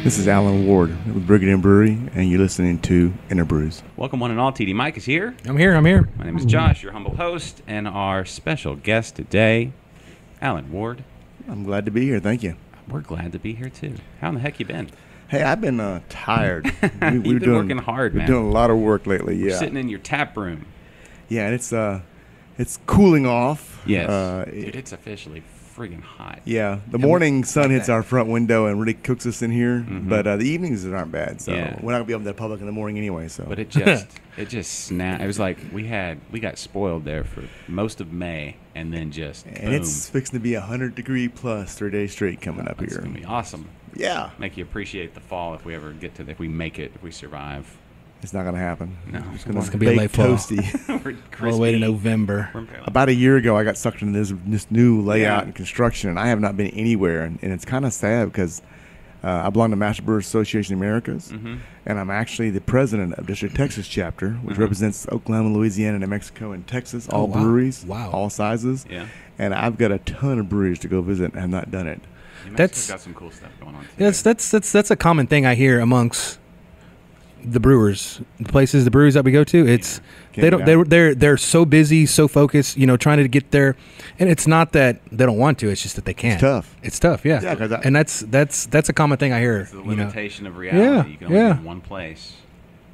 This is Alan Ward with Brigadoon Brewery, and you're listening to InterBrews. Welcome, one and all. TD Mike is here. I'm here. My name is Josh, your humble host, and our special guest today, Alan Ward. I'm glad to be here. Thank you. We're glad to be here, too. How in the heck you been? Hey, I've been tired. You've been working hard, man. We're doing a lot of work lately, yeah. We're sitting in your tap room. Yeah, and it's cooling off. Yes. Dude, it's officially friggin' hot. Yeah, the morning sun hits our front window and really cooks us in here, but the evenings aren't bad, so we're not going to be open to the public in the morning anyway. So, but it just snapped. It was like we got spoiled there for most of May, and then just boom. It's fixing to be 100-degree plus 3 days straight coming up here. It's going to be awesome. Yeah. Make you appreciate the fall if we ever get to if we make it, if we survive. It's not going to happen. No. It's going to be a late fall. Toasty. All the way to November. About a year ago, I got sucked into this new layout and construction, and I have not been anywhere. And it's kind of sad because I belong to Master Brewers Association of Americas, and I'm actually the president of District Texas chapter, which represents Oklahoma, Louisiana, New Mexico, and Texas, all breweries, all sizes. Yeah. And I've got a ton of breweries to go visit and have not done it. That's got some cool stuff going on. That's a common thing I hear amongst the brewers, the breweries that we go to. It's they're so busy, so focused, trying to get there, and it's not that they don't want to. It's just that they can't. It's tough, yeah. And that's a common thing I hear. It's the limitation of reality. You can only be in one place.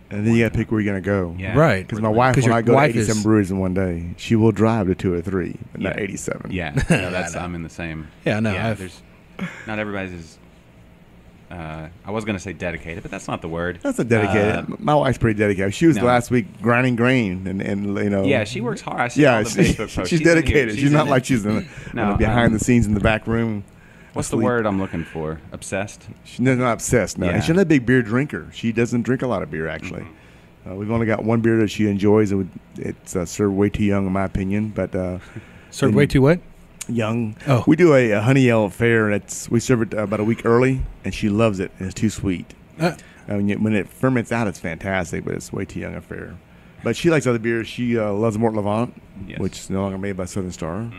And then you got to pick where you're going to go. Yeah. Right. Because my wife, when I go to 87 breweries in one day, she will drive to 2 or 3, but not 87. Yeah. I'm in the same. Yeah, no. Yeah, not everybody's as. I was going to say dedicated, but that's not the word. That's not dedicated. My wife's pretty dedicated. She was last week grinding grain, and Yeah, she works hard. I see all the Facebook posts. She's dedicated. She's not like she's behind the scenes in the back room. What's the word I'm looking for? Obsessed? She's not obsessed, no. Yeah. And she's not a big beer drinker. She doesn't drink a lot of beer, actually. We've only got one beer that she enjoys. It's served way too young, in my opinion. But served way too what? Young. Oh. We do a honey ale affair, and we serve it about a week early, and she loves it, and it's too sweet. When it ferments out, it's fantastic, but it's way too young affair. But she likes other beers. She loves Mort Levant, which is no longer made by Southern Star.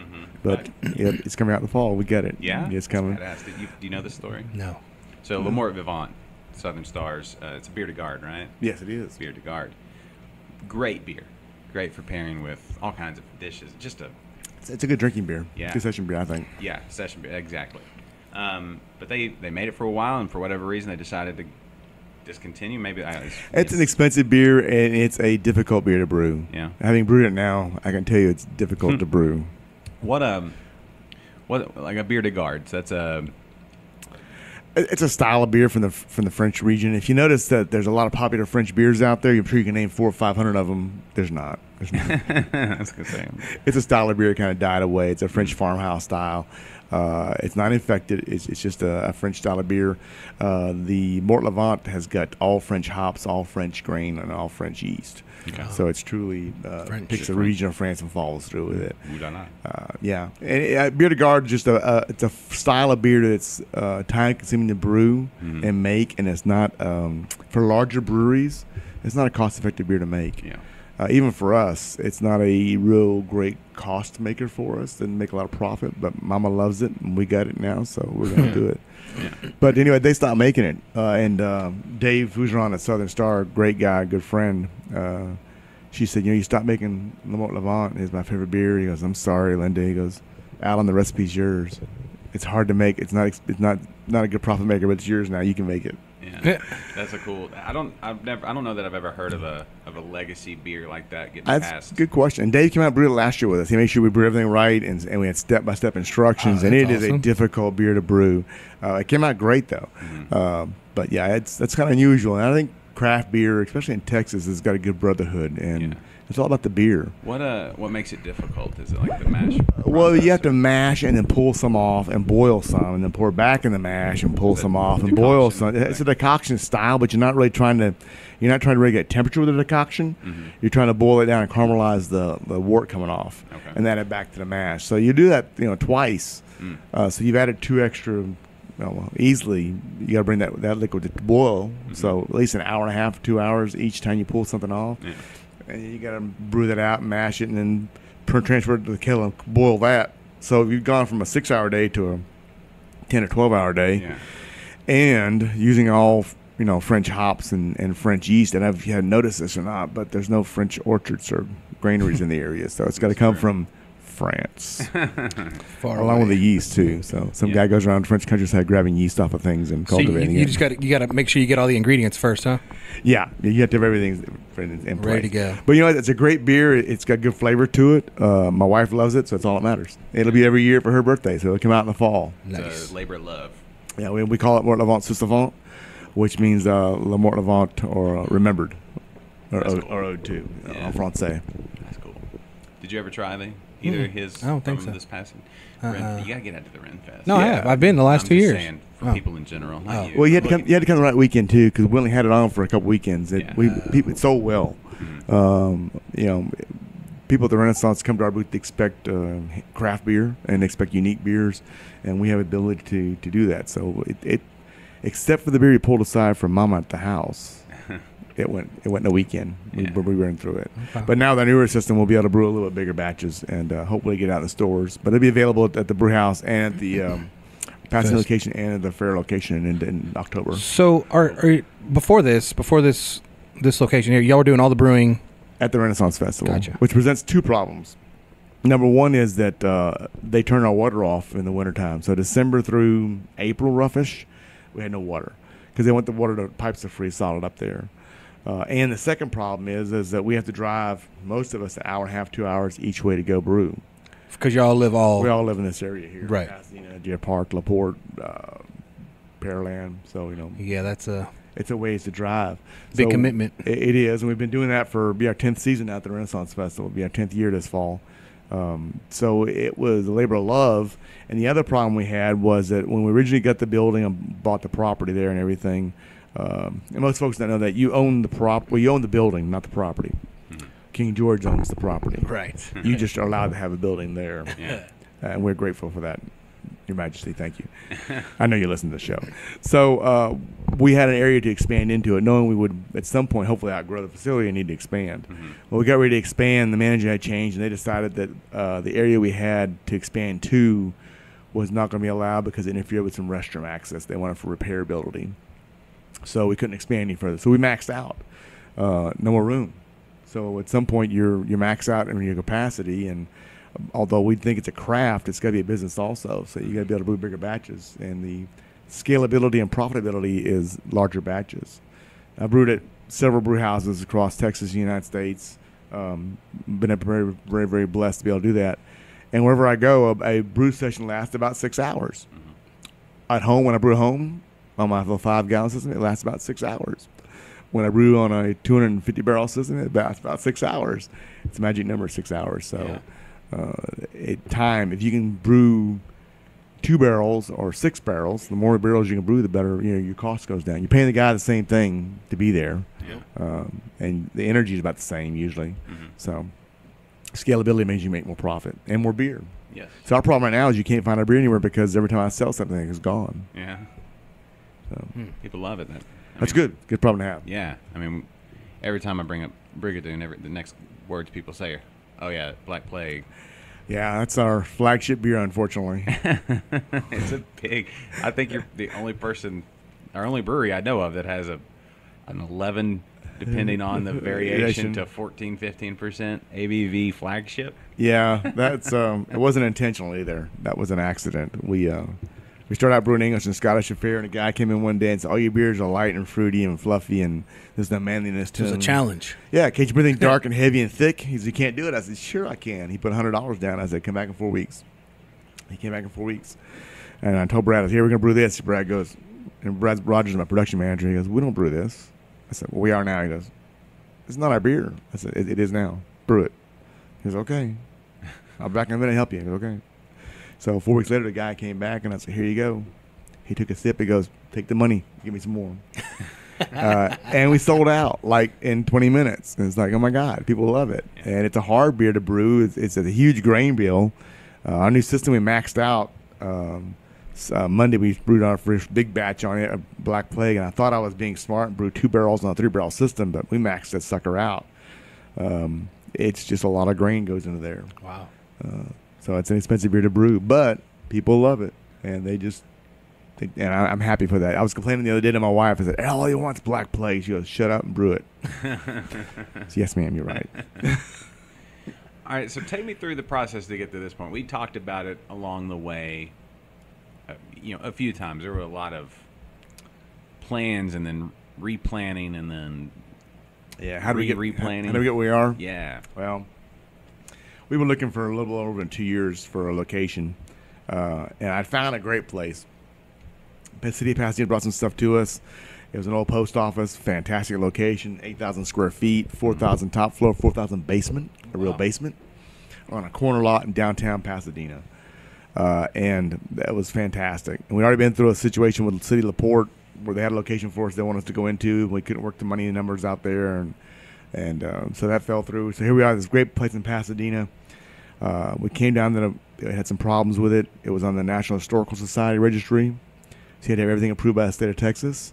But it's coming out in the fall. We get it. Yeah? It's coming. Do you know the story? No. So Le Mort Vivant, Southern Stars, it's a beer de garde, right? Yes, it is. Beer de garde. Great beer. Great for pairing with all kinds of dishes. It's a good drinking beer. Yeah. Good session beer, I think. Yeah, session beer, exactly. But they made it for a while, and for whatever reason, they decided to discontinue. Maybe it's an expensive beer, and it's a difficult beer to brew. Yeah. Having brewed it now, I can tell you it's difficult to brew. What like a beer de garde? So that's It's a style of beer from the French region. If you notice that there's a lot of popular French beers out there, I'm sure you can name 400 or 500 of them. There's not. That's a good thing. It's a style of beer that kind of died away. It's a French farmhouse style. It's not infected. It's just a French style of beer. The Mort Levant has got all French hops, all French grain, and all French yeast. Okay. So it's truly picks a region of France and follows through with it. Yeah. And beer de garde is just it's a style of beer that's time consuming to brew and make, and it's not for larger breweries. It's not a cost effective beer to make. Yeah. Even for us, it's not a real great cost maker for us. Didn't make a lot of profit, but Mama loves it, and we got it now, so we're going to do it. Yeah. But anyway, they stopped making it. And Dave Fougeron at Southern Star, great guy, good friend, she said, you stopped making Le Mort Levant. It's my favorite beer. He goes, I'm sorry, Linda. He goes, Alan, the recipe's yours. It's hard to make. It's not a good profit maker, but it's yours now. You can make it. Yeah, that's a cool. I don't know that I've ever heard of a legacy beer like that getting passed. That's a good question. And Dave came out and brewed it last year with us. He made sure we brewed everything right, and we had step-by-step instructions. And it is a difficult beer to brew. It came out great though. But yeah, that's kind of unusual. And I think craft beer, especially in Texas, has got a good brotherhood, and it's all about the beer. What makes it difficult? Is it like the mash? Well, you have to mash and then pull some off and boil some, and then pour back in the mash and pull some off and boil some. It's a decoction style, but you're not trying to really get temperature with the decoction. You're trying to boil it down and caramelize the wort coming off, and then add it back to the mash. So you do that twice. So you've added 2 extra. Easily, you got to bring that liquid to boil. So at least an hour and a half, 2 hours each time you pull something off. Yeah. And you got to brew that out, mash it, and then transfer it to the kettle and boil that. So you've gone from a 6-hour day to a 10 or 12-hour day. and using all French hops and French yeast. And I've had noticed this or not, but there's no French orchards or granaries in the area, so it's got to come from France, along with the yeast too. So some guy goes around French countryside grabbing yeast off of things and cultivating it. You got to make sure you get all the ingredients first, huh? Yeah, you have to have everything in place. Ready to go. But it's a great beer. It's got good flavor to it. My wife loves it, so it's all that matters. It'll be every year for her birthday, so it'll come out in the fall. Nice. It's labor of love. Yeah, we call it Mort Levant Sustavant, which means Le Mort Levant, or remembered, or ode to, en français. That's cool. Did you ever try either his? I don't think so. This passing. You gotta get out to the Ren Fest. No, I have. I've been the last 2 years. Saying, for people in general. Not you. Well, you had to come the right weekend too, because we only had it on for a couple weekends. It sold well. People at the Renaissance come to our booth to expect craft beer and expect unique beers, and we have the ability to do that. So it except for the beer we pulled aside from Mama at the house. It went in a weekend. We ran through it. Okay. But now the newer system will be able to brew a little bit bigger batches and hopefully get out in the stores. But it'll be available at the brew house and at the Pasadena location and at the Fair location in October. So before this location here, y'all were doing all the brewing at the Renaissance Festival, gotcha. Which presents two problems. Number one is that they turn our water off in the wintertime. So December through April, roughish, we had no water because they want the water pipes to freeze solid up there. And the second problem is that we have to drive, most of us, an hour and a half, 2 hours each way to go brew. Because we all live in this area here. Right. Pasadena, Deer Park, LaPorte, Pearland. So, Yeah, it's a ways to drive. Big commitment. It is. And we've been doing that for our 10th season out at the Renaissance Festival. It'll be our 10th year this fall. So it was a labor of love. And the other problem we had was that when we originally got the building and bought the property there and everything, and most folks don't know that you own you own the building, not the property. Mm-hmm. King George owns the property. Right. You just are allowed to have a building there. Yeah. And we're grateful for that. Your Majesty, thank you. I know you listen to the show. So we had an area to expand into it, knowing we would at some point hopefully outgrow the facility and need to expand. Mm-hmm. Well, we got ready to expand. The manager had changed, and they decided that the area we had to expand to was not going to be allowed because it interfered with some restroom access. They wanted for repairability. So we couldn't expand any further. So we maxed out. No more room. So at some point you're maxed out in your capacity, and although we think it's a craft, it's got to be a business also. So you got to be able to brew bigger batches, and the scalability and profitability is larger batches. I brewed at several brew houses across Texas and the United States. Been very, very, very blessed to be able to do that. And wherever I go, a brew session lasts about 6 hours. Mm-hmm. At home, when I brew home, on my little 5-gallon system, it lasts about 6 hours. When I brew on a 250-barrel system, it lasts about 6 hours. It's a magic number, 6 hours. So if you can brew 2 barrels or 6 barrels, the more barrels you can brew, the better your cost goes down. You're paying the guy the same thing to be there. Yeah. And the energy is about the same usually. Mm-hmm. So scalability means you make more profit and more beer. Yes. So our problem right now is you can't find our beer anywhere because every time I sell something, it's gone. Yeah. So people love it. That's good. Good problem to have. Yeah. I mean, every time I bring up Brigadoon, the next words people say are, "Oh yeah, Black Plague." Yeah, that's our flagship beer, unfortunately. It's a big. I think you're the only person, or only brewery I know of that has an 11, depending on the variation, to 14-15% ABV flagship. Yeah, that's it wasn't intentional either. That was an accident. We started out brewing English and Scottish affair, and a guy came in one day and said, "All your beers are light and fruity and fluffy, and there's no manliness to them." It was a challenge. Yeah, can't you brew anything dark and heavy and thick? He said, "You can't do it." I said, "Sure I can." He put $100 down. I said, "Come back in 4 weeks." He came back in 4 weeks. And I told Brad, I said, "Here, we're going to brew this." Brad goes, and Brad Rogers, my production manager, he goes, "We don't brew this." I said, "Well, we are now." He goes, "It's not our beer." I said, it is now. Brew it." He goes, "Okay. I'll be back in a minute and help you." He goes, "Okay." So 4 weeks later, the guy came back, and I said, "Here you go." He took a sip. He goes, "Take the money. Give me some more." And we sold out like in 20 minutes. And it's like, oh, my God, people love it. Yeah. And it's a hard beer to brew. It's a huge grain bill. Our new system, we maxed out. Monday, we brewed our first big batch on it, a Black Plague. And I thought I was being smart and brewed 2 barrels on a 3-barrel system, but we maxed that sucker out. It's just a lot of grain goes into there. Wow. So it's an expensive beer to brew, but people love it. And they just I'm happy for that. I was complaining the other day to my wife. I said, all he wants black plague. She goes, shut up and brew it. So, yes, ma'am, you're right. All right, so take me through the process to get to this point. We talked about it along the way, a few times. There were a lot of plans and then replanning and then how do we get where we are? Yeah. Well, we were looking for a little over than 2 years for a location, and I found a great place. The city of Pasadena brought some stuff to us. It was an old post office, fantastic location, 8,000 square feet, 4,000 top floor, 4,000 basement, real basement, on a corner lot in downtown Pasadena. And that was fantastic. And we'd already been through a situation with City of LaPorte where they had a location for us they wanted us to go into. We couldn't work the money and numbers out there, and so that fell through. So here we are, this great place in Pasadena. We came down to it had some problems with it. It was on the National Historical Society registry. So you had to have everything approved by the state of Texas.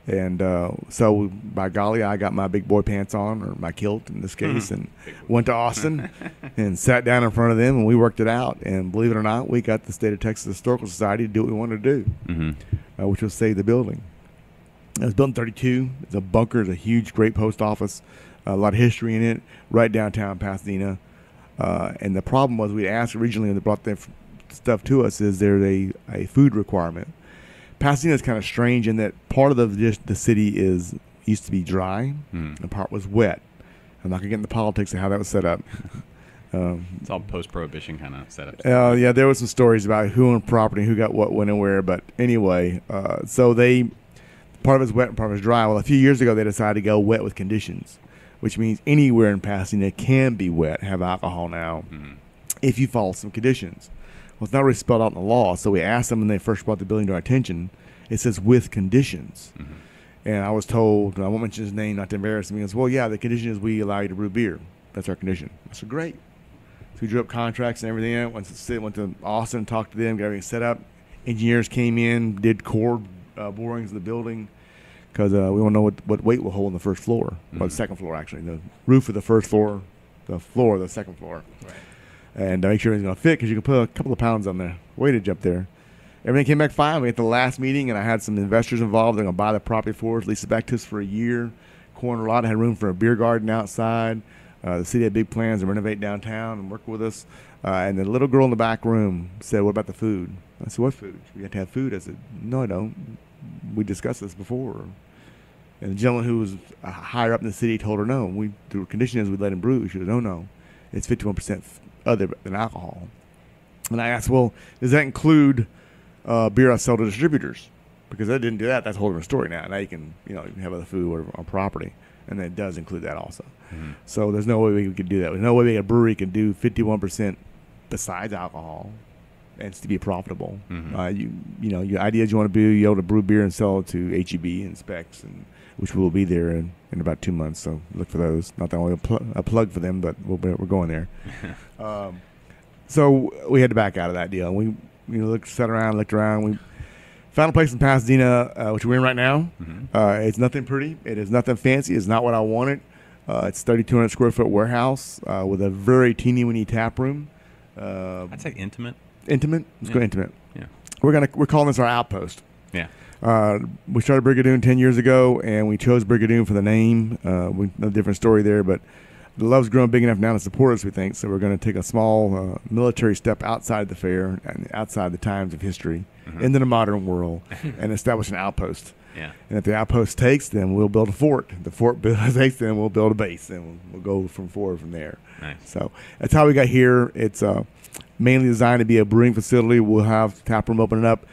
And so, by golly, I got my big boy pants on, or my kilt in this case, and went to Austin and sat down in front of them, and we worked it out. And believe it or not, we got the State of Texas Historical Society to do what we wanted to do, which was save the building. It was built in 1932. It's a bunker. It's a huge, great post office, a lot of history in it, right downtown Pasadena. And the problem was we asked originally when they brought the stuff to us, is there a food requirement? Pasadena is kind of strange in that part of the city used to be dry, and part was wet. I'm not going to get into politics of how that was set up. It's all post-prohibition kind of setup. Yeah, there were some stories about who owned property, who got what, when, and where. But anyway, so part of it was wet and part of it was dry. Well, a few years ago, they decided to go wet with conditions, which means anywhere in Pasadena can be wet, have alcohol now, if you follow some conditions. Well, it's not really spelled out in the law, so we asked them when they first brought the building to our attention. It says with conditions. And I was told, and I won't mention his name not to embarrass him, he goes, well, yeah, the condition is we allow you to brew beer. That's our condition. I said, great. So we drew up contracts and everything. Went to Austin, talked to them, got everything set up. Engineers came in, did core borings of the building, because we want to know what weight will hold on the first floor, or the second floor, actually. The roof of the first floor, the floor of the second floor. Right. And make sure everything's going to fit, because you can put a couple of pounds on the weightage up there. Everything came back fine. We had the last meeting, and I had some investors involved. They're going to buy the property for us, lease it back to us for a year. Corner lot had room for a beer garden outside. The city had big plans to renovate downtown and work with us. And the little girl in the back room said, what about the food? I said, what food? We have to have food. I said, no, I don't. We discussed this before. And the gentleman who was higher up in the city told her no. The condition is we let him brew. She said, no. It's 51% other than alcohol. And I asked, well, does that include beer I sell to distributors? Because I didn't do that. That's a whole different story now. Now you can have other food or on property. And it does include that also. So there's no way we could do that. There's no way a brewery can do 51% besides alcohol and to be profitable. Your idea is you want to be able to brew beer and sell it to H-E-B and Specs, which will be there in about 2 months. So look for those. Not that only a plug for them, but we're going there. So we had to back out of that deal. We looked around. We found a place in Pasadena, which we're in right now. It's nothing pretty. It is nothing fancy. It's not what I wanted. It's 3,200 square foot warehouse with a very teeny-weeny tap room. I'd say intimate. Intimate? Let's go intimate. Yeah. We're calling this our Outpost. Yeah. We started Brigadoon 10 years ago, and we chose Brigadoon for the name. A different story there, but the love's grown big enough now to support us, we think. So we're going to take a small military step outside the fair and outside the times of history into the modern world and establish an outpost. Yeah. And if the outpost takes, then we'll build a fort. If the fort takes, then we'll build a base, and we'll go forward from there. Nice. So that's how we got here. It's mainly designed to be a brewing facility. We'll have tap room opening up.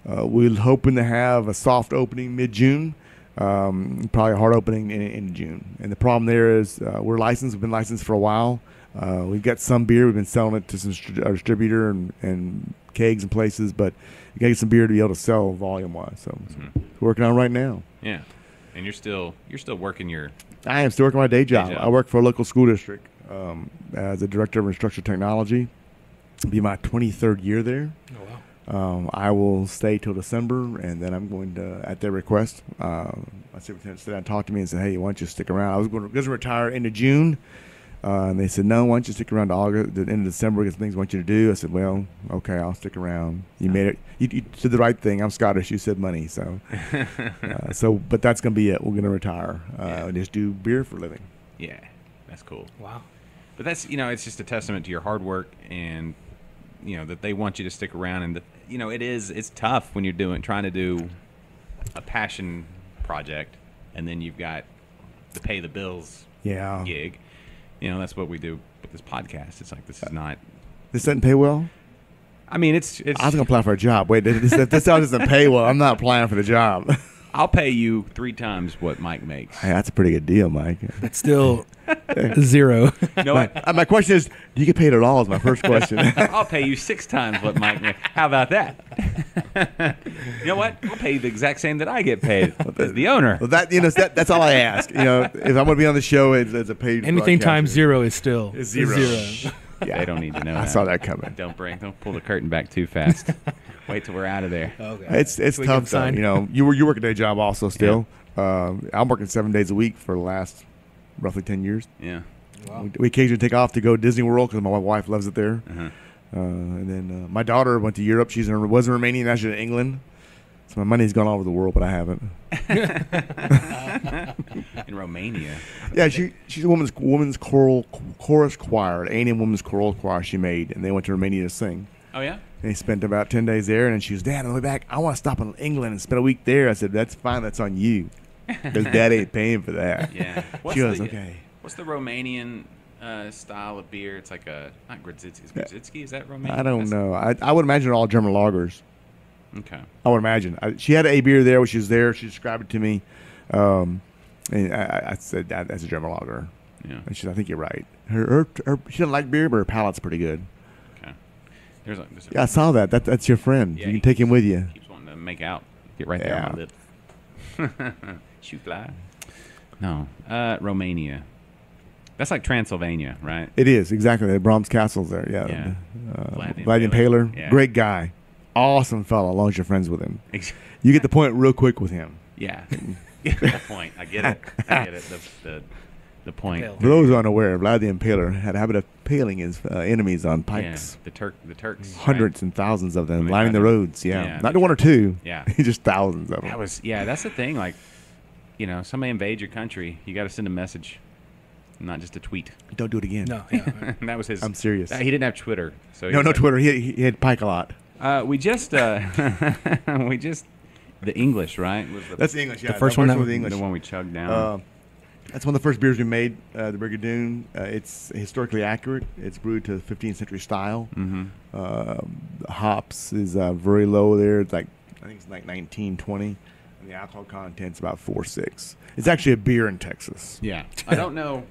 We're hoping to have a soft opening mid-June, probably a hard opening in June. And the problem there is we're licensed. We've been licensed for a while. We've got some beer. We've been selling it to some distributor and kegs and places, but you got to get some beer to be able to sell volume-wise. So we're working on it right now. Yeah. And you're still working your... I am still working my day job. I work for a local school district as a director of instructional technology. It'll be my 23rd year there. Oh, wow. I will stay till December, and then I'm going to, at their request, my superintendent sat down and talked to me and said, hey, why don't you stick around? I was going to retire into June, And they said, no, why don't you stick around to August, the end of December, because things I want you to do. I said, well, okay, I'll stick around. You made it. You did the right thing. I'm Scottish. You said money. So, but that's going to be it. We're going to retire and just do beer for a living. Yeah, that's cool. Wow. But that's, it's just a testament to your hard work and, that they want you to stick around. And, it's tough when you're trying to do a passion project and then you've got the pay the bills gig. That's what we do with this podcast. It's like, this doesn't pay well? I mean, it's I was going to apply for a job. Wait, this doesn't pay well. I'm not applying for the job. I'll pay you 3 times what Mike makes. Hey, that's a pretty good deal, Mike. It's still 0. No, my question is, do you get paid at all is my first question. I'll pay you 6 times what Mike makes. How about that? You know what? I'll pay you the exact same that I get paid as the owner. Well, that's all I ask. If I'm going to be on the show, it's a paid. Anything times 0 is still zero. Yeah, they don't need to know. I saw that coming. Don't pull the curtain back too fast. Wait till we're out of there. Okay. It's tough though. You work a day job also still. Yeah. I'm working 7 days a week for the last roughly 10 years. Yeah. Wow. We occasionally take off to go to Disney World because my wife loves it there. Uh-huh. And then my daughter went to Europe. Was in Romania, now she's in England. So my money's gone all over the world, but I haven't. In Romania. Yeah, she's a women's chorus choir, an A&M women's choral choir she made, and they went to Romania to sing. Oh yeah. And they spent about 10 days there, and then she was, Dad, on the way back, I want to stop in England and spend a week there. I said, that's fine, that's on you, because Dad ain't paying for that. Yeah. She goes, okay. What's the Romanian style of beer? It's like not Gradzitsky. Is Gradzitsky? Is that Romanian? I don't know. I would imagine all German lagers. Okay. I would imagine. She had a beer there when she was there. She described it to me. And I said, that's a German lager. Yeah. And she said, I think you're right. Her she doesn't like beer, but her palate's pretty good. Okay. Yeah, I saw that. That's your friend. Yeah, you can take him with you. Keeps wanting to make out. Get right there on my lips. Shoot fly. No. Romania. That's like Transylvania, right? It is, exactly. The Brahms Castle's there. Yeah. Vlad the Impaler. Yeah. Great guy. Awesome fellow, as long as you're friends with him. You get the point real quick with him. Yeah. The point. I get it. The point. For those who are unaware, Vlad the Impaler had a habit of paling his enemies on pikes. Yeah, the Turks. Hundreds and thousands of them lining the roads. Yeah. Not one or two. Yeah. Just thousands of them. That's the thing. Like, somebody invades your country, you got to send a message, not just a tweet. Don't do it again. No. Yeah. That was his. I'm serious. He didn't have Twitter. So no Twitter. He had pike a lot. We just the English, right? That's the English. Yeah, the first one was the English. The one we chugged down. That's one of the first beers we made. The Brigadoon. It's historically accurate. It's brewed to 15th century style. Mm-hmm. The hops is very low there. It's like I think it's like 1920, and the alcohol content's about 4.6. It's actually a beer in Texas. Yeah, I don't know.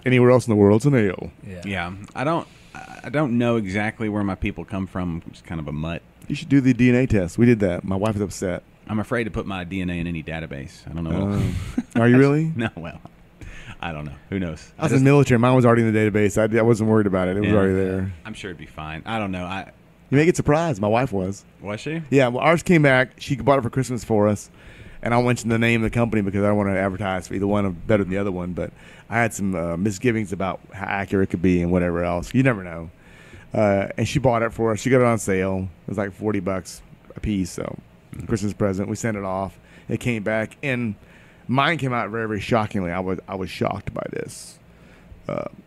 Anywhere else in the world, it's an ale. Yeah, I don't know exactly where my people come from. It's kind of a mutt. You should do the DNA test. We did that. My wife was upset. I'm afraid to put my DNA in any database. I don't know. Are you really? No, well, I don't know. Who knows? I was in the military. Mine was already in the database. I wasn't worried about it. It was already there. I'm sure it'd be fine. I don't know. You may get surprised. My wife was. Was she? Yeah. Well, ours came back. She bought it for Christmas for us. And I mentioned the name of the company because I don't want to advertise for either one better than the other one. But I had some misgivings about how accurate it could be and whatever else. You never know. And she bought it for us. She got it on sale. It was like $40 a piece. So Christmas present. We sent it off. It came back, and mine came out very, very shockingly. I was shocked by this.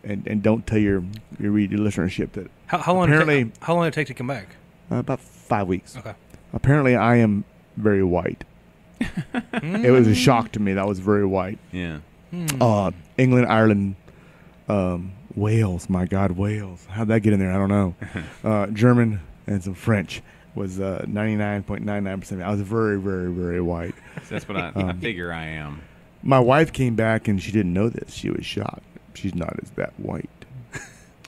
And don't tell your listenership that how long did it take to come back? About 5 weeks. Okay. Apparently, I am very white. It was a shock to me. That was very white. Yeah. England, Ireland, Wales. My God, Wales. How'd that get in there? I don't know. German and some French was 99.99%. I was very, very, very white. So that's what I figure I am. My wife came back and she didn't know this. She was shocked. She's not as that white.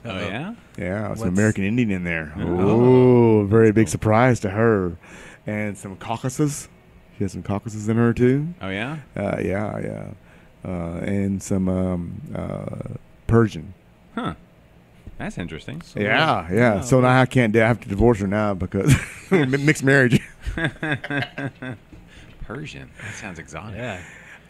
Oh, yeah? Yeah, some American Indian in there. Oh, very big surprise to her. And some Caucasus. She has some Caucasus in her, too. Oh, yeah? Yeah. And some Persian. Huh. That's interesting. So yeah. So now I have to divorce her now because mixed marriage. Persian. That sounds exotic. Yeah.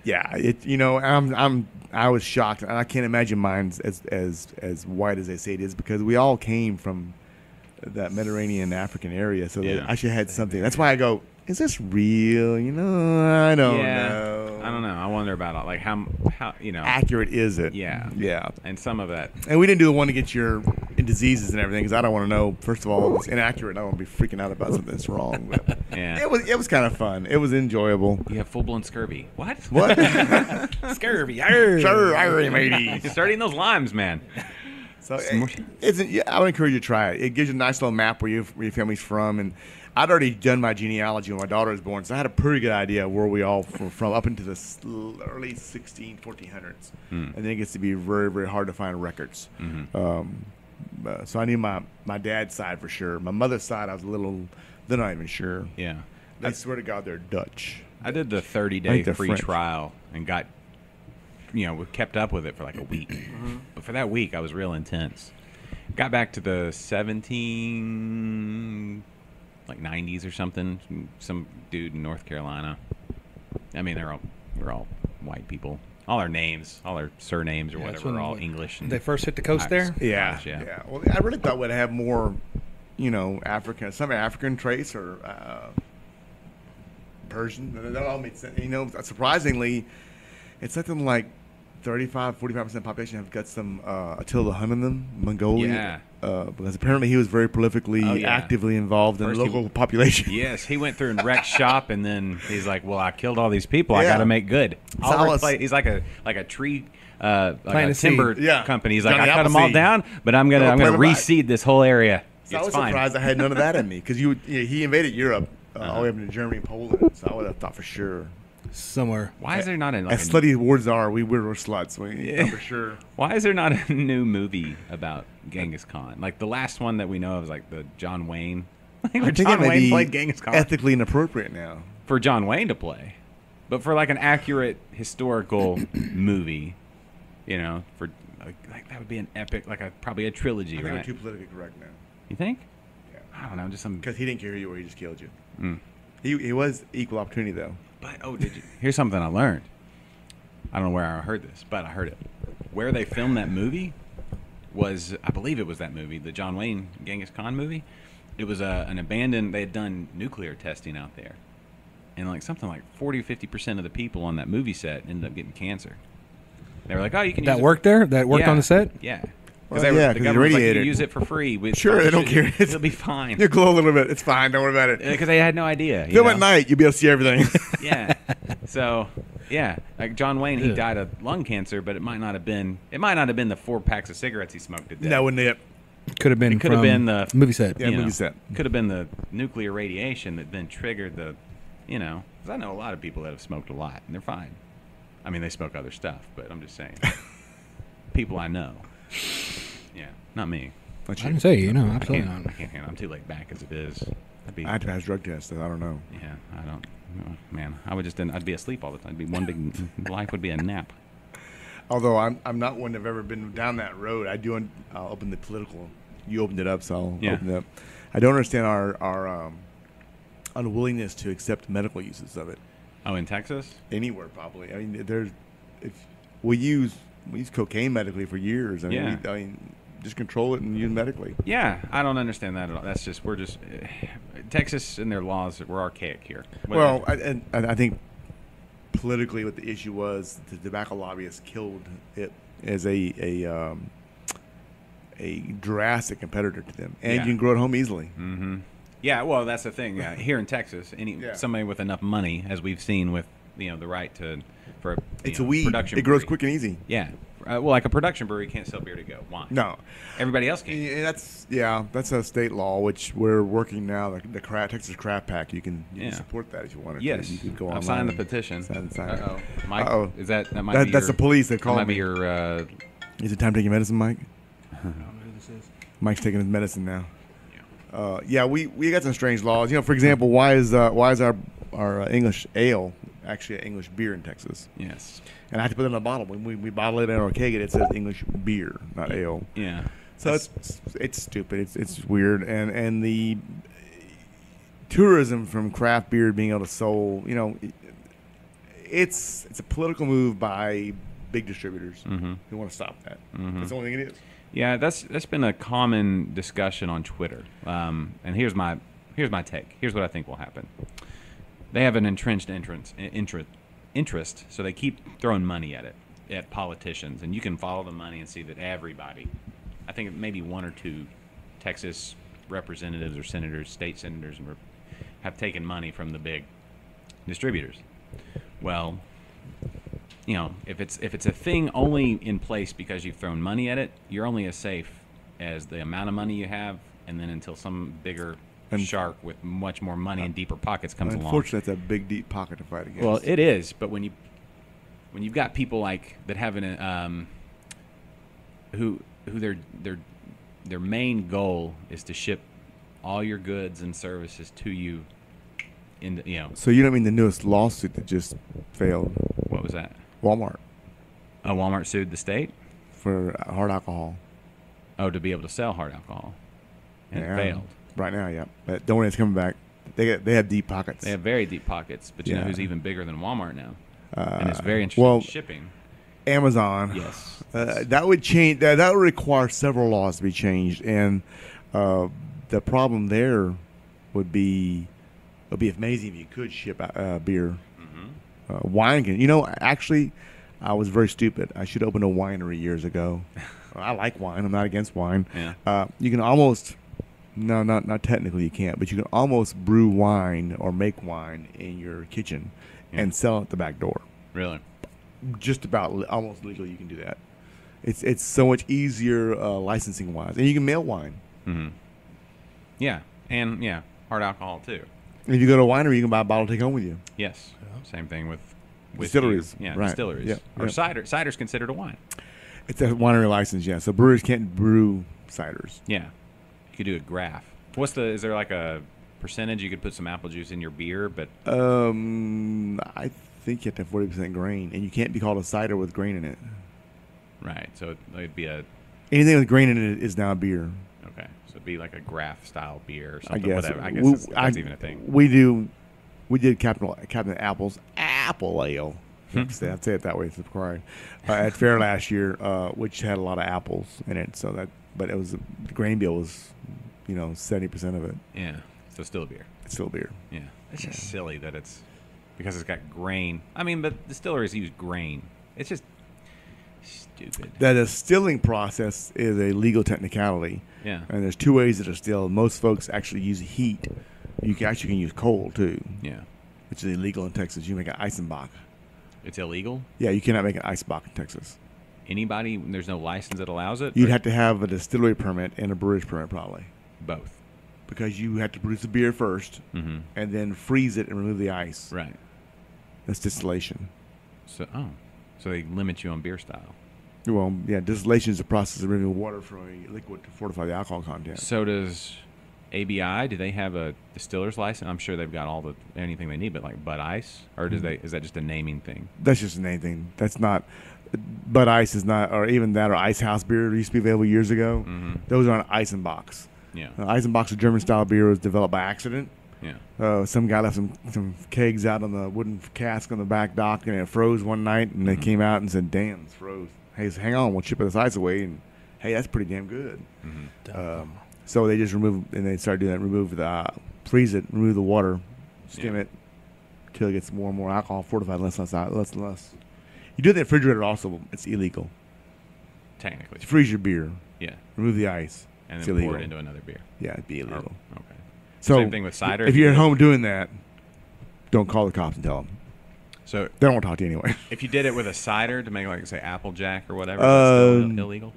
Yeah, I was shocked, and I can't imagine mine's as white as they say it is, because we all came from that Mediterranean African area, so they actually had something. That's why I go, is this real? I don't know. I don't know. I wonder about it. Like how accurate is it? Yeah. Yeah. And some of that. And we didn't do the one to get your diseases and everything, because I don't want to know. First of all, if it's inaccurate, I don't want to be freaking out about something that's wrong. But Yeah. it was kind of fun. It was enjoyable. You have full blown scurvy. What? Scurvy. Sure, matey. Start eating those limes, man. So I would encourage you to try it. It gives you a nice little map where your family's from, and I'd already done my genealogy when my daughter was born, so I had a pretty good idea where we all were from up into the early 1400s. And then it gets to be very, very hard to find records. So I knew my dad's side for sure. My mother's side, I was they're not even sure. Yeah. I swear to God, they're Dutch. I did the 30-day free trial and got, we kept up with it for like a week. But for that week, I was real intense. Got back to the 90s or something. Some dude in North Carolina. I mean, we're all white people. All our names, all our surnames or whatever, are all English. And they first hit the coast there? Yeah. Well, I really thought we'd have more, some African traits or Persian. That all made sense. Surprisingly, it's something like 45% of the population have got some Attila the Hun in them, Mongolian. Yeah. Because apparently he was very prolifically, actively involved in the local population. Yes, he went through and wrecked shop, and then he's like, "Well, I killed all these people. I got to make good." He's like a tree, like a timber company. He's like, "I cut them all down, but I'm gonna reseed this whole area." So I was surprised I had none of that in me, because he invaded Europe all the way up into Germany and Poland. So I would have thought for sure. Somewhere. Why is there not as slutty words are, we were sluts. For sure. Why is there not a new movie about Genghis Khan? Like the last one that we know of is like the John Wayne. I think John it Wayne played Genghis Khan. Ethically inappropriate now for John Wayne to play, but for like an accurate historical movie, for like that would be an epic, probably a trilogy, I think right? We're too politically correct now. You think? Yeah. I don't know, just some because he didn't care who you were, he just killed you. He was equal opportunity though. But did you? Here's something I learned. I don't know where I heard this, but I heard it. Where they filmed that movie I believe it was that movie, the John Wayne Genghis Khan movie. It was an abandoned. They had done nuclear testing out there, and something like 40-50% of the people on that movie set ended up getting cancer. They were like, "Oh, you can." That worked there. That worked on the set. Yeah. Because the government was like, you use it for free. Sure, they don't care. It'll be fine. You glow a little bit. It's fine. Don't worry about it. Because they had no idea. Film at night, you'll be able to see everything. Yeah. So, like John Wayne, he died of lung cancer, but it might not have been the 4 packs of cigarets he smoked at death. No, wouldn't it? Could have been. It could have been the movie set. Yeah, movie set. Could have been the nuclear radiation that then triggered the, because I know a lot of people that have smoked a lot and they're fine. I mean, they smoke other stuff, but I'm just saying, people I know. Yeah, not me. I didn't say, absolutely not. I can't handle. I'm too laid back as it is. I have to pass drug tests. So I don't know. Yeah, I don't. Man, I'd be asleep all the time. I'd be one big life would be a nap. Although I'm not one to have ever been down that road. I'll open the political. You opened it up, so I'll open it up. I don't understand our unwillingness to accept medical uses of it. Oh, in Texas? Anywhere probably. I mean, we use cocaine medically for years. I mean, just control it and use it medically. Yeah, I don't understand that at all. That's just Texas and their laws. We're archaic here. Well, I think politically, what the issue was, the tobacco lobbyists killed it as a drastic competitor to them, and you can grow at home easily. Mm-hmm. Yeah, well, that's the thing. Here in Texas, somebody with enough money, as we've seen with the right for it's a weed. Production it grows brewery. Quick and easy. Yeah. Well, like a production brewery can't sell beer to go. Why? No. Everybody else can. That's a state law, which we're working now. The Texas Craft Pack, you can support that if you want to. Yes. You can go online. I've signed the petition. Uh-oh. Mike, Uh-oh. Is that might be that's your, the police that called might me. Be your, Is it time to take your medicine, Mike? I don't know who this is. Mike's taking his medicine now. We got some strange laws. For example, why is our English ale actually an English beer in Texas? Yes. And I have to put it in a bottle. When we bottle it in our keg, it says English beer, not ale. Yeah. So it's stupid. It's weird. And the tourism from craft beer being able to sell, it's a political move by big distributors Mm-hmm. who want to stop that. Mm-hmm. That's the only thing it is. Yeah, that's been a common discussion on Twitter. And here's my take. Here's what I think will happen. They have an entrenched interest, so they keep throwing money at it, at politicians, and you can follow the money and see that everybody, I think maybe one or two Texas representatives or senators, state senators, have taken money from the big distributors. Well, you know, if it's a thing only in place because you've thrown money at it, you're only as safe as the amount of money you have, and then until some bigger shark with much more money and deeper pockets comes along. Unfortunately, that's a big, deep pocket to fight against. Well, it is, but when you've got people like that have who their main goal is to ship all your goods and services to you, So you don't mean the newest lawsuit that just failed? What was that? Walmart. Walmart sued the state For hard alcohol. to be able to sell hard alcohol, and it failed. Right now, yeah. But don't worry, it's coming back. They have deep pockets. They have very deep pockets, but you know who's even bigger than Walmart now, and it's very interesting in shipping. Amazon. Yes, that would change. That would require several laws to be changed, and the problem there would be it'd be amazing if you could ship beer. Mm-hmm. Wine can. You know, actually, I was very stupid. I should open a winery years ago. I like wine. I'm not against wine. Yeah. You can almost. No, not technically you can't, but you can almost brew wine or make wine in your kitchen and sell it at the back door. Really? Just about almost legally you can do that. It's so much easier licensing wise, and you can mail wine. Mm-hmm. Yeah, and hard alcohol too. And if you go to a winery, you can buy a bottle to take home with you. Yes. Same thing with distilleries. Yeah, right. distilleries. Yeah. Or cider. Cider's considered a wine. It's a winery license, yeah. So brewers can't brew ciders. Yeah. You could do a graph. Is there like a percentage you could put some apple juice in your beer? But I think you have to have 40% grain, and you can't be called a cider with grain in it. Right. So it'd be anything with grain in it is now a beer. Okay. So it'd be like a graph style beer or something. I guess. Whatever. I guess that's even a thing. We did Captain Apple's apple ale. I'd say it that way. It's required at fair last year, which had a lot of apples in it. But it was the grain bill was, 70% of it. Yeah. So still a beer. It's still beer. Yeah. It's just silly that it's because it's got grain. I mean, but distilleries use grain. It's just stupid. The distilling process is a legal technicality. Yeah. And there's two ways to distill. Most folks actually use heat. You can use coal too. Yeah. Which is illegal in Texas. You make an Eisenbach. It's illegal? Yeah, you cannot make an Eisenbach in Texas. Anybody? There's no license that allows it? You'd have to have a distillery permit and a brewer's permit probably. Both. Because you have to produce the beer first and then freeze it and remove the ice. Right. That's distillation. So they limit you on beer style. Well, yeah, distillation is the process of removing water from a liquid to fortify the alcohol content. So does ABI, do they have a distiller's license? I'm sure they've got anything they need, but like Bud Ice? Or is that just a naming thing? That's just a name thing. That's not... Bud Ice is not... Or even that or Ice House beer used to be available years ago. Mm-hmm. Those aren't Eisenbachs. Yeah. Eisenbach's a German-style beer was developed by accident. Yeah. Some guy left some kegs out on the wooden cask on the back dock, and it froze one night, and they came out and said, damn, it's froze. Hey, hang on, we'll chip this ice away, and hey, that's pretty damn good. Mm-hmm. So they just started doing that, freeze it, remove the water, skim it, until it gets more and more alcohol, fortified, less and less. You do it in the refrigerator also, it's illegal. Technically. To freeze your beer. Yeah. Remove the ice. And it's then illegal. pour it into another beer. Yeah, it'd be illegal. Oh, okay. So same thing with cider. If you're at home doing that, don't call the cops and tell them. So they don't want to talk to you anyway. If you did it with a cider to make, like, say, Applejack or whatever, that's still illegal?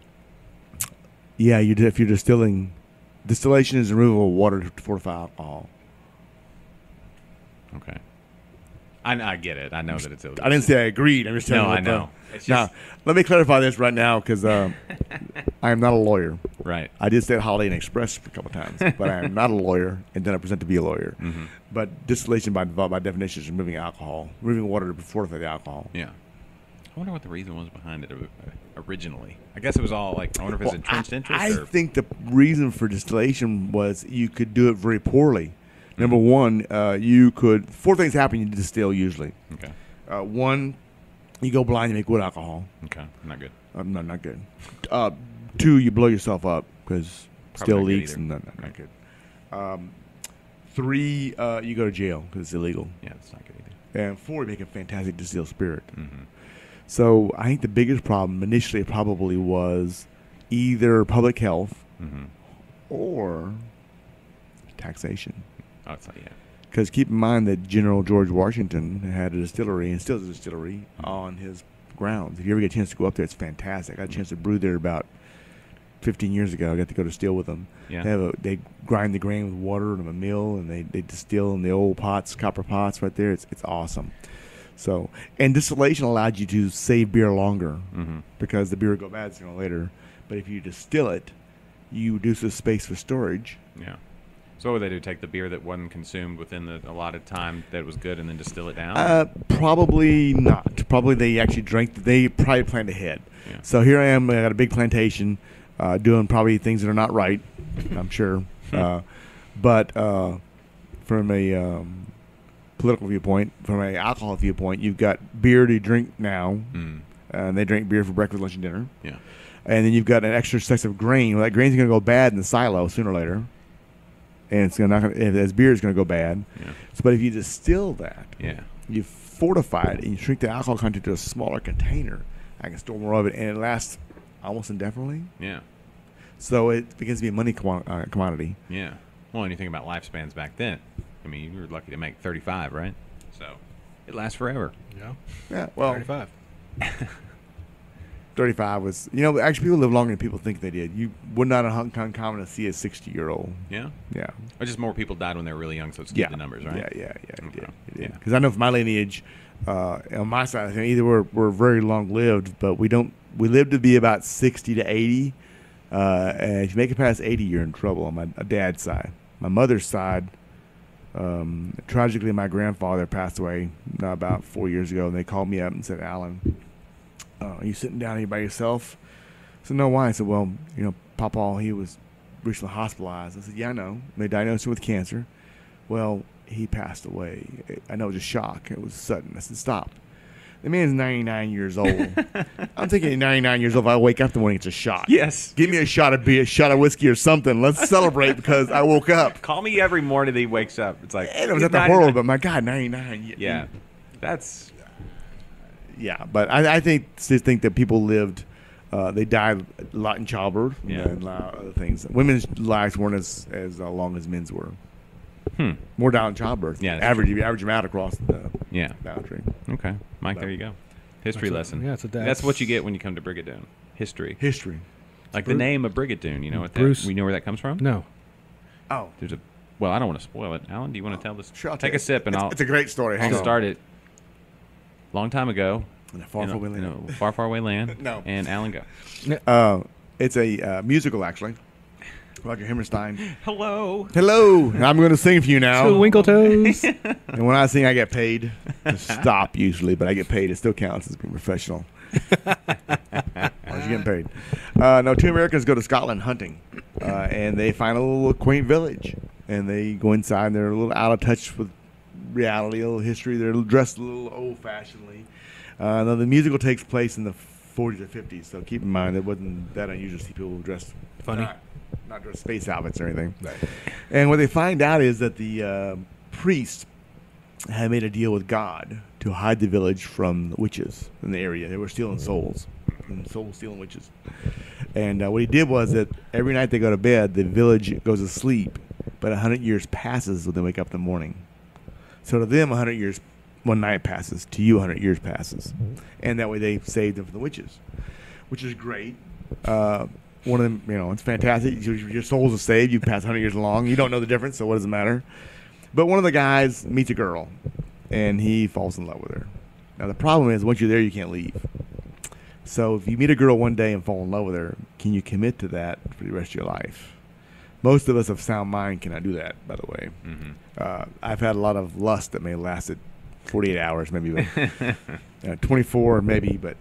Yeah, you did. If you're distilling, distillation is the removal of water to fortify alcohol. Okay. I get it. I know that it's illegal. I didn't say I agreed. I'm just telling you. I know. Now, let me clarify this right now because I am not a lawyer. Right. I did say Holiday Inn Express a couple times, but I am not a lawyer, and then I present to be a lawyer. Mm-hmm. But distillation, by definition, is removing water to fortify the alcohol. Yeah. I wonder what the reason was behind it originally. I guess it was all like, I wonder if it's entrenched interest. I think the reason for distillation was you could do it very poorly. Number one, four things happen when you distill usually. Okay. One, you go blind, you make wood alcohol. Okay, not good. No, not good. 2, you blow yourself up because still leaks. And not good. 3, you go to jail because it's illegal. Yeah, that's not good either. And 4, you make a fantastic distilled spirit. Mm-hmm. So I think the biggest problem initially probably was either public health or taxation. Oh, it's not yet. Because keep in mind that General George Washington had a distillery and still has a distillery on his grounds. If you ever get a chance to go up there, it's fantastic. I got a chance to brew there about 15 years ago. I got to go to still with them. Yeah. They grind the grain with water in a mill, and they distill in the old pots, copper pots right there. It's awesome. So, and distillation allowed you to save beer longer because the beer will go bad sooner or later. But if you distill it, you reduce the space for storage. Yeah. So what would they do? Take the beer that wasn't consumed within the allotted time that was good and then distill it down? Probably not. Probably they actually they probably planned ahead. Yeah. So here I am. I got a big plantation doing probably things that are not right, I'm sure. But from a political viewpoint, from an alcohol viewpoint, you've got beer to drink now. And they drink beer for breakfast, lunch, and dinner. Yeah. And then you've got an extra sets of grain. Well, that grain's going to go bad in the silo sooner or later. And it's as beer is going to go bad. Yeah. So, but if you distill that, you fortify it, and you shrink the alcohol content to a smaller container, I can store more of it, and it lasts almost indefinitely. Yeah. So it begins to be a money commodity. Yeah. Well, and you think about lifespans back then. I mean, you were lucky to make 35, right? So it lasts forever. Yeah. Yeah. Well, 35. 35 was, actually people live longer than people think they did. You would not uncommon to see a 60-year-old. Yeah? Yeah. Or just more people died when they were really young, so it's skewed the numbers, right? Yeah. Okay. Yeah. Because I know from my lineage, on my side of the thing, either we're very long-lived, but we live to be about 60 to 80. And if you make it past 80, you're in trouble on my dad's side. My mother's side, tragically, my grandfather passed away about 4 years ago, and they called me up and said, Alan, are you sitting down here by yourself? I said, no, why? I said, well, Papa, he was recently hospitalized. I said, yeah, I know. They diagnosed him with cancer. Well, he passed away. I know it was a shock. It was sudden. I said, stop. The man's 99 years old. I'm thinking at 99 years old, if I wake up in the morning, it's a shot. Yes. Give me a shot of beer, a shot of whiskey or something. Let's celebrate because I woke up. Call me every morning that he wakes up. It's like, it was at the world, but my God, 99. Yeah. That's... Yeah, but I think that people lived, they died a lot in childbirth and a lot of other things. Women's lives weren't as long as men's were. More down in childbirth. Yeah, average them out across the boundary. Okay, Mike, there you go. History lesson. That's what you get when you come to Brigadoon. History. Like the name of Brigadoon. You know what that? We know where that comes from? No. Oh. Well, I don't want to spoil it. Alan, do you want to tell this? Sure, Take a sip and it's a great story. I'll start it. Long time ago. In a far away land. No. And Alan, go. It's a musical, actually. Roger Hammerstein. Hello. And I'm going to sing for you now. So Winkletoes. And when I sing, I get paid. To stop usually, but I get paid. It still counts as being professional. As long as you're getting paid. No, 2 Americans go to Scotland hunting, and they find a little quaint village, and they go inside, and they're a little out of touch with reality, a little history. They're dressed a little old-fashionedly. Now the musical takes place in the 40s or 50s, so keep in mind it wasn't that unusual to see people dressed funny, not dressed space outfits or anything. Right. And what they find out is that the priest had made a deal with God to hide the village from the witches in the area. They were stealing souls, and soul-stealing witches. And what he did was that every night they go to bed, the village goes to sleep, but 100 years passes when they wake up in the morning. So to them, 100 years, one night passes. To you, 100 years passes. And that way they saved them from the witches, which is great. One of them, it's fantastic. Your souls are saved. You pass 100 years along. You don't know the difference, so what does it matter? But one of the guys meets a girl, and he falls in love with her. Now, the problem is, once you're there, you can't leave. So if you meet a girl one day and fall in love with her, can you commit to that for the rest of your life? Most of us of sound mind cannot do that, by the way. Mm-hmm. I've had a lot of lust that may have lasted 48 hours, maybe, but 24 maybe. But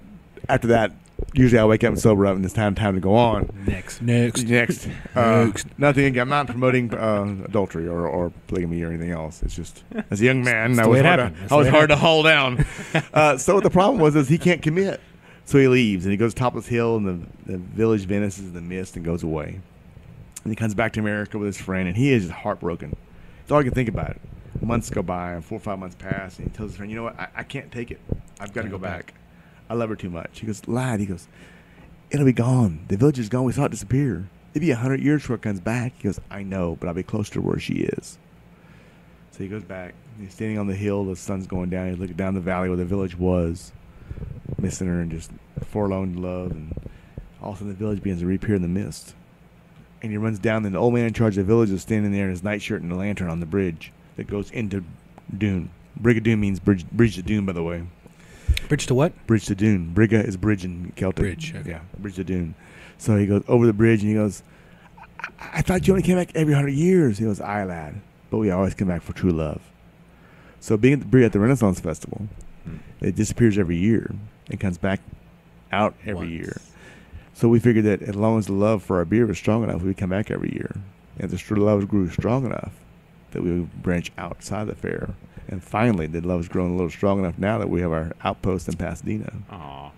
after that, usually I wake up and sober up, and it's time to go on. Next. Nothing. I'm not promoting adultery or polygamy or anything else. It's just as a young man, I was hard to haul down. So what the problem was is he can't commit, so he leaves and he goes top of this hill, and the village vanishes in the mist and goes away. And he comes back to America with his friend, and he is just heartbroken. That's all I can think about it. Months go by, and 4 or 5 months pass, and he tells his friend, "You know what? I can't take it. I've got to go back. I love her too much." He goes, "Lad," he goes, "it'll be gone. The village is gone. We saw it disappear. It'll be 100 years before it comes back." He goes, "I know, but I'll be close to where she is." So he goes back. He's standing on the hill. The sun's going down. He's looking down the valley where the village was, missing her and just forlorn love. And all of a sudden, the village begins to reappear in the mist. And he runs down, and the old man in charge of the village is standing there in his nightshirt and a lantern on the bridge that goes into Dune. Brigadoon means bridge to Dune, by the way. Bridge to what? Bridge to Dune. Briga is bridge in Celtic. Bridge, okay. Yeah, bridge to Dune. So he goes over the bridge, and he goes, I thought you only came back every 100 years. He goes, "Aye, lad, but we always come back for true love." So being at the Renaissance Festival, it disappears every year and comes back out every year. So we figured that as long as the love for our beer was strong enough, we would come back every year. And the love grew strong enough that we would branch outside the fair. And finally, the love has grown a little strong enough now that we have our Outpost in Pasadena. Aw.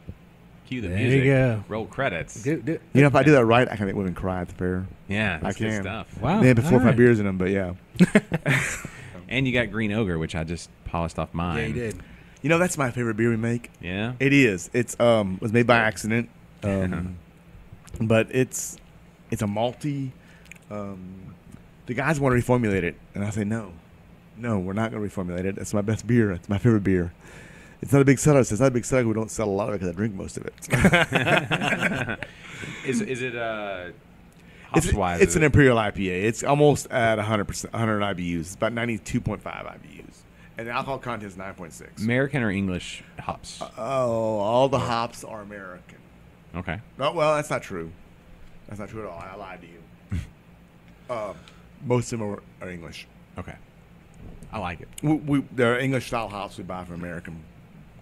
Cue the There music. you go. Roll credits. You know, if I do that right, I can make women cry at the fair. Yeah, that's I good can. stuff. Wow. They have 4 or 5 Alright. beers in them, but yeah. And you got Green Ogre, which I just polished off mine. Yeah, you did. You know, that's my favorite beer we make. Yeah? It is. It's was made by accident. But it's a malty. The guys want to reformulate it, and I say no, we're not going to reformulate it. It's my best beer. It's my favorite beer. It's not a big seller. It's not a big seller. We don't sell a lot of it because I drink most of it. Is it hops-wise? It's an Imperial IPA. It's almost at 100%, 100 IBUs. It's about 92.5 IBUs, and the alcohol content is 9.6. American or English hops? All the hops are American. Okay. No, well, that's not true. That's not true at all. I lied to you. Most of them are English. Okay. I like it. They're English style hops we buy from American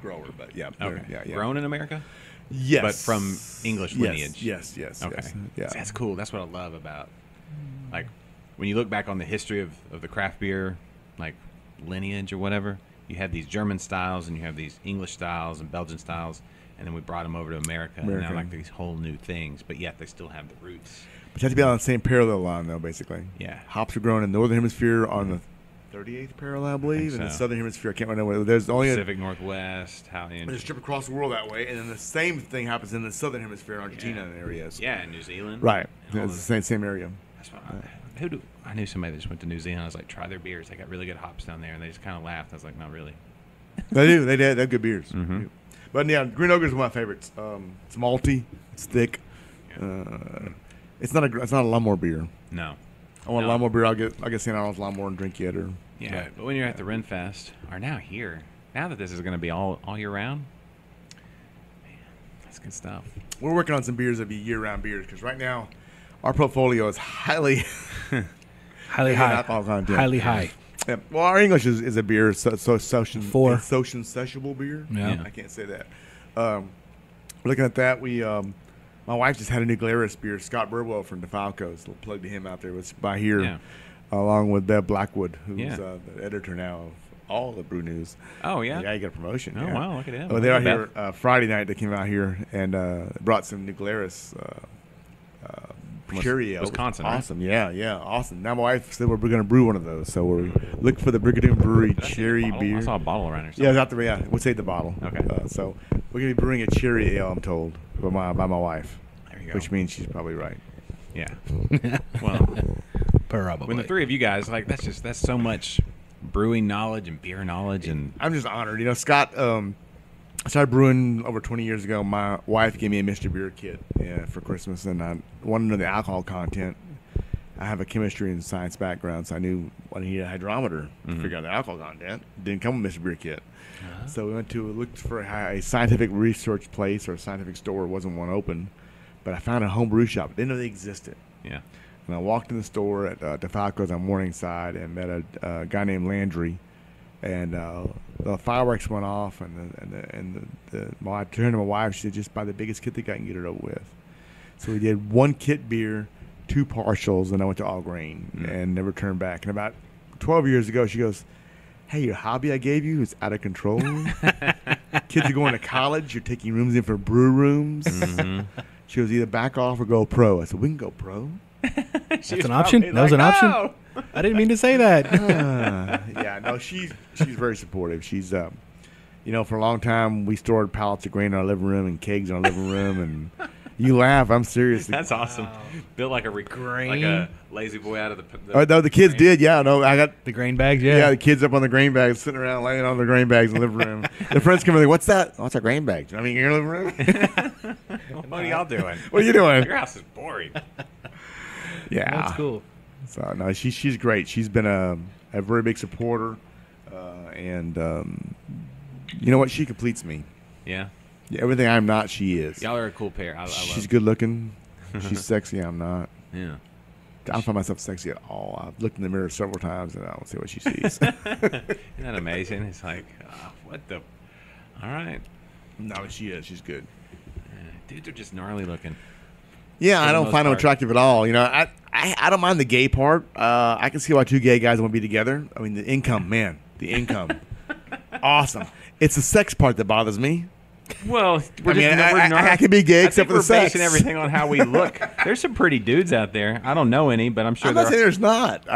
grower, but yeah. Okay. Yeah. Grown in America? Yes. But from English lineage? Yes. Okay. Yes, yeah. That's cool. That's what I love about, like, when you look back on the history of the craft beer, like, lineage or whatever, you have these German styles and you have these English styles and Belgian styles, and then we brought them over to America. And now, like, these whole new things, but yet they still have the roots. But you have to be on the same parallel line, though, basically. Yeah. Hops are grown in the Northern Hemisphere on the 38th parallel, I believe. In the Southern Hemisphere, I can't remember. There's only Pacific Northwest, There's a strip across the world that way, and then the same thing happens in the Southern Hemisphere, Argentina and areas. Yeah, New Zealand. Right. It's the same area. That's what I knew somebody that just went to New Zealand. I was like, try their beers. They got really good hops down there, and they just kind of laughed. I was like, not really. They do. They have good beers. Mm-hmm. But yeah, Green Ogre is one of my favorites. It's malty. It's thick. Yeah. It's not a lawnmower beer. No. I want a lawnmower beer. I'll get St. Arnold's lawnmower and drink it. But when you're at the Renfest, or now that this is going to be all year round, man, that's good stuff. We're working on some beers that be year-round beers because right now our portfolio is highly high alcohol content. Highly high. Yeah. Well, our English is a beer, sociable beer. Yeah. I can't say that. Looking at that, my wife just had a new Glarus beer. Scott Burwell from DeFalco's. We'll plug to him out there. It's by here, along with Bev Blackwood, who's the editor now of all the Brew News. Oh, yeah? Yeah, you get a promotion. Oh, wow, look at him. Oh, they're out here Friday night. They came out here and brought some new Glarus cherry ale. Wisconsin, awesome. Right? Yeah, awesome. Now my wife said we're going to brew one of those, so we're looking for the Brigadoon Brewery cherry beer. I saw a bottle around here. Yeah, it's out there. Yeah, we'll say the bottle. Okay. So we're going to be brewing a cherry ale, I'm told, by my wife. There you go. Which means she's probably right. Yeah. Well, Probably. when the three of you guys, like, that's so much brewing knowledge and beer knowledge, and I'm just honored. You know, Scott, I started brewing over 20 years ago. My wife gave me a mystery beer kit for Christmas, and I wanted to know the alcohol content. I have a chemistry and science background, so I knew I needed a hydrometer to figure out the alcohol content. It didn't come with a mystery beer kit. So we looked for a scientific research place or a scientific store. Wasn't one open, but I found a home brew shop. Didn't know they existed. yeah. And I walked in the store at DeFalco's on Morningside and met a guy named Landry And the fireworks went off, I turned to my wife. She said, "Just buy the biggest kit they got and get it over with." So we did 1 kit beer, 2 partials, and I went to all grain and never turned back. And about 12 years ago, she goes, "Hey, your hobby I gave you is out of control. Kids are going to college. You're taking rooms in for brew rooms." Mm-hmm. She goes, "Either back off or go pro." I said, "We can go pro." That's an option? That was an option? I didn't mean to say that. Yeah, no, she's very supportive. She's, for a long time, we stored pallets of grain in our living room and kegs in our living room, and you laugh. I'm serious. That's awesome. Wow. Built like a lazy boy out of the kids grain. Did, yeah. No, I got the grain bags, yeah. Yeah, the kids up on the grain bags, sitting around laying on the grain bags in the living room. The friends come in, like, "What's that?" "Oh, it's a grain bag." "I mean, in your living room?" What are y'all doing? What are you doing? Your house is boring. Yeah. That's cool. So, no, she's great. She's been a very big supporter. And you know what? She completes me. Yeah. Yeah, everything I'm not, she is. Y'all are a cool pair. She's good looking. She's sexy. I'm not. Yeah. I don't find myself sexy at all. I've looked in the mirror several times, and I don't see what she sees. Isn't that amazing? It's like, what the? All right. No, she is. She's good. Dudes are just gnarly looking. Yeah, I don't find them attractive at all. I don't mind the gay part. I can see why 2 gay guys want to be together. I mean, the income, man. The income. Awesome. It's the sex part that bothers me. Well, I can be gay except for the sex. We're basing everything on how we look. There's some pretty dudes out there. I don't know any, but I'm sure I'm not saying there's not.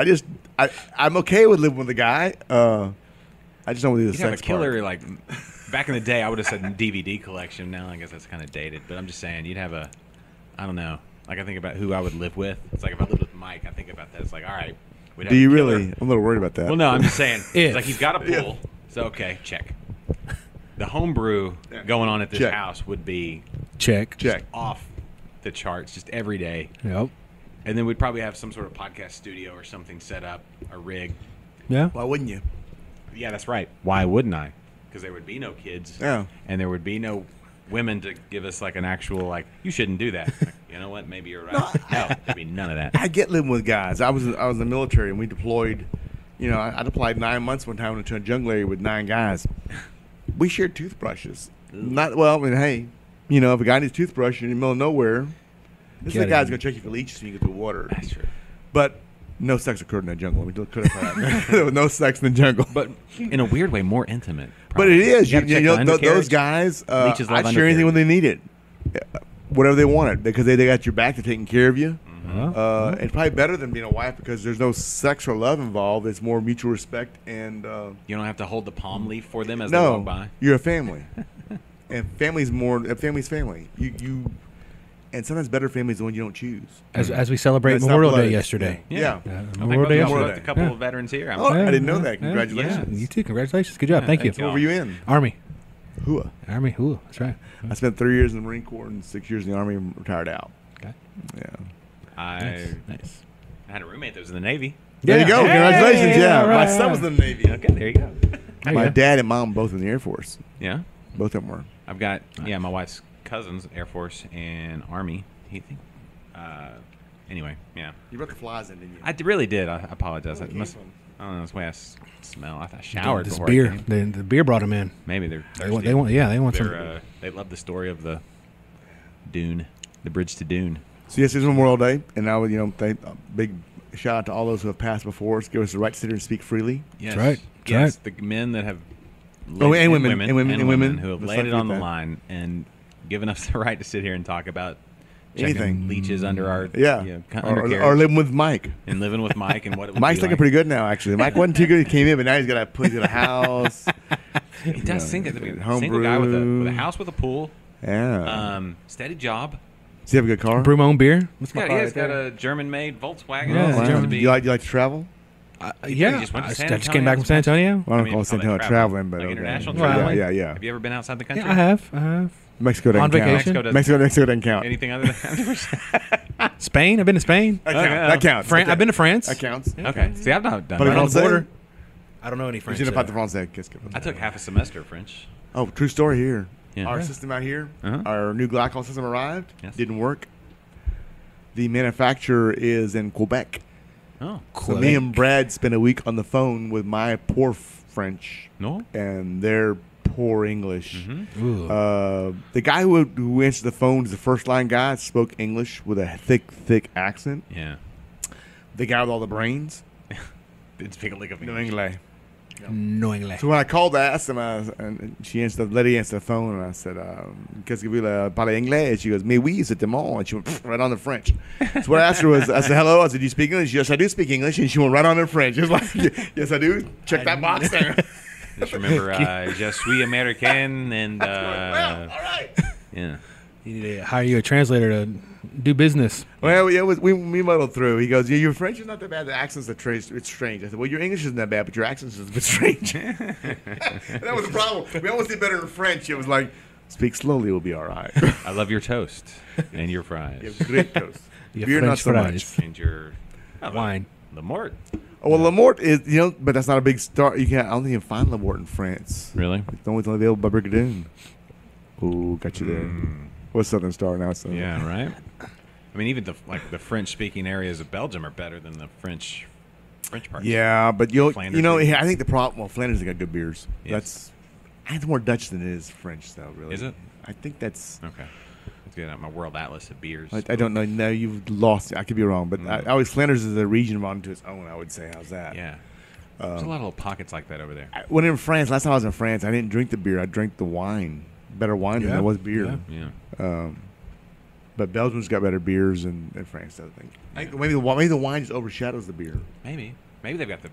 I'm okay with living with a guy. I just don't want to do the sex have a killer part. like back in the day. I would have said DVD collection. Now I guess that's kind of dated. But I'm just saying you'd have I don't know. Like I think about who I would live with. It's like if I lived with Mike, I think about that. It's like, all right. Do you really? I'm a little worried about that. Well, no, I'm just saying. It's like he's got a pool. So okay, check. The home brew going on at this house would be check off the charts just every day. Yep. And then we'd probably have some sort of podcast studio or something set up, a rig. Yeah. Why wouldn't you? Yeah, that's right. Why wouldn't I? Because there would be no kids. Yeah. And there would be no women to give us like an actual you shouldn't do that. Like, you know what? Maybe you're right. No, there'd be none of that. I get living with guys. I was in the military and we deployed. I deployed 9 months one time into a jungle area with 9 guys. We shared toothbrushes. Not well. I mean, hey, if a guy needs a toothbrush in the middle of nowhere, this guy's gonna check you for leeches when you get through water. That's true. But no sex occurred in the jungle. We could have there was no sex in the jungle. But in a weird way, more intimate. Probably. But it is. Those guys, I'd share anything when they need it, whatever they wanted, because they got your back. They're taking care of you. Mm-hmm. It's probably better than being a wife because there's no sex or love involved. It's more mutual respect and you don't have to hold the palm leaf for them as they walk by. You're a family, and family's family. You and sometimes better families the one you don't choose. As we celebrate Memorial Day yesterday. Yeah. Memorial Day yesterday. A couple of veterans here. I didn't know that. Congratulations. Yeah, you too. Congratulations. Good job. Thank you. What were you in? Army. Hua. Army. Hua. That's right. I spent 3 years in the Marine Corps and 6 years in the Army and retired out. Okay. Yeah. Nice. I had a roommate that was in the Navy. There you go. Congratulations. Yeah. Right. My son was in the Navy. Okay, there you go. My dad and mom both in the Air Force. Yeah. Both of them were. I've got my wife's cousins, Air Force and Army. Anyway, yeah. You brought the flies in, didn't you? I really did. I apologize. I don't know. That's the way I smell. I showered this before beer. The beer brought them in. Maybe they're thirsty. They want some. They love the story of the Dune, the bridge to Dune. So yes, it's Memorial Day, and now big shout out to all those who have passed before us, give us the right to sit here and speak freely. Yes, that's right. Yes, the men that have and women who have laid it on the line and given us the right to sit here and talk about anything, leeches under our or living with Mike and living with Mike and what it would Mike's be looking like. pretty good now. Actually, Mike wasn't too good. He came in, but now he's got a house. He does sing that. Home single brew. Guy with a house with a pool. Yeah. Steady job. Does he have a good car? Brew my own beer. He's got a German-made Volkswagen. Yeah, wow. You like to travel? Yeah, I just came back from San Antonio. Well, I don't call San Antonio traveling, but international traveling. Yeah. Have you ever been outside the country? Yeah, I have. Mexico doesn't count. Vacation. Mexico doesn't count. Anything other than that? Spain. I've been to Spain. That counts. I've been to France. That counts. Okay. See, I've not done But that. on the border. I don't know any French. I took half a semester of French. Oh, true story here. Yeah. Our system out here, our new glycol system arrived. Yes. Didn't work. The manufacturer is in Quebec. Oh, So me and Brad spent a week on the phone with my poor French. No. And they're poor English. Ooh. The guy who answered the phone is the first line guy. Spoke English with a thick accent. Yeah. The guy with all the brains. Didn't speak a lick of No English. English. Knowingly. So when I called to ask him, and the lady answered the phone, and I said, "Qu'est-ce que vous parlez anglais?" She goes, "Mais oui, c'est mon." And she went right on to French. So what I asked her was, I said, "Hello." I said, "Do you speak English?" "Yes, I do speak English." And she went right on to French. Just like, "Yes, I do." Check that box there. Just remember, je suis American, and Well, all right. yeah. You need to hire you a translator to do business. Well, yeah, we muddled through. He goes, "Yeah, your French is not that bad. The accent's it's strange." I said, "Well, your English isn't that bad, but your accent's a bit strange." And that was the problem. We almost did better in French. It was like, "Speak slowly, we'll be all right." I love your toast and your fries You have great toast. Your Beer, not French so fries. much. and your Wine. Le Mort. Oh, well, Lamort is, but that's not a big star. I don't think you can find Lamort in France. Really? It's only available by Brigadoon. Ooh, got you there. What's Southern Star now? So. Yeah, right. I mean, even the French-speaking areas of Belgium are better than the French parts. Yeah, but Flanders I think the problem. Well, Flanders has got good beers. Yes. I think it's more Dutch than it is French, though. Really, Is it? I think that's. Okay. That's good. My World Atlas of beers. I don't know. No, you've lost. I could be wrong, but I always Flanders is a region onto its own. I would say. How's that? Yeah. There's a lot of little pockets like that over there. When in France, last time I was in France, I didn't drink the beer. I drank the wine. Better wine than there was beer. Yeah. But Belgium's got better beers than France does. I think maybe the wine just overshadows the beer. Maybe they've got the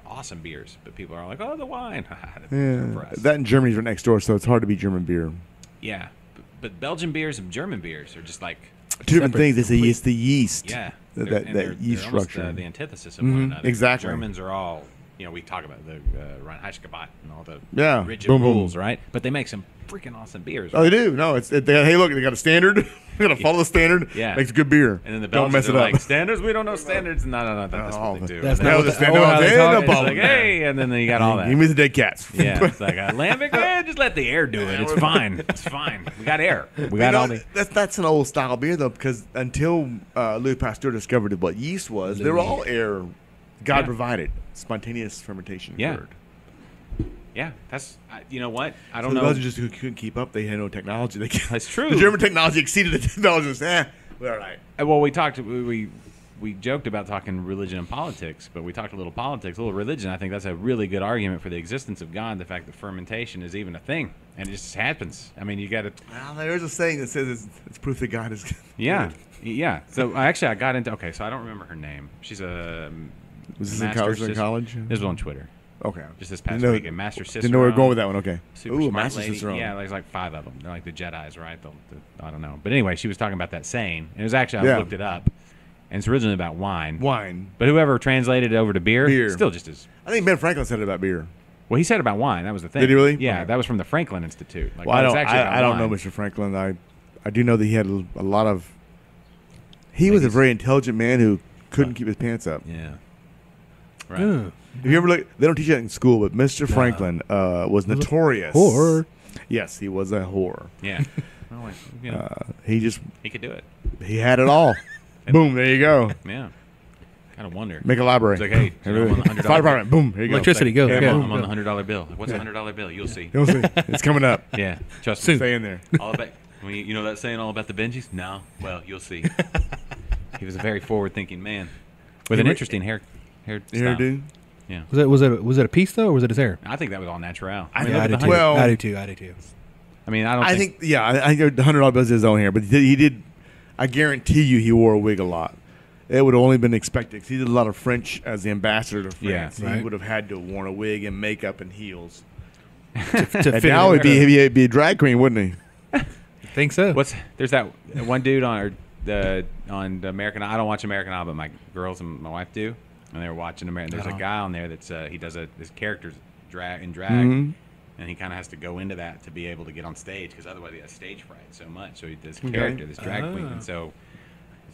awesome beers, but people are like, "Oh, the wine." Yeah, that in Germany's right next door, so it's hard to beat German beer. Yeah, but Belgian beers and German beers are just like two different things. It's the yeast. Yeah, that yeast they're almost, structure. the antithesis of one another. Exactly. Germans are all, we talk about the Reinheitsgebot and all the rigid boom, boom. rules, right? But they make some freaking awesome beers. Oh, they do. No, hey, look, they got a standard. They got to follow the standard. Yeah, makes good beer. And then the don't Belgians mess it are up. like, standards? We don't know standards. No, that's what they do. That's And not the what standard. how they talk. it's like, hey, and then you got all that. Give me the dead cats. Yeah, it's like lambic. Just let the air do it. It's fine. It's fine. We got air. We got all the. That's an old style beer though, because until Louis Pasteur discovered what yeast was, they were all air. God provided spontaneous fermentation. Yeah. occurred. Yeah, that's you know what I don't So know. the Belgians just couldn't keep up. They had no technology. That's true. The German technology exceeded the Belgians. We're all right. Well, we joked about talking religion and politics, but we talked a little politics, a little religion. I think that's a really good argument for the existence of God, the fact that fermentation is even a thing, and it just happens. I mean, you got to. Well, there's a saying that says it's proof that God is. Yeah, yeah. So I got into. Okay, so I don't remember her name. She's a. Was this in college? This was on Twitter. Okay. Just this past week, and Master Sister. Didn't know where we're going with that one. Okay. Super Ooh, smart Master lady. Sister. Yeah, there's like 5 of them. They're like the Jedis, right? I don't know. But anyway, she was talking about that saying. And it was actually, I looked it up. And it's originally about wine. But whoever translated it over to beer. Still just as. I think Ben Franklin said it about beer. Well, he said about wine. That was the thing. Did he really? Yeah, Okay. that was from the Franklin Institute. Like, Well, I don't know wine. Mr. Franklin. I do know that he had a lot of. He was a very intelligent man who couldn't keep his pants up. Yeah. Right. Yeah. If you ever look, they don't teach that in school, but Mr. Franklin was notorious. Whore. Yes, he was a whore. Yeah. Well, he could do it. He had it all. Boom, there you go. Yeah. Kind of wonder. Make a library. It's like, hey, I'm on the $100 fire department. Boom, here you go. Electricity, go. Hey, Yeah. I'm on the $100 bill. What's a $100 bill? You'll see. You'll see. It's coming up. Yeah. Trust Soon. me. Stay in there. All about, you know that saying all about the Benjis? No. Well, you'll see. He was a very forward-thinking man with an interesting hair style. Hairdo. Yeah. Was it a piece though, or was it his hair? I think that was all natural. I mean, I look do at too. the Well- I do too. I do too. I mean, I don't I think I think the $100 bill is his own hair, but he did. I guarantee you, he wore a wig a lot. It would have only been expected because he did a lot of French as the ambassador to France. Yeah, He right. would have had to have worn a wig and makeup and heels. To And fit now in. he'd be a drag queen, wouldn't he? Think so. there's that one dude on the American. I don't watch American Idol, but my girls and my wife do, and they were watching American. There's a guy on there that's he does this character's drag, Mm-hmm. and he kind of has to go into that to be able to get on stage because otherwise he has stage fright so much. So he does character, this drag queen, and so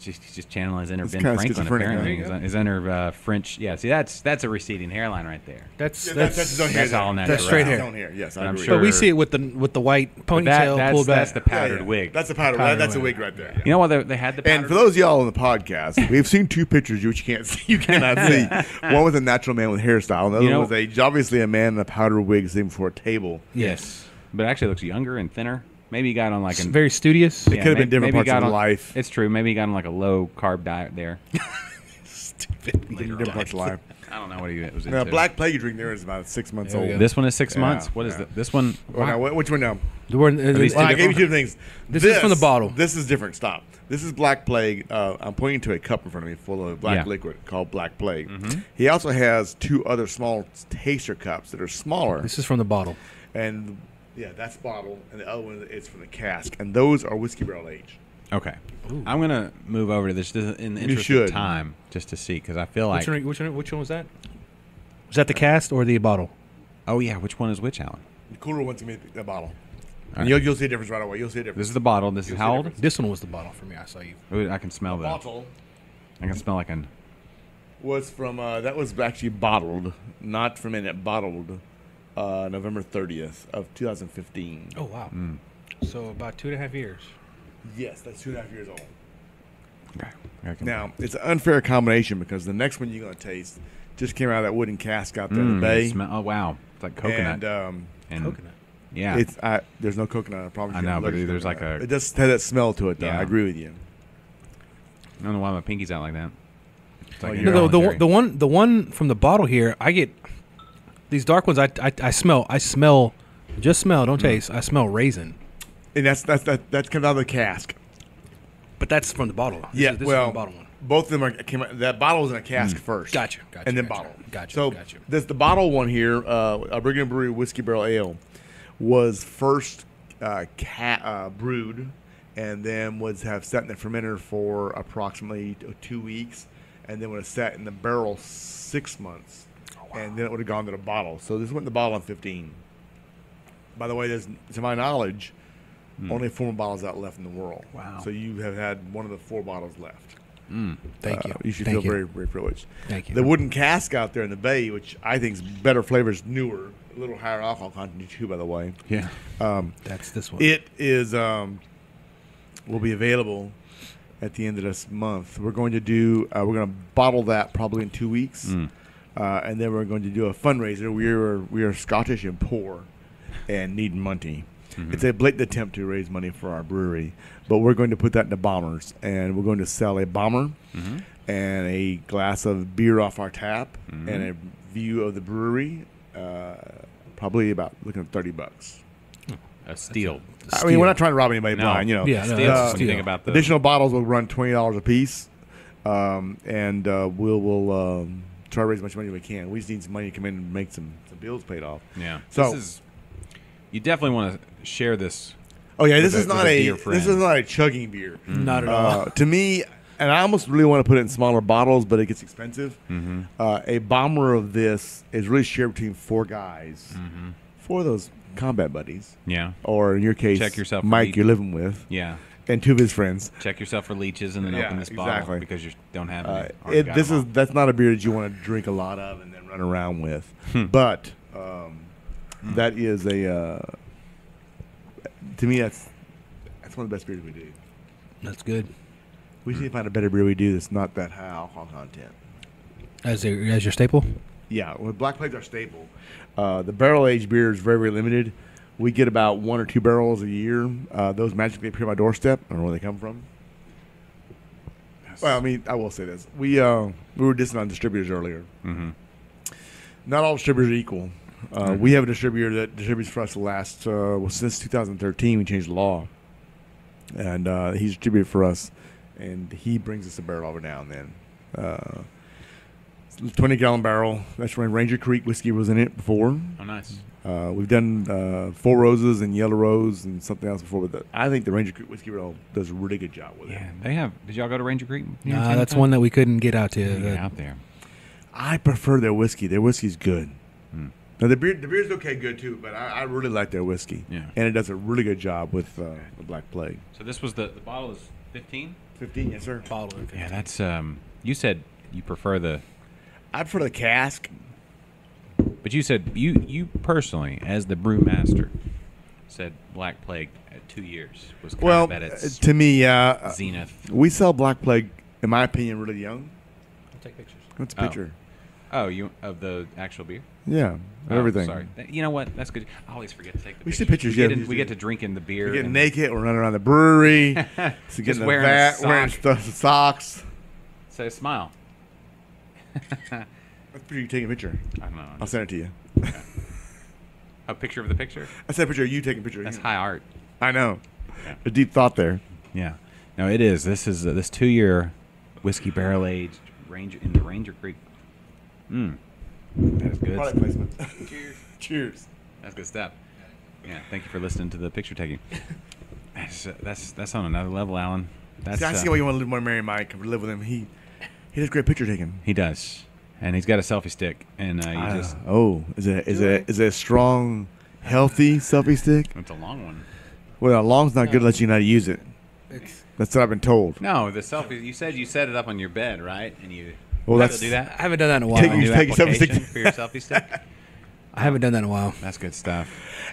He's just channeling his inner It's Ben kinda Franklin, schizophrenic, apparently. huh? His inner French. Yeah, see, that's a receding hairline right there. That's his own hair. That's all natural. That's straight hair. His own hair. Yes, But I I'm agree. sure- But we see it with the white ponytail pulled back. That's the powdered wig. That's a powder. That's a wig right there. You know what? They had the powdered And for those of y'all on the podcast, we've seen two pictures which you can't see. You cannot see. One was a natural man with hairstyle, and the other was obviously a man in a powder wig sitting before a table. Yes, but it actually looks younger and thinner. Maybe he got on like Very studious. It could have been different parts of life. It's true. Maybe he got on like a low carb diet there. Stupid. Different parts of life. I don't know what he was Now, into. black plague you drink there is about 6 months There we old. go. This one is 6 months. Yeah, What is yeah. this one? Well, now, which one now? these Well, I two gave you two things. This is from the bottle. This is different. Stop. This is Black Plague. I'm pointing to a cup in front of me full of black liquid called Black Plague. He also has two other small taster cups that are smaller. This is from the bottle. And yeah, that's bottle, and the other one is from the cask, and those are whiskey barrel aged. Okay. I'm gonna move over to this just in the interest should. of time, just to see, because I feel like. Which one was that? Was that the cast or the bottle? Oh yeah, which one is which, Alan? The cooler one's gonna be the bottle. All And right. you'll see a difference right away. You'll see a difference. This is the bottle. This is how old? This one was the bottle for me. I saw you. Ooh, I can smell the. bottle I can smell like an. was from that was actually bottled, not fermented, bottled, November 30th of 2015. Oh wow. So about 2.5 years. Yes, that's 2.5 years old. Okay. I can- Now it's an unfair combination because the next one you're gonna taste just came out of that wooden cask out there in the bay. Oh wow, it's like coconut. And Coconut. Yeah. it's there's no coconut. I promise. I you. know, I'm but allergic to there's like coconut. a- It does have that smell to it, though. Yeah. I agree with you. I don't know why my pinky's out like that. It's like Oh, you're No, the involuntary. the one from the bottle here, I get these dark ones. I smell. Just smell. Don't taste. I smell raisin. And that comes out of the cask. But that's from the bottle. This Yeah, is, this well, is from the bottle one. both of them came out. That bottle was in a cask first. Gotcha. And then gotcha, bottle. Gotcha. So gotcha. this the bottle one here, a Brigadoon Brewery Whiskey Barrel Ale, was first brewed, and then was have sat in the fermenter for approximately 2 weeks, and then would have sat in the barrel 6 months, and then it would have gone to the bottle. So this went in the bottle in 15. By the way, there's, to my knowledge, only 4 bottles out left in the world. Wow. So you have had one of the 4 bottles left. Thank you. You should Thank feel you. very, very privileged. Thank you. The wooden cask out there in the bay, which I think is better flavors, newer, a little higher alcohol content too, by the way. Yeah. That's this one. It is will be available at the end of this month. We're going to do. We're going to bottle that probably in 2 weeks, and then we're going to do a fundraiser. We are Scottish and poor, and need money. It's a blatant attempt to raise money for our brewery, but we're going to put that into bombers, and we're going to sell a bomber and a glass of beer off our tap and a view of the brewery. Probably about looking at $30. A steal. I mean, we're not trying to rob anybody No. blind, you know. Yeah, no, Steal. that's When you steal. think about the Additional bottles will run $20 a piece, and we'll try to raise as much money as we can. We just need some money to come in and make some bills paid off. Yeah. So- You definitely want to share this. Oh yeah, this With is a- not with a a dear this is friend. not a chugging beer. Not at all. To me, and I almost really want to put it in smaller bottles, but it gets expensive. A bomber of this is really shared between 4 guys, 4 of those combat buddies, Yeah. or in your case, Check yourself for Mike, leech- you're living with, Yeah. and 2 of his friends. Check yourself for leeches and then Yeah, open this bottle exactly. because you don't have any. Already got This them is all. that's not a beer that you want to drink a lot of and then run around with. But that is a to me that's one of the best beers we do. That's good. We need to find a better beer we do that's not that high alcohol content. As your staple. Yeah, well, Black Plague's our staple. The barrel aged beer is very, very limited. We get about 1 or 2 barrels a year. Those magically appear on my doorstep. I don't know where they come from. Well, I mean, I will say this: we were dissing on distributors earlier. Not all distributors are equal. We have a distributor that distributes for us the last since 2013. We changed the law, and he's distributed for us, and he brings us a barrel every now and then. 20-gallon barrel. That's when Ranger Creek whiskey was in it before. Oh, nice. We've done Four Roses and Yellow Rose and something else before, but I think the Ranger Creek whiskey barrel does a really good job with it. Yeah, they have. Did y'all go to Ranger Creek? Nah, that's one that we couldn't get out to. Get out there. I prefer their whiskey. Their whiskey's good. Now the beer's okay, good too, but I really like their whiskey. Yeah. And it does a really good job with the Black Plague. So this was the bottle is 15? 15, yes, sir. Bottle. Yeah, that's you said you prefer the, I prefer the cask. but you said you personally, as the brewmaster, said Black Plague at 2 years was kind of at its to me, zenith. we sell Black Plague, in my opinion, really young. I'll take pictures. What's a picture? Oh, you of the actual beer? Yeah, Oh, everything. Sorry. You know what? That's good. I always forget to take the We pictures. see pictures, We, yeah, get, we we do. get to drinking the beer. We're getting and- naked. We're running around the brewery. So Just getting wearing the a vat, wearing sock. socks. Say smile. That's pretty. You taking a picture. I don't know. I'll send it to you. A picture of the picture? I sent a picture of you taking a picture. That's of you. high art. I know. Yeah. A deep thought there. Yeah. No, it is. This is this 2-year whiskey barrel aged Ranger in the Ranger Creek. That is good. Product placement. Cheers. Cheers. That's good stuff. Yeah. Thank you for listening to the picture taking. That's on another level, Alan. That's See, I see why you want to marry Mike. Live with him. He does great picture taking. he does, and he's got a selfie stick, and you just Is it a strong, healthy selfie stick? it's a long one. Well, a long's not good unless you know how to use it. That's what I've been told. No, the selfie. You said you set it up on your bed, right? And you Well, you that's still do that. I haven't done that in a while. Take- A new take a selfie stick. application for your selfie stick. I haven't done that in a while. That's good stuff.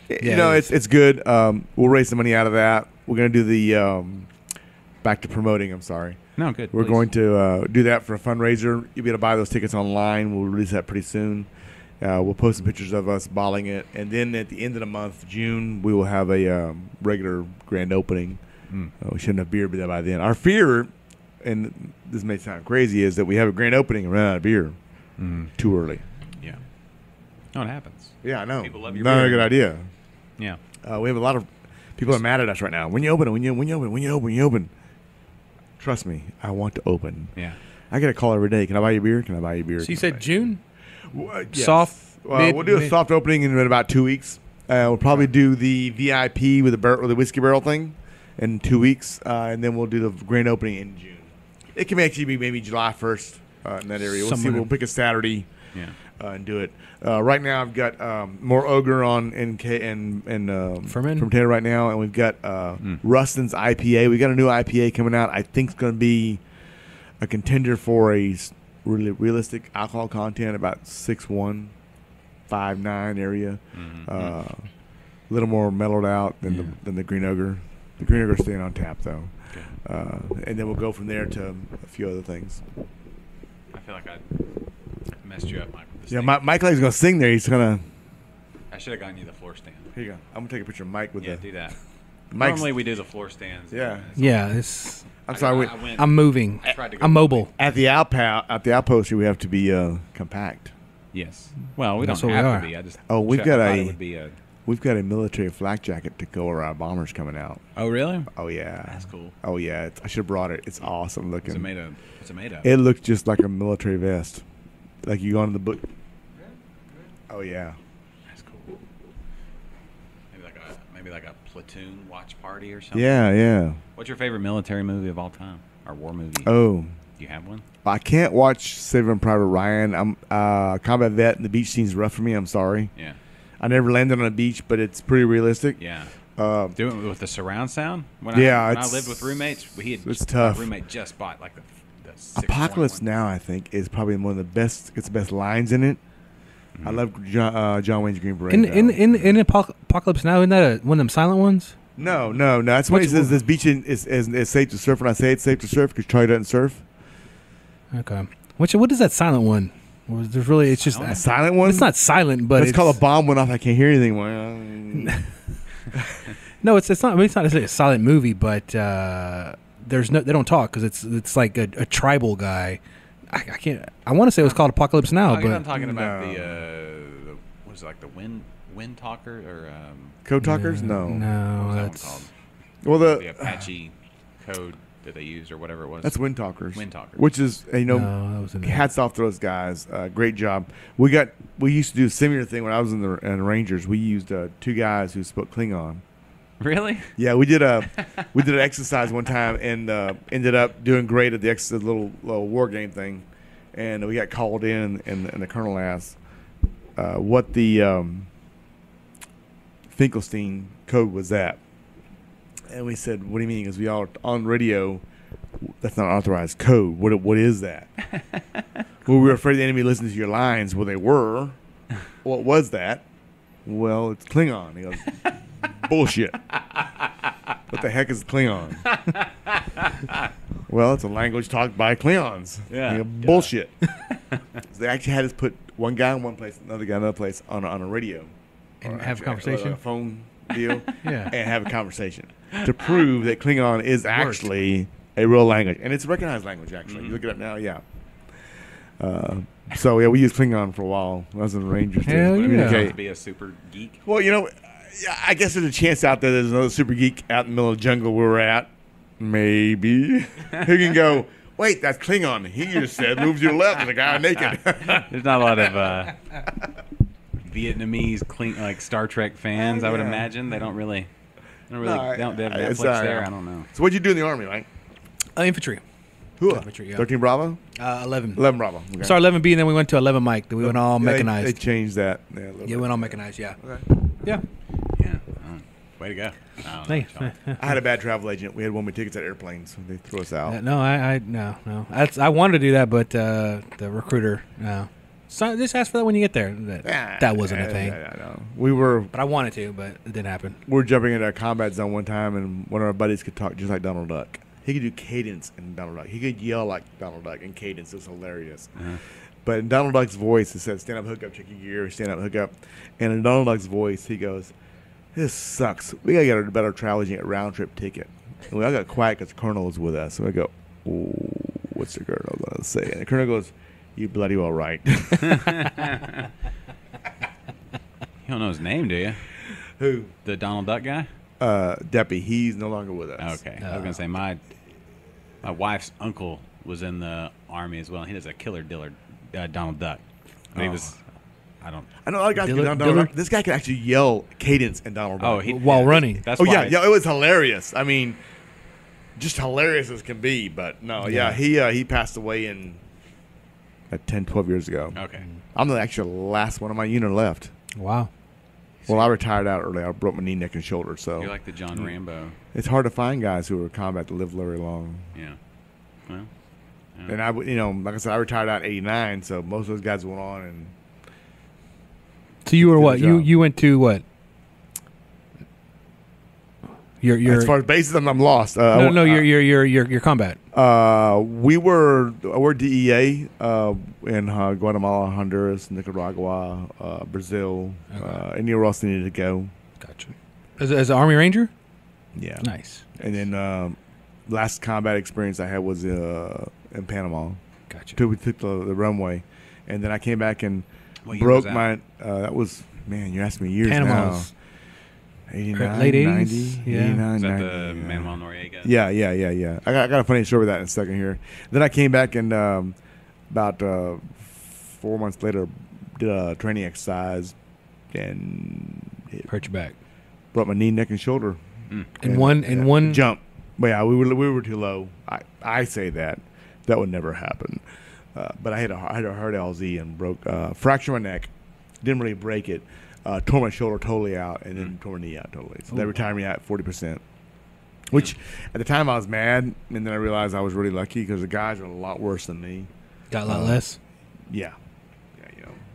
You know, it's good. We'll raise some money out of that. We're going to do the back to promoting. I'm sorry. No, good. We're please. going to do that for a fundraiser. You'll be able to buy those tickets online. We'll release that pretty soon. We'll post some pictures of us bottling it. And then at the end of the month, June, we will have a regular grand opening. We shouldn't have beer by then. Our fear, and this may sound crazy, is that we have a grand opening and run out of beer too early. Yeah. No, it happens. Yeah, I know. People love your Not a beer. good idea. Yeah. We have a lot of people are mad at us right now. When you open it, when you open. Trust me, I want to open. Yeah. I get a call every day. Can I buy you beer? Can I buy you beer? So Can you I said buy June? Yes. Soft, We'll do a soft opening in about 2 weeks. We'll probably do the VIP with the whiskey barrel thing in 2 weeks, and then we'll do the grand opening in June. It can actually be maybe July 1st in that area. We'll see. We'll pick a Saturday Yeah. and do it. Right now, I've got more Ogre on and fermented right now, and we've got Rustin's IPA. We got a new IPA coming out. I think it's going to be a contender for a really realistic alcohol content, about 6.1, 5.9 area. A little more mellowed out than the Green Ogre. The Green Ogre's staying on tap though. Okay. And then we'll go from there to a few other things. I feel like I messed you up, Mike. With this Yeah, thing. Mike Lake's gonna sing there. He's gonna. I should have gotten you the floor stand. Here you go. I'm gonna take a picture of Mike with Yeah, the. do that. Mike's, Normally we do the floor stands. Yeah. Yeah, it's. I'm sorry. I went, I'm moving. I tried to go I'm mobile. At the outpost, here we have to be compact. Yes. Well, we That's don't what we have are. to be. I just. We've I got thought a- It would be a. We've got a military flak jacket to go around bombers coming out. Oh really? Oh yeah. That's cool. Oh yeah. I should have brought it. It's awesome looking. What's it made of? What's it made of? It looks just like a military vest, like you go into the book. Oh yeah. That's cool. Maybe like a platoon watch party or something. Yeah, yeah. What's your favorite military movie of all time or war movie? Oh, Do you have one? I can't watch Saving Private Ryan. I'm combat vet, and the beach scene's rough for me. I'm sorry. Yeah. I never landed on a beach, but it's pretty realistic. Yeah. Uh, Doing it with the surround sound. When Yeah, I it's- lived with roommates, it's tough. My roommate just bought like the Apocalypse 6.1. Now, I think, is probably one of the best. It's the best lines in it. I love John Wayne's Green Beret. In Apocalypse Now, isn't that one of them silent ones? No. That's when he says this beach is safe to surf. When I say it's safe to surf because Charlie doesn't surf. Okay. What is that silent one? There's really, it's just A silent one. It's not silent, but it's called a bomb went off. I can't hear anything. No, it's not. I mean, it's not necessarily a silent movie, but there's no. They don't talk because it's like a tribal guy. I can't. I want to say it was called Apocalypse Now, I'm but talking about No. the what is it, like the wind talker or Code talkers? No. what no, was that one that's called? Well, The Apache code that they used or whatever it was. that's Wind Talkers. Wind Talkers. Which is no, that was in there. hats off to those guys. Great job. We used to do a similar thing when I was in the Rangers. We used 2 guys who spoke Klingon. Really? Yeah, we did an exercise one time and ended up doing great at the little war game thing, and we got called in and the colonel asked what the Finkelstein code was that, And we said, what do you mean? Because we all on radio. That's not authorized code. What is that? Well, we were afraid the enemy listened to your lines. Well, they were. What was that? Well, it's Klingon. He goes, bullshit. What the heck is Klingon? Well, it's a language talked by Klingons. Yeah. Bullshit. So they actually had us put one guy in one place, another guy in another place on a radio. And have a conversation? A phone deal. Yeah. And have a conversation to prove that Klingon is actually a real language. And it's a recognized language, actually. You look it up now, yeah. So, yeah, we used Klingon for a while. I was in the Rangers. Hell to yeah. communicate. To be a super geek. Well, I guess there's a chance out there there's another super geek out in the middle of the jungle where we're at. Maybe. Who can go, wait, that's Klingon. He just said, move to your left, and the guy naked. There's not a lot of Vietnamese like Star Trek fans, I would imagine. They don't really they have Netflix there. I don't know. So what'd you do in the Army, Mike? Infantry. Who? Infantry, yeah. 13 Bravo? 11. 11 Bravo. Okay. Sorry, 11B, and then we went to 11 Mike. We went all mechanized. They changed that. Yeah, we went all mechanized, yeah. Okay. Yeah. Yeah. Way to go. Hey. I had a bad travel agent. We had one-way tickets at airplanes. They threw us out. No. I wanted to do that, but the recruiter, no. So just ask for that when you get there. That wasn't a thing. No. We were, but I wanted to, but it didn't happen. We were jumping into a combat zone one time, and one of our buddies could talk just like Donald Duck. He could do cadence in Donald Duck. He could yell like Donald Duck in cadence. It was hilarious. But in Donald Duck's voice, it said, stand up, hook up, check your gear, stand up, hook up. And in Donald Duck's voice, he goes, this sucks. We got to get a better travel agent round trip ticket. And I got quiet because the colonel was with us. So I go, what's the colonel going to say? And the colonel goes, you bloody well right. You don't know his name, do you? Who? The Donald Duck guy? Deppy. He's no longer with us. Okay. I was going to say, my wife's uncle was in the Army as well. He does a killer Dillard, Donald Duck. But he was... I know other guys can do Donald Duck. This guy can actually yell cadence in Donald Duck. While running. That's why yeah, it was hilarious. I mean, just hilarious as can be. But no, he passed away in 10, 12 years ago. Okay. I'm the actual last one of my unit left. Wow. Well, I retired out early. I broke my knee, neck, and shoulder. So you're like the John Rambo. It's hard to find guys who are in combat to live very long. Yeah. Well. Yeah. And I, like I said, I retired out in '89. So most of those guys went on and. So you were what? You went to what? Your as far as bases, I'm lost. Your combat. We're DEA in Guatemala, Honduras, Nicaragua, Brazil, anywhere else they needed to go. Gotcha. As an Army Ranger? Yeah. Nice. And then last combat experience I had was in Panama. Gotcha. We took the runway, and then I came back and broke my. That was, man, you're asking me years Panama's. now. 89, late 80s? 90, Yeah. 89, Is that 90, the Manuel Noriega? Yeah. I got a funny story with that in a second here. Then I came back and about 4 months later did a training exercise and hurt your back. Broke my knee, neck, and shoulder. In one jump. But yeah, we were too low. I say that would never happen. But I had a hard LZ and broke fractured my neck. Didn't really break it. Tore my shoulder totally out, and then tore my knee out totally. So they retired me at 40%. Which, at the time, I was mad, and then I realized I was really lucky because the guys are a lot worse than me. Got a lot less? Yeah.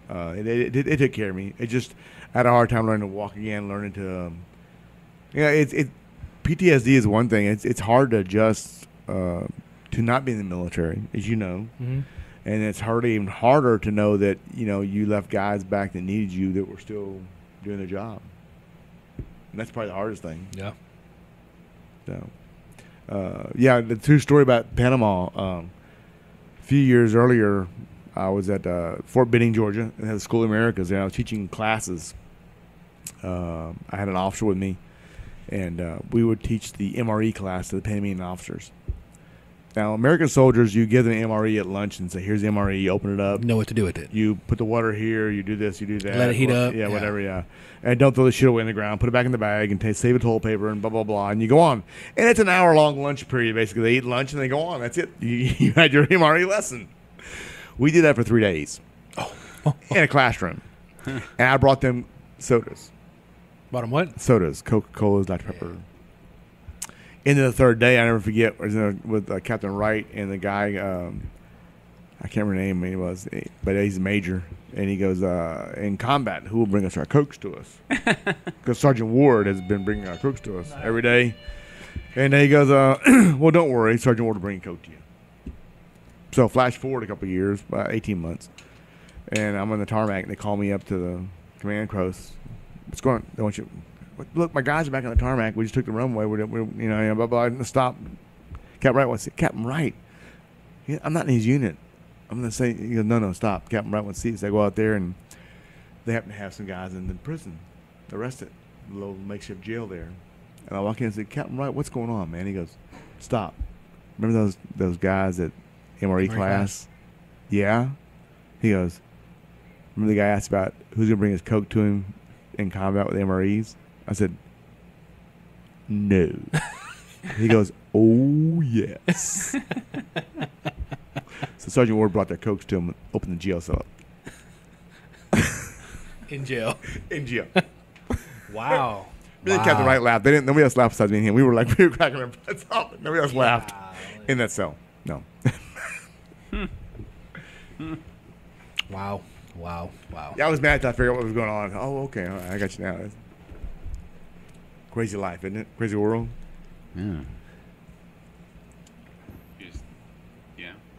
It took care of me. It just, I had a hard time learning to walk again, learning to, PTSD is one thing. It's hard to adjust to not be in the military, as you know. Mm-hmm. And it's even harder to know that, you left guys back that needed you that were still doing their job. And that's probably the hardest thing. Yeah. So, the true story about Panama, a few years earlier, I was at Fort Benning, Georgia, and had the School of Americas, and I was teaching classes. I had an officer with me, and we would teach the MRE class to the Panamanian officers. Now, American soldiers, you give them MRE at lunch and say, here's the MRE, you open it up. Know what to do with it. You put the water here, you do this, you do that. Let it heat up. Yeah, whatever, yeah. And don't throw the shit away in the ground. Put it back in the bag and save the toilet paper and blah, blah, blah. And you go on. And it's an hour-long lunch period, basically. They eat lunch and they go on. That's it. You had your MRE lesson. We did that for 3 days in a classroom. And I brought them sodas. Brought them what? Sodas, Coca-Colas, Dr. Pepper. into the third day, I never forget, was with Captain Wright and the guy, I can't remember the name he was, but he's a major. And he goes, in combat, who will bring us our Cokes to us? Because Sergeant Ward has been bringing our Cokes to us every day. And then he goes, well, don't worry, Sergeant Ward will bring Coke to you. So flash forward a couple of years, about 18 months, and I'm on the tarmac, and they call me up to the command post. What's going on? They want you. Look, my guys are back on the tarmac. We just took the runway. We blah, blah, stop. Captain Wright wants to see. Captain Wright, I'm not in his unit. I'm going to say, he goes, no, stop. Captain Wright wants to see us. They go out there, and they happen to have some guys in the prison, arrested, a little makeshift jail there. And I walk in and say, Captain Wright, what's going on, man? He goes, stop. Remember those guys at MRE class? Yeah. He goes, remember the guy asked about who's going to bring his Coke to him in combat with MREs? I said, no. He goes, oh, yes. So Sergeant Ward brought their Cokes to him and opened the jail cell up. In jail. In jail. Wow. Really, wow. Captain Wright laughed. Nobody else laughed besides me and him. We were cracking our butts off. Nobody else laughed in that cell. No. Wow. Yeah, I was mad until I figured out what was going on. Oh, okay. All right, I got you now. Crazy life, isn't it? Crazy world.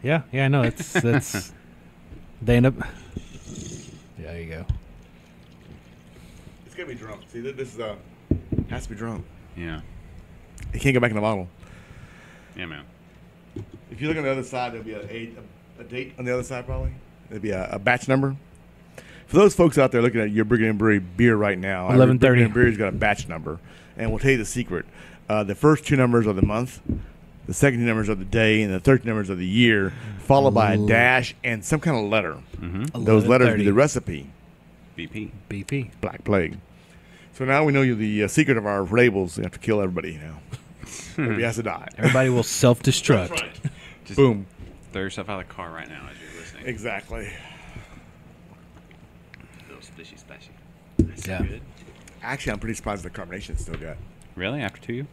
Yeah. Yeah. No, that's. They end up. Yeah, there you go. It's gonna be drunk. See, this is has to be drunk. Yeah. It can't go back in the bottle. Yeah, man. If you look on the other side, there'll be a date on the other side, probably. There'll be a batch number. For those folks out there looking at your Brigadoon Brewery beer right now, 11:30. Brigadoon Brewery's got a batch number, and we'll tell you the secret. The first two numbers are the month, the second two numbers are the day, and the third two numbers are the year, followed by a dash and some kind of letter. Mm-hmm. Those letters are the recipe. BP. Black Plague. So now we know the secret of our labels. We have to kill everybody now. Everybody has to die. Everybody will self-destruct. That's right. Just boom. Throw yourself out of the car right now as you're listening. Exactly. A little splishy splashy. That's Yeah. good. Actually, I'm pretty surprised the carbonation still got. Really? After 2?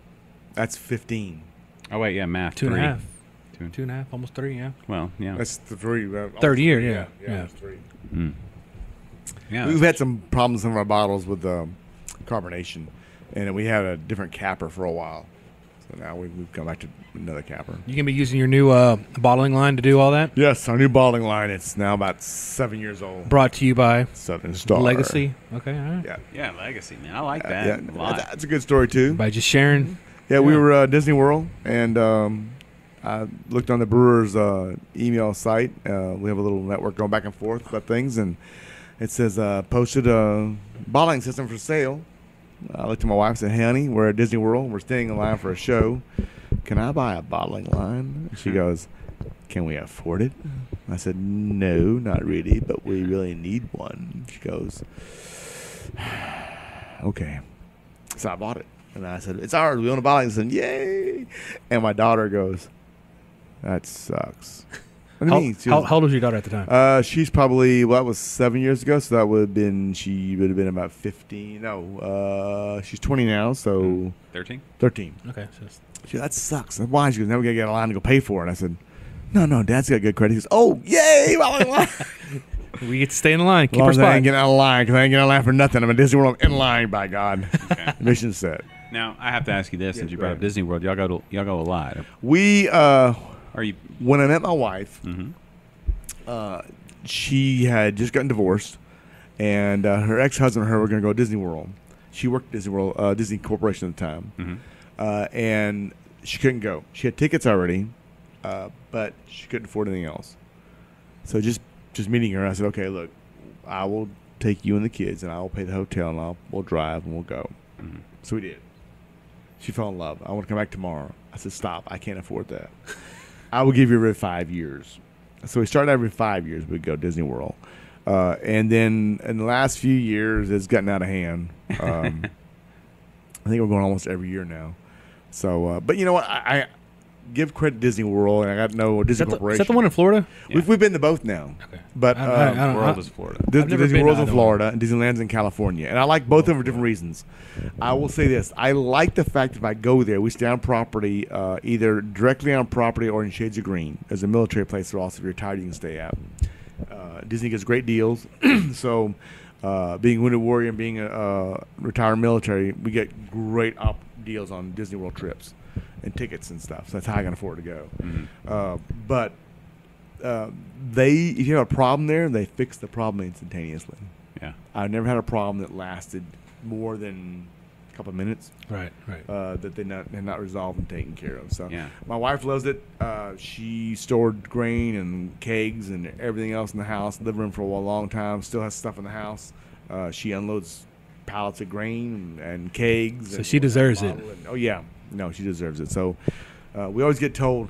That's 15. Oh, wait, yeah, math. 2.5. 2. 2.5, almost 3, yeah. Well, yeah. That's the 3. Third year, yeah. That's 3. Mm. Yeah. We've had some problems in some of our bottles with carbonation, and we had a different capper for a while. So now we've come back to another capper. You going to be using your new bottling line to do all that? Yes, our new bottling line. It's now about 7 years old. Brought to you by Southern Star. Legacy. Okay, all right. Yeah. Yeah, Legacy, man. I like that a lot. That's a good story, too. By just sharing. Yeah, we were at Disney World, and I looked on the brewer's email site. We have a little network going back and forth about things, and it says posted a bottling system for sale. I looked at my wife and said, hey, honey, we're at Disney World. We're staying in line for a show. Can I buy a bottling line? And she goes, can we afford it? I said, no, not really, but we really need one. She goes, okay. So I bought it. And I said, it's ours. We own a bottling. I said, yay. And my daughter goes, that sucks. How old was your daughter at the time? She's probably, that was 7 years ago, so that would have been, she would have been about 15. No, she's 20 now, so. 13? 13. Okay. She goes, that sucks. Why? She goes, now we got to get a line to go pay for it. And I said, no, Dad's got good credit. He goes, oh, yay. We get to stay in the line. Keep our our spot. I ain't getting out of line, because I ain't getting out of line for nothing. I'm at Disney World. I'm in line, by God. Okay. Mission set. Now, I have to ask you this, since you brought up Disney World. Y'all go a lot. We, Are you? when I met my wife, Mm-hmm. She had just gotten divorced, and her ex-husband and her were going to go to Disney World. She worked at Disney World, Disney Corporation at the time, and she couldn't go. She had tickets already, but she couldn't afford anything else. So just meeting her, I said, okay, look, I will take you and the kids, and I will pay the hotel, and we'll drive, and we'll go. Mm-hmm. So we did. She fell in love. I want to come back tomorrow. I said, stop. I can't afford that. I will give you every 5 years. So we started every 5 years. We'd go to Disney World. And then in the last few years, it's gotten out of hand. I think we're going almost every year now. So, but you know what? give credit to Disney World, and I got to know Disney Corporation. Is that the one in Florida? Yeah. We've been to both now. Okay. But World is Florida. Disney World's in Florida, and Disneyland's in California. And I like both of them for different reasons. I will say this. I like the fact that if I go there, we stay on property, either directly on property or in Shades of Green. There's a military place where also if you're retired, you can stay at. Disney gets great deals. So being a Wounded Warrior and being a retired military, we get great deals on Disney World trips and tickets and stuff. So that's how I can afford to go. But if you have a problem there, they fix the problem instantaneously. Yeah, I've never had a problem that lasted more than a couple of minutes. Right. That they had not resolved and taken care of. So yeah. My wife loves it. She stored grain and kegs and everything else in the house. Lived in for a long time. Still has stuff in the house. She unloads pallets of grain and kegs. So she deserves it. Oh yeah, no, she deserves it. So we always get told,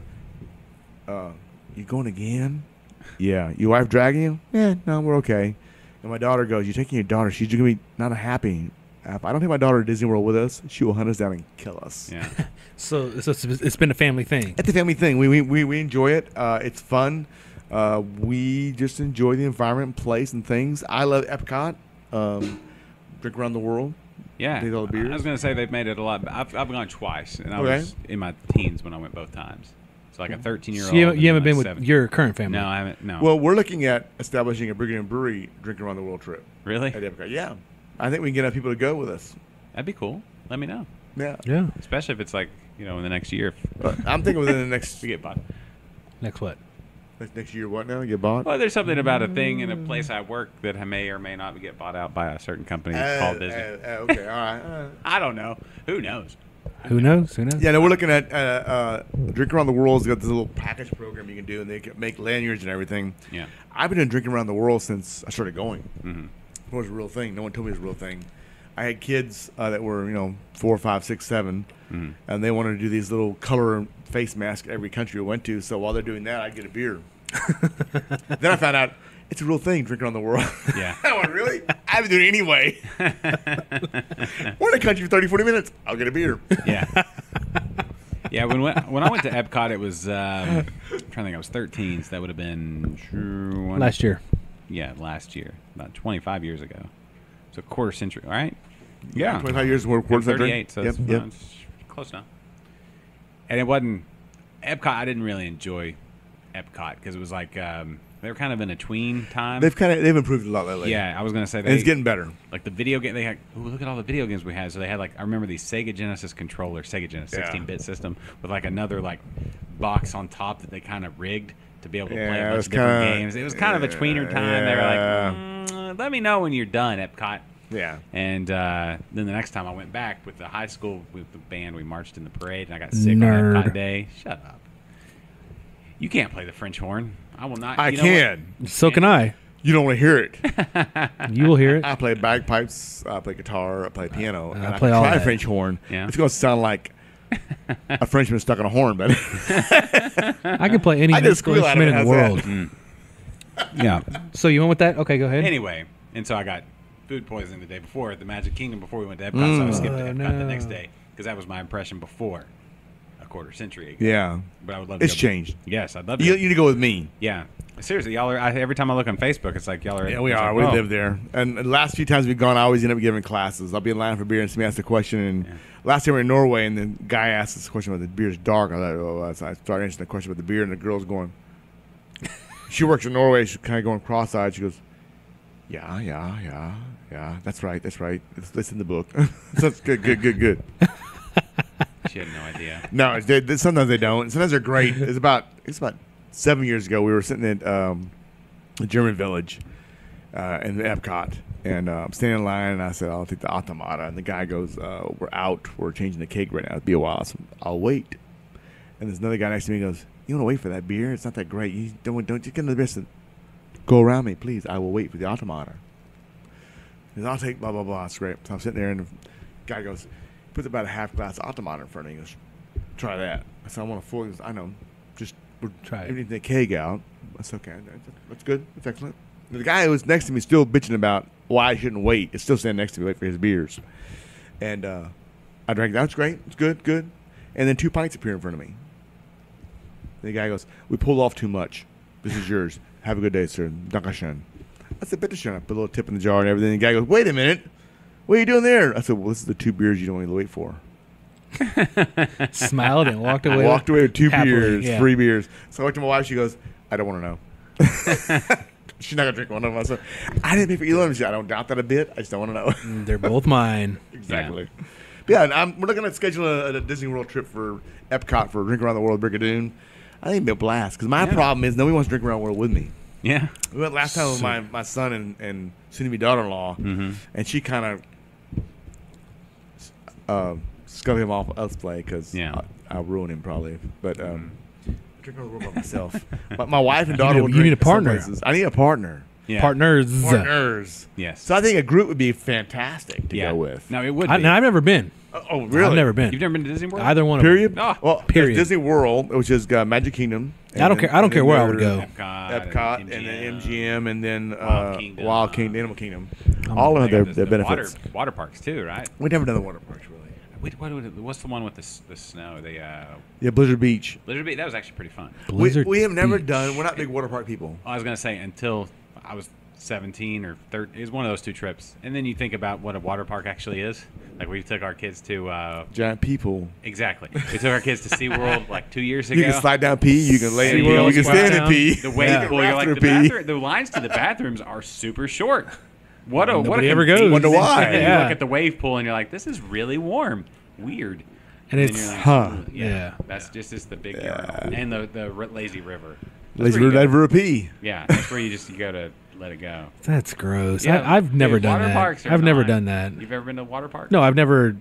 "You going again?" Yeah. Your wife dragging you? Yeah. No, we're okay. And my daughter goes, "You're taking your daughter. She's gonna be not happy. If I don't take my daughter to Disney World with us, she will hunt us down and kill us." Yeah. So it's been a family thing. It's a family thing. We enjoy it. It's fun. We just enjoy the environment, place, and things. I love Epcot. Drink around the world. Yeah. Taste all the beers. I was going to say they've made it a lot. I've gone twice, and I Okay. was in my teens when I went both times. So like a 13-year-old. So you haven't been with your current family? No, I haven't. No. Well, we're looking at establishing a Brigadoon Brewery drink around the world trip really? at Epcot. Yeah. I think we can get enough people to go with us. That'd be cool. Let me know. Yeah. Yeah. Especially if it's like, in the next year. I'm thinking within the next We get bought. Next what? next year. What now? Get bought? Well, there's something about a thing in a place I work that may or may not get bought out by a certain company called Disney. Okay. All right. I don't know. Who knows? Who knows? Yeah, no, we're looking at Drink Around the World's got this little package program you can do, and they can make lanyards and everything. Yeah. I've been doing Drinking Around the World since I started going. Mm-hmm. It was a real thing. No one told me it was a real thing. I had kids that were, 4, 5, 6, 7, and they wanted to do these little color face masks every country we went to. So while they're doing that, I'd get a beer. Then I found out it's a real thing, Drinking Around the World. Yeah. I went, really? I've been doing it anyway. We're in a country for 30, 40 minutes. I'll get a beer. Yeah. Yeah, when I went to Epcot, it was, I'm trying to think, I was 13, so that would have been... Last year. Yeah, last year. About 25 years ago. So a quarter century, right? Yeah. 25 years more quarter century. 38, so that's it's close enough. And it wasn't... Epcot, I didn't really enjoy Epcot because it was like... they were kind of in a tween time. They've improved a lot lately. Yeah, I was going to say and it's getting better. Like the video game, they had. Ooh, look at all the video games we had. So they had I remember the Sega Genesis controller, Sega Genesis 16-bit system with another box on top that they kind of rigged to be able to play a bunch of different games. It was kind of a tweener time. They were like, let me know when you're done, Epcot. Yeah. And then the next time I went back with the high school with the band, we marched in the parade, and I got sick on Epcot Day. Shut up. You can't play the French horn. I will not. I can. So can I. You don't want to hear it. You will hear it. I play bagpipes. I play guitar. I play piano. And I play can all try that. French horn. Yeah. It's going to sound like a Frenchman stuck on a horn, but I can play any musical instrument in the world. Yeah. So you went with that? Okay, go ahead. Anyway, and so I got food poisoning the day before at the Magic Kingdom before we went to Epcot, so I skipped to Epcot the next day because that was my impression before a quarter century ago. yeah. But I would love to It's changed. Yes, I'd love to. You need to go with me. Yeah. Seriously, y'all are. Every time I look on Facebook, it's like y'all are. Yeah, we it's are. like, We live there. And the last few times we've gone, I always end up giving classes. I'll be in line for beer, and somebody asks a question. And last time we were in Norway, and the guy asked us a question about the beer's dark. I thought, I started answering the question about the beer, and the girl's going. She works in Norway. She's kind of going cross-eyed. She goes, yeah. That's right. It's in the book. So it's good. She had no idea. No, sometimes they don't. Sometimes they're great. It's about 7 years ago. We were sitting at a German village in Epcot, and I'm standing in line, and I said, "I'll take the automata." And the guy goes, "We're out. We're changing the cake right now. It'll be a while." I said, "I'll wait." And there's another guy next to me. Goes, "You want to wait for that beer? It's not that great. You don't just get to the best. Go around me, please. I will wait for the automata." He goes, "I'll take blah blah blah." It's great. So I'm sitting there, and the guy goes, puts about a half glass automata in front of me. He goes, "Try that." I said, "I want a full." He goes, "I know. Just try it. Everything the keg out." That's okay. That's good. That's excellent. And the guy who was next to me still bitching about why I shouldn't wait. Is still standing next to me, wait for his beers. And I drank that. It's great. It's good. And then 2 pints appear in front of me. The guy goes, "We pulled off too much. This is yours. Have a good day, sir. Dankeschön." I said, "Bitteschön." I put a little tip in the jar and everything. The guy goes, "Wait a minute. What are you doing there?" I said, "Well, this is the 2 beers you don't need to wait for." Smiled and walked away. Walked away with 2 happily, beers, yeah. 3 beers. So I went to my wife. She goes, "I don't want to know." She's not gonna drink one of them. So I didn't pay for either of them. She said, "I don't doubt that a bit. I just don't want to know." They're both mine. Exactly. Yeah, and we're looking at schedule a Disney World trip for Epcot for Drink Around the World Brigadoon. I think it'd be a blast because my problem is nobody wants to drink around the world with me. Yeah. We went last time with my son and soon-to-be daughter-in-law, and she kind of scuffed him off us play because I'll ruin him probably. But I drink around the world by myself. My wife and daughter will drink. You need a partner. I need a partner. Yeah. Partners. Yes. So I think a group would be fantastic to go with. No, it would be. I've never been. Oh, really? I've never been. You've never been to Disney World? Either one Period. of them. Oh, Well, period. Disney World, which is Magic Kingdom. I don't care. I don't care where I would go. Epcot and then MGM and then Wild Kingdom, Animal Kingdom. All of their benefits. Water parks too, right? We've never done the water parks really. What's the one with the snow? Yeah, Blizzard Beach. Blizzard Beach. That was actually pretty fun. We have never Beach. done. We're not big water park people. I was gonna say until I was 17 or 30. It was one of those 2 trips, and then you think about what a water park actually is. Like we took our kids to Giant people. Exactly. We took our kids to SeaWorld like 2 years ago. You can slide down pee. You can lay in SeaWorld, You can stand and pee. The wave pool. You're like the lines to the bathrooms are super short. Nobody ever goes. Wonder why. And Yeah. you look at the wave pool and you're like, this is really warm. Weird. And then it's you're like, Huh. "Ooh, Yeah. That's just the big urinal. And the lazy river. Lazy river pee. Yeah, that's where you go to let it go. That's gross. Yeah, I've never dude, done water that. parks are I've never fine. done that. You've ever been to a water park? No, I've never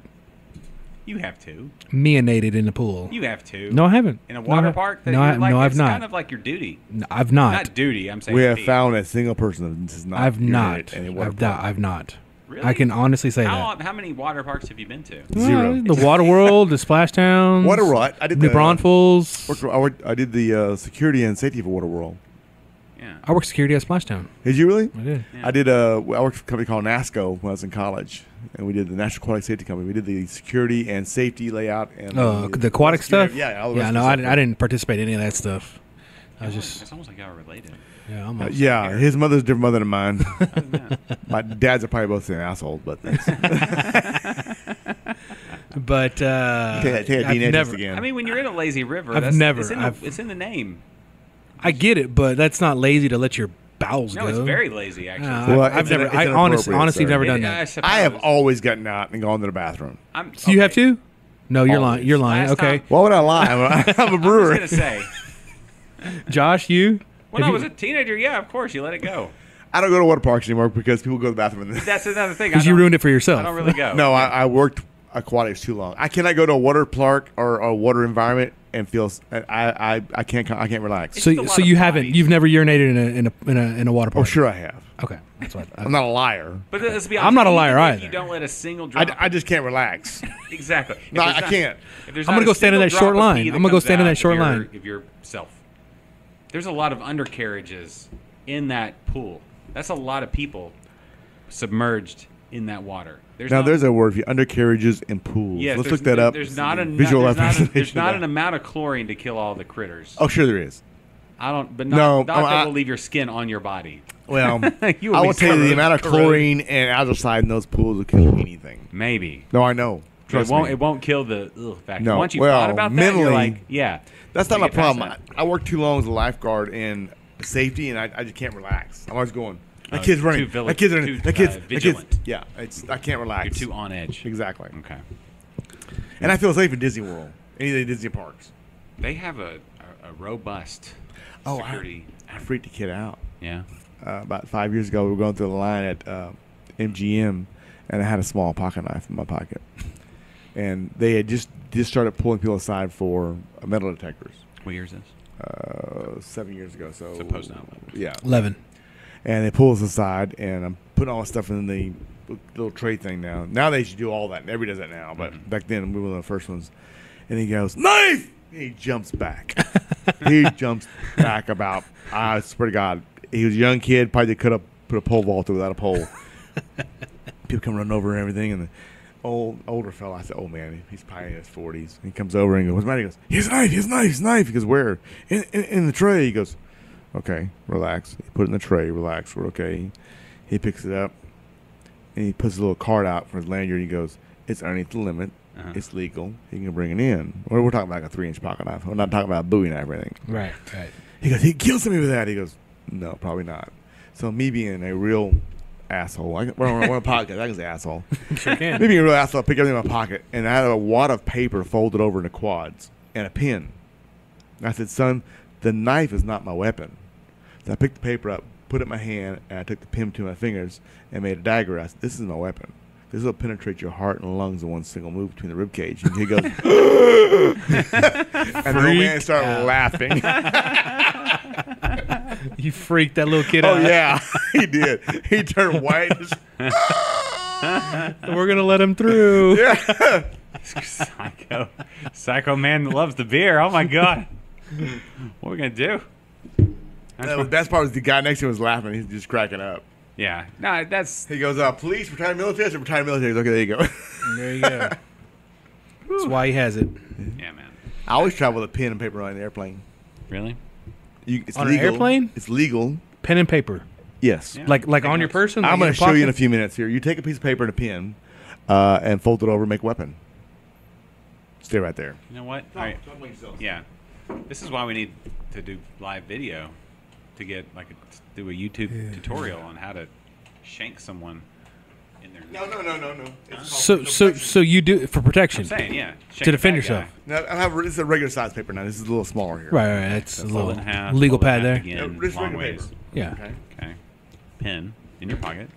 You have to. meonated in the pool. You have to. No, I haven't. In a water park? No, I've it's not. kind of like your duty. No, I've not. Not duty, I'm saying We have fee. found a single person that does not. I've urinate not. in a water I've park. I've not. Really? I can honestly say that. How many water parks have you been to? Zero. The Water World, the Splash Towns. Water World. I did New the Braunfels. I did the security and safety for Water World. Yeah. I worked security at Splash Town. Did you really? I did. Yeah. I did. I worked for a company called NASCO when I was in college, and we did the National Aquatic Safety Company. We did the security and safety layout and The aquatic stuff. Yeah, all the rest no, of the stuff. I didn't participate in any of that stuff. I was just It's almost like y'all are related. yeah. I'm a, Yeah, his mother's a different mother than mine. Other than that. My dads are probably both the same asshole, but thanks. But Take a I've DNA test never. again. I mean, when you're in a lazy river, I've never- It's in the name. I get it, but that's not lazy to let your bowels No, go. it's very lazy, actually. Well, I've it's never. it's I honestly inappropriate, never sir. done that. I have always gotten out and gone to the bathroom. So you have to? No, you're lying. Always. You're lying. Last Okay, time- Why would I lie? I'm a I was brewer. going to say, Josh, you. when Have I you- was a teenager, yeah, of course, you let it go. I don't go to water parks anymore because people go to the bathroom. That's another thing. Because you ruined it for yourself. I don't really go. No, I worked aquatics too long. I cannot go to a water park or a water environment and feel. I can't relax. It's just a So lot so of you haven't. bodies. You've never urinated in a water Oh, park. sure I have. Okay, that's what. I'm not a liar. But let's be honest, I'm not a liar even if either. You don't let a single drop. I just can't relax. Exactly. If No, there's I not- can't. if there's I'm not gonna a go stand in single that short drop of line. pee that I'm gonna go comes stand in out that short of your- line. Of yourself. There's a lot of undercarriages in that pool. That's a lot of people submerged in that water. There's a word for you, undercarriages and pools. Yes, Let's there's- look that up. There's not Visual there's not, representation there's of not that. an amount of chlorine to kill all the critters. Oh, sure there is. I don't. But No, not that I- will leave your skin on your body. Well, You I will will be tell you the amount of corroded. chlorine and algaecide in those pools will kill anything. Maybe. No, I know. Trust it won't. me. It won't kill the factor. No, Once you well, thought about that, mentally, you're like, yeah. That's not You my get past problem. that. I worked too long as a lifeguard in safety, and I just can't relax. I'm always going. That kid's running. That kid's running. That kid's vigilant. Yeah, I can't relax. You're too on edge. Exactly. Okay. And I feel safe in Disney World. Any of the Disney parks. They have a robust security. I freaked a kid out. Yeah. About 5 years ago, we were going through the line at MGM, and I had a small pocket knife in my pocket. And they had just started pulling people aside for metal detectors. What year is this? 7 years ago. So post 9/11. Yeah. 11. And they pull us aside, and I'm putting all the stuff in the little tray thing now. Now they should do all that. Everybody does that now. But back then, we were one of the first ones. And he goes, "Knife!" And he jumps back. He jumps back about, I swear to God, he was a young kid, probably could have put a pole vault through without a pole. People come running over and everything. And older fella. I said, "Oh man, he's probably in his 40s." He comes over and goes, "What's the matter?" He goes, "His knife, his knife, his knife." He goes, "Where?" In the tray. He goes, "Okay, relax." He put it in the tray. Relax. We're okay. He picks it up and he puts a little card out for his lanyard. He goes, "It's underneath the limit. It's legal. He can bring it in." We're talking about like a 3-inch pocket knife. We're not talking about a Bowie knife or anything. Right. He goes, "He killed somebody with that." He goes, "No, probably not." So me being a real asshole, we're on a podcast. I can say asshole. Sure can. Me being a real asshole, I picked everything in my pocket, and I had a wad of paper folded over into quads and a pen. And I said, "Son, the knife is not my weapon." So I picked the paper up, put it in my hand, and I took the pen between my fingers and made a dagger. I said, "This is my weapon. This will penetrate your heart and lungs in one single move between the rib cage." And he goes, and the old man started laughing. You freaked that little kid out. Oh yeah, he did. He turned white. We're gonna let him through. Yeah. Psycho man that loves the beer. Oh my god. What are we gonna do? The best part was the guy next to him was laughing. He's just cracking up. Yeah. No, that's. He goes, "Police, retired military, retired military." Okay, there you go. There you go. That's why he has it. Yeah, man. I always travel with a pen and paper on the airplane. Really? It's On legal. an airplane? It's legal. Pen and paper. Yes. Yeah. Like Take on your notes. person? I'm Like going to in your show you in a pocket? few minutes here. You take a piece of paper and a pen and fold it over and make a weapon. Stay right there. You know what? All right. Yeah. This is why we need to do live video to get do a YouTube tutorial on how to shank someone in their. No. So you do it for protection. I'm saying, yeah. Shank To defend the bad yourself. guy. No, this is a regular size paper now. This is a little smaller here. Right. It's a Fold little it in half, legal fold it in pad half there. Again, This is long regular ways. paper. Yeah. Okay. Pen in your pocket.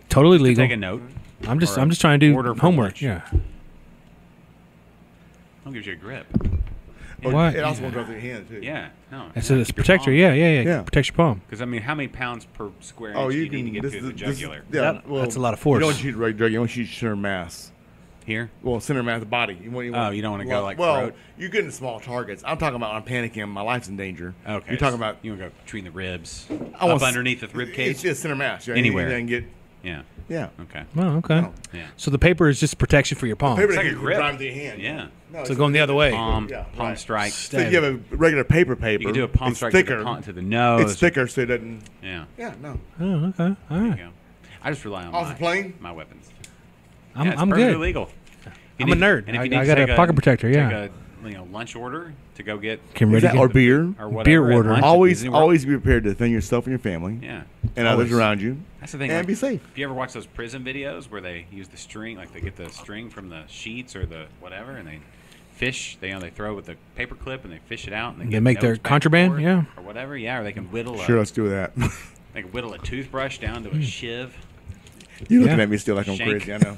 Totally To legal. take a note. I'm just or a trying to order do for homework. lunch. Yeah. I'll give you a grip. Oh, What? it also won't go through your hand, too. Yeah. No. It's yeah, a keep your protector. palm. Yeah. Yeah. Protects your palm. Because, I mean, how many pounds per square inch Oh, do you you need to can get this, through the this, jugular? yeah, well, That's a lot of force. You don't shoot right jugular. You want to shoot center mass. Here? Well, center mass the body. You You don't want to go like well, throat? you get in small targets. I'm talking about I'm panicking. My life's in danger. Okay. You're talking about You want to go between the ribs, I want up underneath the rib cage? It's just center mass. Yeah, Anywhere. You can get Yeah. yeah. Okay. Oh, okay. No. Yeah. So the paper is just protection for your palm. Paper It's like a you can grip. drive through your hand. Yeah. No, So it's going the other way. Palm, Yeah, palm right. strike. So if you have a regular paper, You can do a palm it's strike thicker. to the nose. It's thicker, so it doesn't. Yeah. Yeah, no. Oh, okay. All There you right. go. I just rely on Off the plane? my weapons. I'm, Yeah, it's I'm perfectly good. legal. I'm a nerd. And if I you need to got take a pocket protector. Yeah. Take a lunch order to go get Can Is ready that, to or get, beer? or whatever. Beer at order. lunch at Always, Disney World. always be prepared to defend yourself and your family Yeah. and Always. others around you, That's the thing. and like, be safe. if you ever watch those prison videos where they use the string, like they get the string from the sheets or the whatever, and they fish, they throw it with a paper clip and they fish it out, and They get make their notes back and contraband, forth, yeah. or whatever. Yeah, or they can whittle. Sure, let's do that. They can whittle a toothbrush down to a shiv. You're looking Yeah. at me still like I'm Shank. crazy. I know.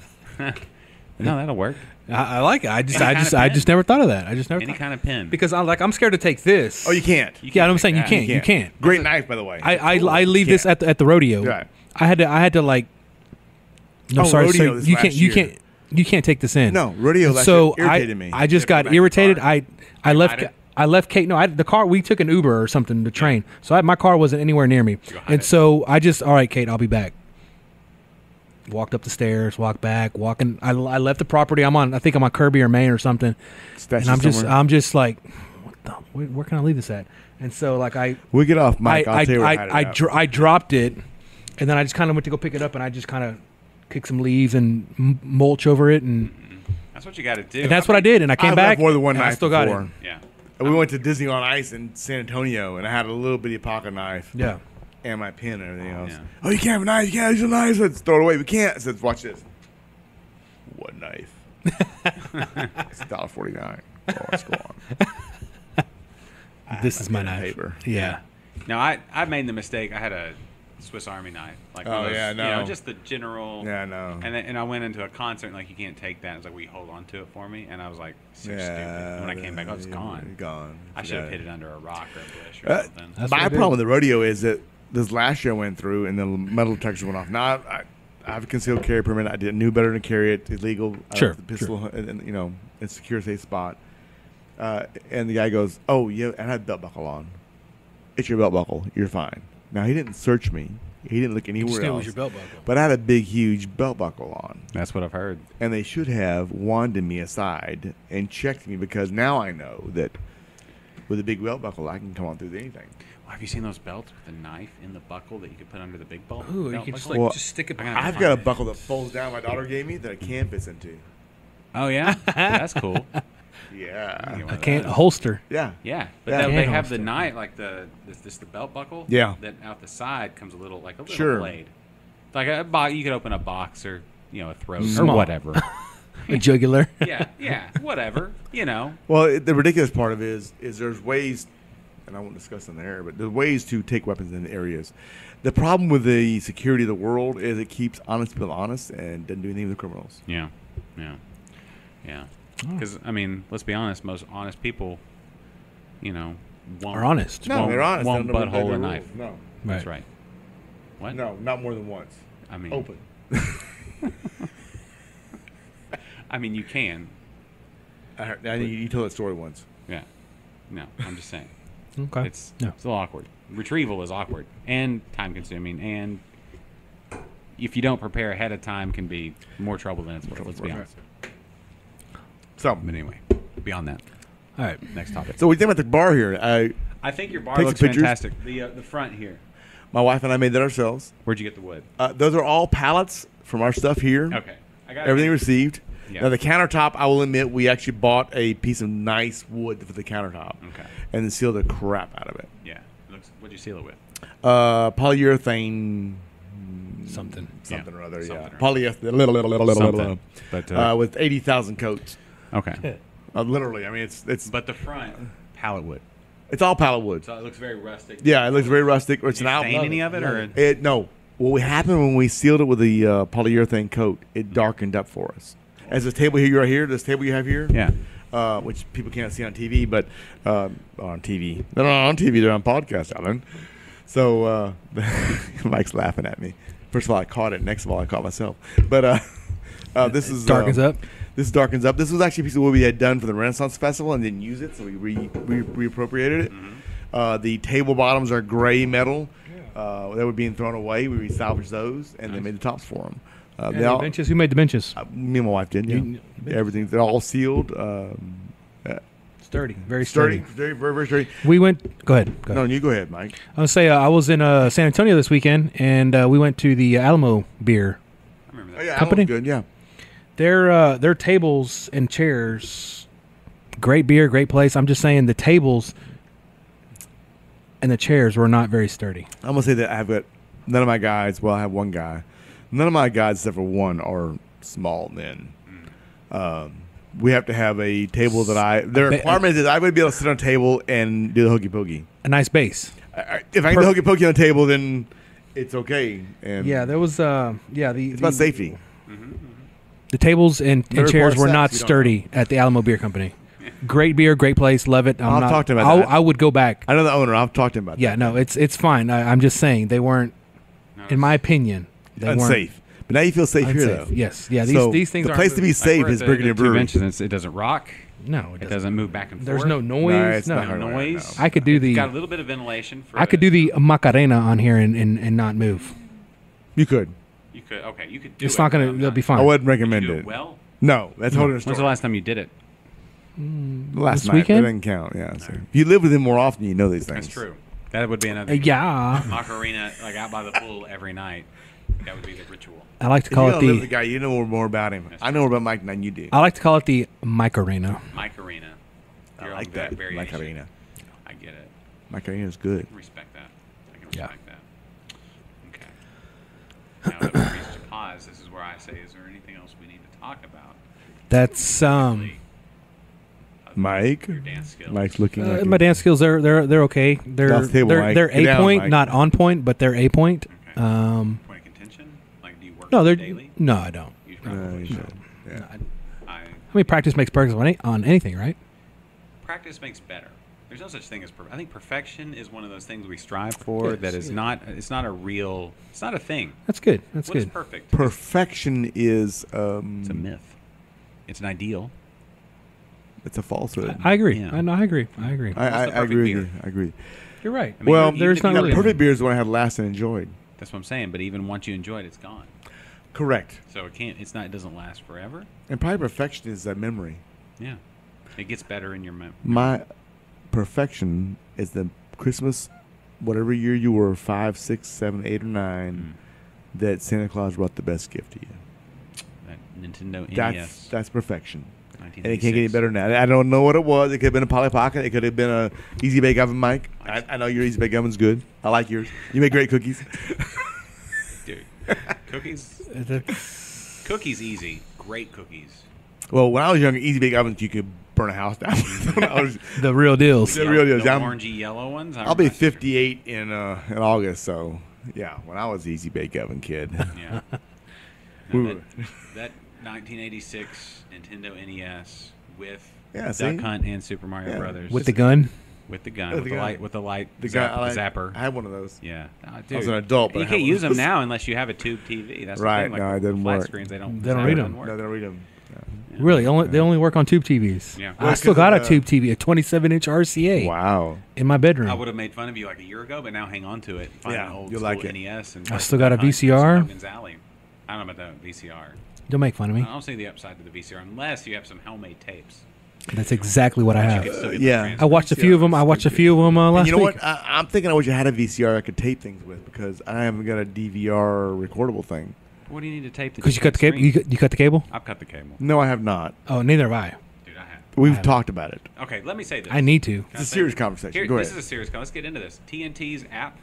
No, that'll work. I like it. I Any kind of I pen? just never thought of that. I just never Any thought. kind of pen. Because I'm scared to take this. Oh, you can't. Yeah, I'm take saying you that. can't. You can't. Great knife, by the way. I leave this can't. at the rodeo. Right. I had to like. No, Oh, sorry. rodeo So this you last can't. You year. can't. You can't take this in. No, rodeo last So year irritated me. I just Yeah, got go back to the irritated. car. I left. hide it? I left Kate. No, the car. We took an Uber or something to train. So my car wasn't anywhere near me. Go hide And it. so I just, all right, Kate, I'll be back. Walked up the stairs, walked back, walking. I left the property. I think I'm on Kirby or Maine or something. Stashed And it somewhere. I'm just like, where can I leave this at? And so like We get off, Mike. I'll tell you where I had it at. I dropped it, and then I just kind of went to go pick it up, and I just kind of kicked some leaves and mulch over it, and That's what you got to do. that's what I did. And I came I've back. left more than one and I knife still got before. it. Yeah. We went to Disney on Ice in San Antonio, and I had a little bitty pocket knife. Yeah. And my pen and everything else. Yeah. Oh, you can't have a knife. You can't use a knife. I said, throw it away. We can't. I said, watch this. What knife? It's $1.49. Oh, let's go on. This is my pen and knife. paper. Yeah. Now I made the mistake. I had a Swiss Army knife. Like one of Oh, those, yeah, no. just the general. Yeah, I know. And then, and I went into a concert and like you can't take that. It's like, will you hold on to it for me? And I was like, so stupid. And when I came back, oh, it's gone. Gone. I should have Forgot hit it under a rock or a bush or something. That's My what I did. problem with the rodeo is that this last year I went through and the metal detectors went off. Now I have a concealed carry permit. I knew better than to carry it. It's illegal. Sure, The pistol, and it's a secure, safe spot. And the guy goes, "Oh, yeah," and I had a belt buckle on. It's your belt buckle. You're fine. Now he didn't search me. He didn't look anywhere It else. was your belt buckle. But I had a big, huge belt buckle on. That's what I've heard. And they should have wanded me aside and checked me, because now I know that with a big belt buckle, I can come on through anything. Well, have you seen those belts with a knife in the buckle that you could put under the big belt? Ooh, you belt can just buckle? like just stick it behind. I've got a buckle that folds down. My daughter gave me that a can fits into. Oh, yeah? That's cool. Yeah. a can a holster. Yeah. Yeah, but Yeah. they Can have the holster. knife, like the belt buckle. Yeah. That out the side comes a little like a little Sure. blade, like a box. You could open a box or a throat Small. or whatever. A jugular. yeah, whatever. Well, the ridiculous part of it is there's ways, and I won't discuss in there, but there's ways to take weapons in areas. The problem with the security of the world is it keeps honest people honest and doesn't do anything with the criminals. Yeah. Because I mean, let's be honest. Most honest people, won't, Are honest. No, they're honest. Won't They don't know butthole the a rules. knife. No. That's right. What? No, not more than once. I mean, Open. I mean, you can. You told that story once. Yeah. No, I'm just saying. Okay. It's Yeah. a little awkward. Retrieval is awkward and time consuming, and if you don't prepare ahead of time, can be more trouble than it's worth. Let's be honest. So, But anyway, beyond that, All right. next topic. so we think about the bar here. I think your bar Take some looks pictures. fantastic. The front here. My wife and I made that ourselves. Where'd you get the wood? Those are all pallets from our stuff here. Okay, I got Everything it. received. Yeah. Now the countertop, I will admit, we actually bought a piece of nice wood for the countertop. Okay. And then sealed the crap out of it. Yeah. It looks. What'd you seal it with? Polyurethane. Something. Something or other. Something Yeah. or Polyurethane. Little. Something. But With 80,000 coats. okay. Literally. I mean, it's But the front pallet wood. it's all pallet wood. So it looks very rustic. Yeah, it looks very rustic. It's Did an you outlet. stain any of it, or No. What happened when we sealed it with the polyurethane coat, it darkened up for us. As this table here, right here, this table you have here, yeah? which people can't see on TV, but on TV. They're not on TV, they're on podcast, Alan. So Mike's laughing at me. First of all, I caught it. Next of all, I caught myself. But this is Darkens up. This darkens up. This was actually a piece of wood we had done for the Renaissance Festival and didn't use it, so we reappropriated it. Mm-hmm. The table bottoms are gray metal. They were being thrown away. We salvaged those and they made the tops for them. And the benches. Who made the benches? Me and my wife did. Yeah. Everything. They're all sealed. Sturdy. Very sturdy. Very, very, very sturdy. We went. Go ahead. No, you go ahead, Mike. I was say I was in San Antonio this weekend, and we went to the Alamo Beer. I remember that. Oh, yeah, Company? Good. Yeah. Their tables and chairs, great beer, great place. I'm just saying the tables and the chairs were not very sturdy. I'm gonna say that I've got none of my guys. Well, I have one guy. None of my guys, except for one, are small men. We have to have a table that their requirement is I would be able to sit on a table and do the hokey pokey. A nice base. If I can do hokey pokey on a table, then it's okay. And Yeah, there was it's about safety. the tables and Never chairs require were not steps, you don't sturdy at the Alamo Beer Company. Great beer, great place, love it. I'll talk to him about that. I would go back. I know the owner. I've talked to him about Yeah, that. no, it's fine. I'm just saying they weren't, in my opinion, they Unsafe. But now you feel safe here, unsafe. though. Yes, yeah. So These things the aren't place to be moving. safe We're is at the Brigadoon two Brewery. benches, it doesn't rock. No, It doesn't move back and forth. There's no noise. No, it's no, not No hard. noise. No. I could do It's got a the little bit of ventilation. For I could do the Macarena on here and not move. You could. You could. Okay, you could do It's it. not gonna. but It'll be I fine. wouldn't Did you recommend do it. it well? No, that's holding a When's the story. last time you did it? Last This night. weekend? That doesn't count. Yeah. So if you live with him more often, you know these things. That's true. That would be another. Yeah, Macarena, like out by the pool every night. That would be the ritual. I like to If you call don't it live with the the. guy, you know more about him. That's I know more about Mike than you do. I like to call it the Macarena. Macarena. I Your like own that. variation. Macarena. I get it. Macarena is good. Respect that. I can Yeah. respect that. Okay. Now that we've reached a pause, this is where I say, is there anything else we need to talk about? That's Mike. Your dance skills. Mike's looking like my dance skills. They're okay. They're Off the table, Mike. they're Get down, A point, Mike. not on point, but they're A point. Okay. Point of contention? Like, do you work No, they're daily? no, I don't. You probably should. Yeah. I, I mean, practice makes perfect on anything, right? practice makes better. There's no such thing as I think perfection is one of those things we strive for that is not. It's not a real. It's not a thing. That's good. That's What is good. perfect? Perfection is It's a myth. It's an ideal. it's a falsehood. I agree. Yeah. I agree. I agree. I What's the agree with perfect you. beer? I agree. You're right. I mean, Well, even there's if not you Now, really live- perfect beer is the one I had last and enjoyed. That's what I'm saying. But even once you enjoy it, it's gone. Correct. So it can't. It's not. It doesn't last forever. And probably perfection is that memory. Yeah, it gets better in your memory. My perfection is the Christmas, whatever year you were, 5, 6, 7, 8, or 9, that Santa Claus brought the best gift to you. That Nintendo NES. That's perfection. And 1986. it can't get any better than that. I don't know what it was. It could have been a Polly Pocket. It could have been a Easy Bake Oven, Mike. I know your Easy Bake Oven's good. I like yours. You make great cookies. Dude, cookies. Cookies easy. Great cookies. Well, when I was younger, Easy Bake Ovens you could burn a house down with. The real deals. The real deals. The orangey yellow ones. I'll be 58 in August, so yeah. When I was an Easy Bake Oven kid. Yeah. No, that 1986 Nintendo NES with Duck Hunt and Super Mario Brothers. With the gun? With the gun. With the light zapper. I had one of those. Yeah. Dude, I was an adult, but you can't use them now unless you have a tube TV. That's right. The thing. Like no, it doesn't flat work. Screens, they don't read them. No, they don't read them. Yeah. Really? They only work on tube TVs. Yeah. I still got a tube TV, a 27-inch RCA. Wow. In my bedroom. I would have made fun of you like a year ago, but now hang on to it. Find an old you'll school like it. NES. And I still got a VCR. Logan's Alley. I don't know about that VCR. Don't make fun of me. I don't see the upside to the VCR unless you have some homemade tapes. That's exactly what I You have. could still get Yeah. the I watched a few of them. Last And you know week. what? I'm thinking I wish I had a VCR I could tape things with because I haven't got a DVR recordable thing. What do you need to tape? Because you cut the cable. You cut the cable? I've cut the cable. No, I have not. Oh, neither have I. Dude, I have. We've talked about it. Okay, let me say this. I need to. Can I It's a say serious this? conversation. Go This ahead. is a serious conversation. Let's get into this. TNT's app,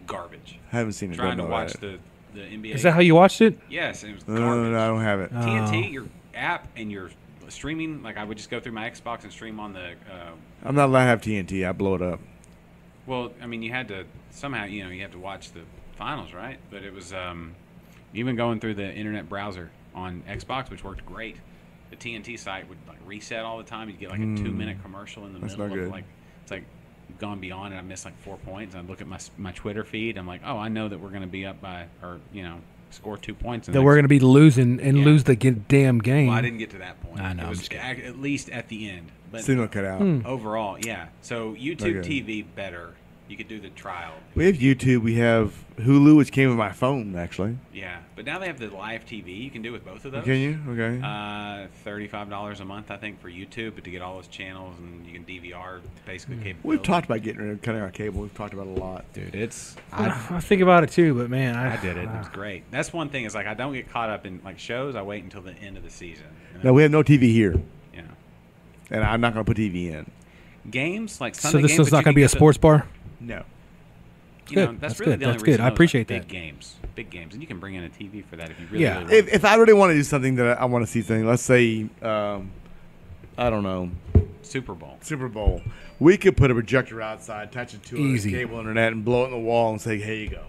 garbage. I haven't seen it. Trying to Don't know watch about it. the NBA. Is that how you watched it? Yes, it was No, garbage. no, I don't have it. TNT, your app and your streaming, like I would just go through my Xbox and stream on the. I'm not allowed to have TNT. I blow it up. Well, I mean, you had to somehow, you have to watch the finals, right? But it was even going through the internet browser on Xbox, which worked great. The TNT site would like reset all the time. You'd get like a 2-minute commercial in the That's middle not of good. like it's like gone beyond, and I missed like 4 points. And I look at my Twitter feed. I'm like, oh, I know that we're going to be up by or score 2 points. That we're going to be losing and lose the damn game. Well, I didn't get to that point. I know, It I'm was just kidding. at least at the end. But Signal cut out. overall, yeah. So YouTube Okay. TV better. You could do the trial. We have YouTube. We have Hulu, which came with my phone, actually. Yeah, but now they have the live TV. You can do with both of those. Can you? Okay. $35 a month, I think, for YouTube, but to get all those channels and you can DVR basically capability. We've talked about cutting our cable. We've talked about it a lot. Dude, it's I think about it too, but man, I did it. It was great. That's one thing is like I don't get caught up in like shows. I wait until the end of the season. And No, we have no TV here, yeah. and I'm not going to put TV in. Games like So Sunday this games, is but not you going to can be a get the- sports bar. No. You know, Good. that's That's really good. the only That's good. reason I those, appreciate like, that. Big games, and you can bring in a TV for that if you really, Yeah. really want. If I really want to do something that I want to see, things, let's say, I don't know, Super Bowl. Super Bowl, we could put a projector outside, touch it to Easy. a cable internet, and blow it in the wall and say, "Here you go."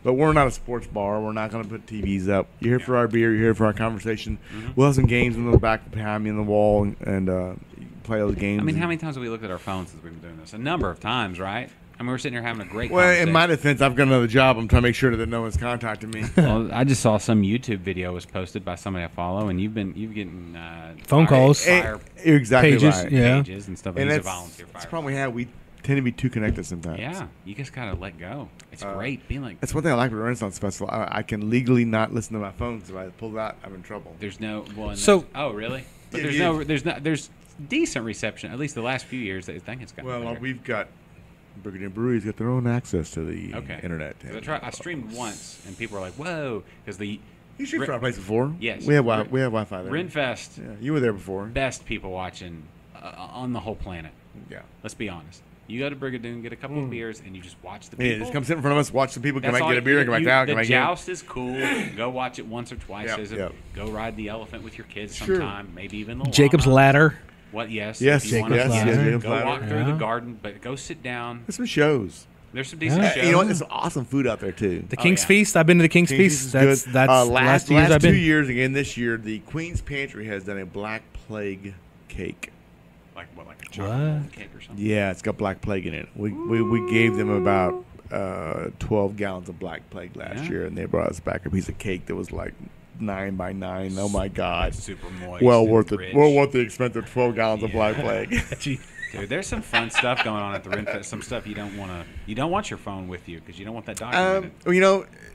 But we're not a sports bar. We're not going to put TVs up. You're here for our beer. You're here for our conversation. We'll have some games in the back behind me in the wall and play those games. I mean, how many times have we looked at our phones since we've been doing this? A number of times, right? I mean, we're sitting here having a great Well, conversation. in my defense, I've got another job. I'm trying to make sure that no one's contacting me. Well, I just saw some YouTube video was posted by somebody I follow, and you've getting Phone calls. fire You're exactly Pages, right. yeah. pages and stuff. And He's a that's volunteer the fire. problem we have. We tend to be too connected sometimes. Yeah, you just gotta let go. It's great being like. That's one thing I like about the Renaissance Festival. I can legally not listen to my phone because if I pull that, I'm in trouble. There's no one. So- Oh, really? But Yeah, there's decent reception. At least the last few years, I think it's gotten Well, better. we've got Brigadoon Brewery's got their own access to the Okay. internet. 'Cause I streamed once, and people were like, "Whoa!" Because the You streamed for our place before. Yes. we have Wi-Fi there. Renfest, Yeah, you were there before. best people watching on the whole planet. Yeah. Let's be honest. You go to Brigadoon, get a couple of beers, and you just watch the Yeah, people. just come sit in front of us, watch some people come That's out, all get a beer, and come back down. The Come back in. joust is cool. Go watch it once or twice. Yep, There's yep. Go ride the elephant with your kids Sure. sometime. Maybe even the Jacob's llama. Ladder. What? Yes. Yes, if you wanna- Jacob's Ladder. Jacob's Go Ladder. walk through Yeah. the garden, but go sit down. There's some shows. There's some decent Yeah. shows. You know what? There's some awesome food out there too. The King's yeah. Feast. I've been to the King's King's Feast. is That's good. that's last 2 years I've 2 been. years again. This year, the Queen's Pantry has done a Black Plague cake. Like what? Like a What? chocolate cake or something. Yeah, it's got Black Plague in it. We gave them about 12 gallons of Black Plague last Yeah. year, and they brought us back a piece of cake that was like 9 by 9. Oh my God! Super moist. Well and worth it. rich. Well worth the expense of 12 gallons of Black Plague. Dude, there's some fun stuff going on at the RenFest. Some stuff you don't want your phone with you because you don't want that documented.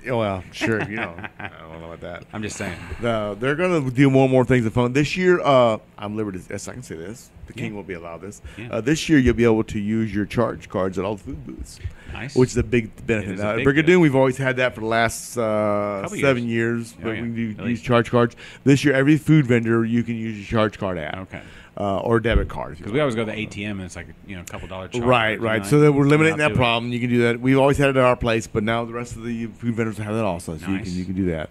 Well, sure, I don't know about that. I'm just saying. They're going to do more and more things with phone. This year, I'm liberty. Yes, I can say this. The king will be allowed this. Yeah. This year, you'll be able to use your charge cards at all the food booths. Nice. Which is a big benefit. Brigadoon, we've always had that for the last 7 years. Oh, but we use charge cards. This year, every food vendor, you can use your charge card at. Okay. Or debit card. Because we always go to the ATM and it's like a couple $2 charge. Right. So that we're eliminating that problem. You can do that. We've always had it at our place, but now the rest of the food vendors have that also. So you can do that.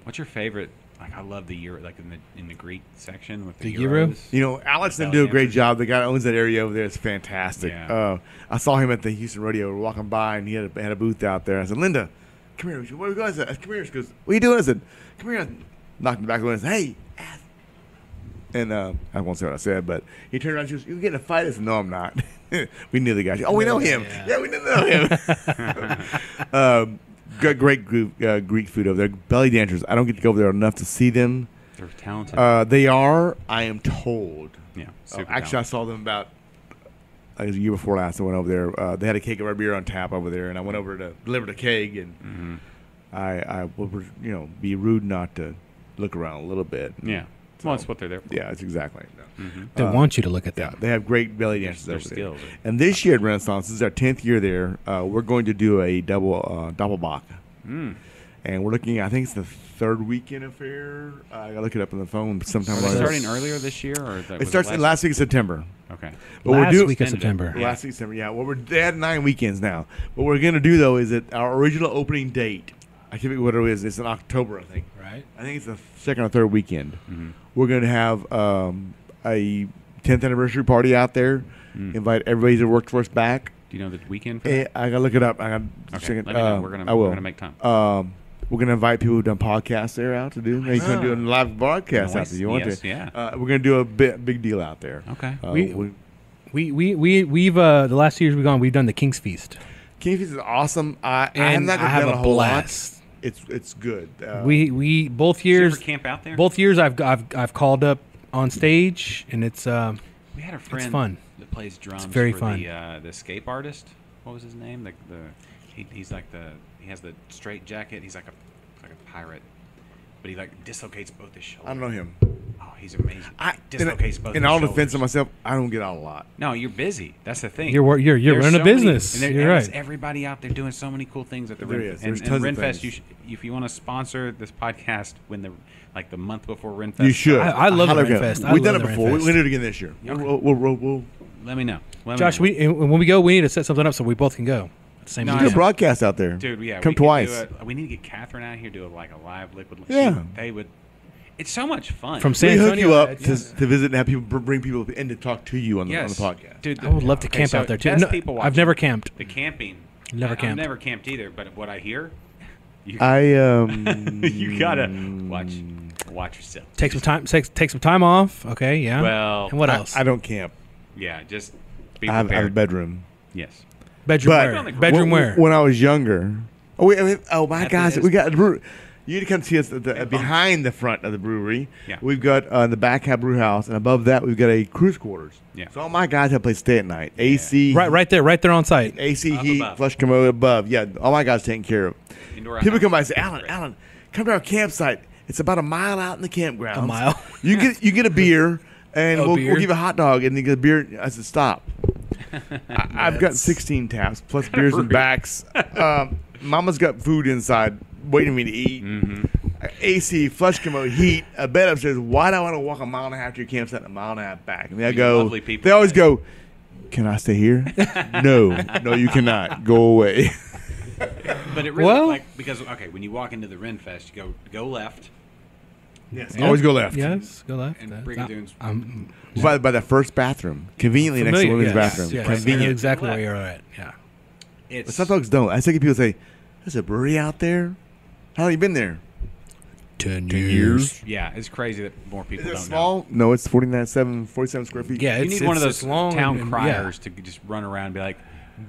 What's your favorite? Like I love the euro, like in the Greek section with the euro. Alex Alex didn't do a great job. The guy that owns that area over there is fantastic. Yeah. I saw him at the Houston Rodeo. We were walking by, and he had a booth out there. I said, "Linda, come here. Where are we going?" I said, "Come here." She goes, "What are you doing?" I said, "Come here." I knocked him back of the window. I said, "Hey." And I won't say what I said, but he turned around and she goes, "You getting a fight?" I said, "No, I'm not." We knew the guy. "Oh, we know him." Yeah, we know him. Great Greek food over there. Belly dancers. I don't get to go over there enough to see them. They're talented. They are, I am told. Yeah. Actually, I saw them about a year before last. I went over there. They had a keg of our beer on tap over there, and I went over to deliver the keg, and I would be rude not to look around a little bit. Yeah. Well, that's what they're there for. Yeah, it's exactly. They want you to look at that. Yeah, they have great belly dancers over skills. there. And this year at Renaissance, this is our 10th year there. We're going to do a doppelbock. And we're looking. I think it's the third weekend affair. I gotta look it up on the phone. Sometime. Is it starting earlier this year, or it starts in last week of September. Okay. But last week of September. Last week of September. Yeah. They had 9 weekends now. What we're gonna do though is that our original opening date. I can't think what it is. It's in October, I think. Right. I think it's the second or third weekend. We're going to have a 10th anniversary party out there. Invite everybody that worked for us back. Do you know the weekend for that? I got to look it up. I got okay. Let me know. We're going to make time. We're going to invite people who've done podcasts there out to do. You're going to do a live broadcast out there. You want to? Yeah. We're going to do a big deal out there. Okay. We've the last 2 years we've gone, we've done the King's Feast. King's Feast is awesome. I have a whole blast. It's good. We both years. Did you ever camp out there? Both years I've called up on stage, and it's we had a friend it's fun. That plays drums. It's very for fun. The escape artist. What was his name? He's like he has the straight jacket. He's like a pirate, but he like dislocates both his shoulders. I don't know him. Oh, he's amazing. Dislocates both. In all defense of myself, I don't get out a lot. No, you're busy. That's the thing. You're running a business. You're right. There's everybody out there doing so many cool things at the RenFest. And RenFest, if you want to sponsor this podcast when the month before RenFest, you should. I love the RenFest. We've done it before. We'll do it again this year. Okay. We'll let me know. Josh, when we go, we need to set something up so we both can go at the same time. Do a broadcast out there, dude. Yeah, come twice. We need to get Catherine out here, do a live liquid. Yeah, they would. It's so much fun. From San Antonio, hook you up to visit and have people bring people in to talk to you on the podcast. Dude, I would love to camp out there too. No, I've never camped. The camping. Never camped. I've never camped either. But what I hear, you gotta watch yourself. Take some time off. Okay, yeah. Well, and what else? I don't camp. Yeah, just be prepared. prepared. I have a bedroom. Yes. Bedroom where? When I was younger. My gosh, we got. You need to come see us behind the front of the brewery. Yeah. We've got the back half brew house, and above that we've got a cruise quarters. Yeah. So all my guys have a place to stay at night. AC. Right there on site. AC heat, flush commode above. Yeah, all my guys taken care of. People come by and say, Alan, come to our campsite. It's about a mile out in the campground. A mile. You get a beer, and we'll give you a hot dog, and you get a beer. I said, stop. I've got 16 taps plus beers and backs. Mama's got food inside waiting for me to eat. AC, flush commode, heat, a bed upstairs. Why do I want to walk a mile and a half to your campsite and a mile and a half back? And they always go, can I stay here? No, you cannot. Go away. But it really, because when you walk into the RenFest, you go left. Yes, always go left. Yes, go left. And Brigadoon's by the first bathroom, conveniently next to the women's bathroom. Yes. Convenient. Exactly where you're at. Yeah. But some folks don't. I see people say, "There's a brewery out there." How long you been there? 10 years. Yeah, it's crazy that more people don't know. No, it's 47 square feet. Yeah, you need one of those town criers to just run around and be like,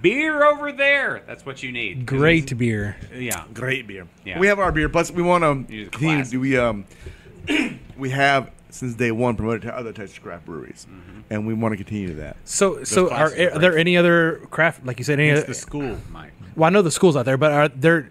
beer over there. That's what you need. Great beer. Yeah. Great beer. Yeah. We have our beer. Plus, we want to continue. we have since day one promoted to other Texas craft breweries, and we want to continue that. So are there any other craft, like you said? It's the school, Mike. Well, I know the school's out there, but are there?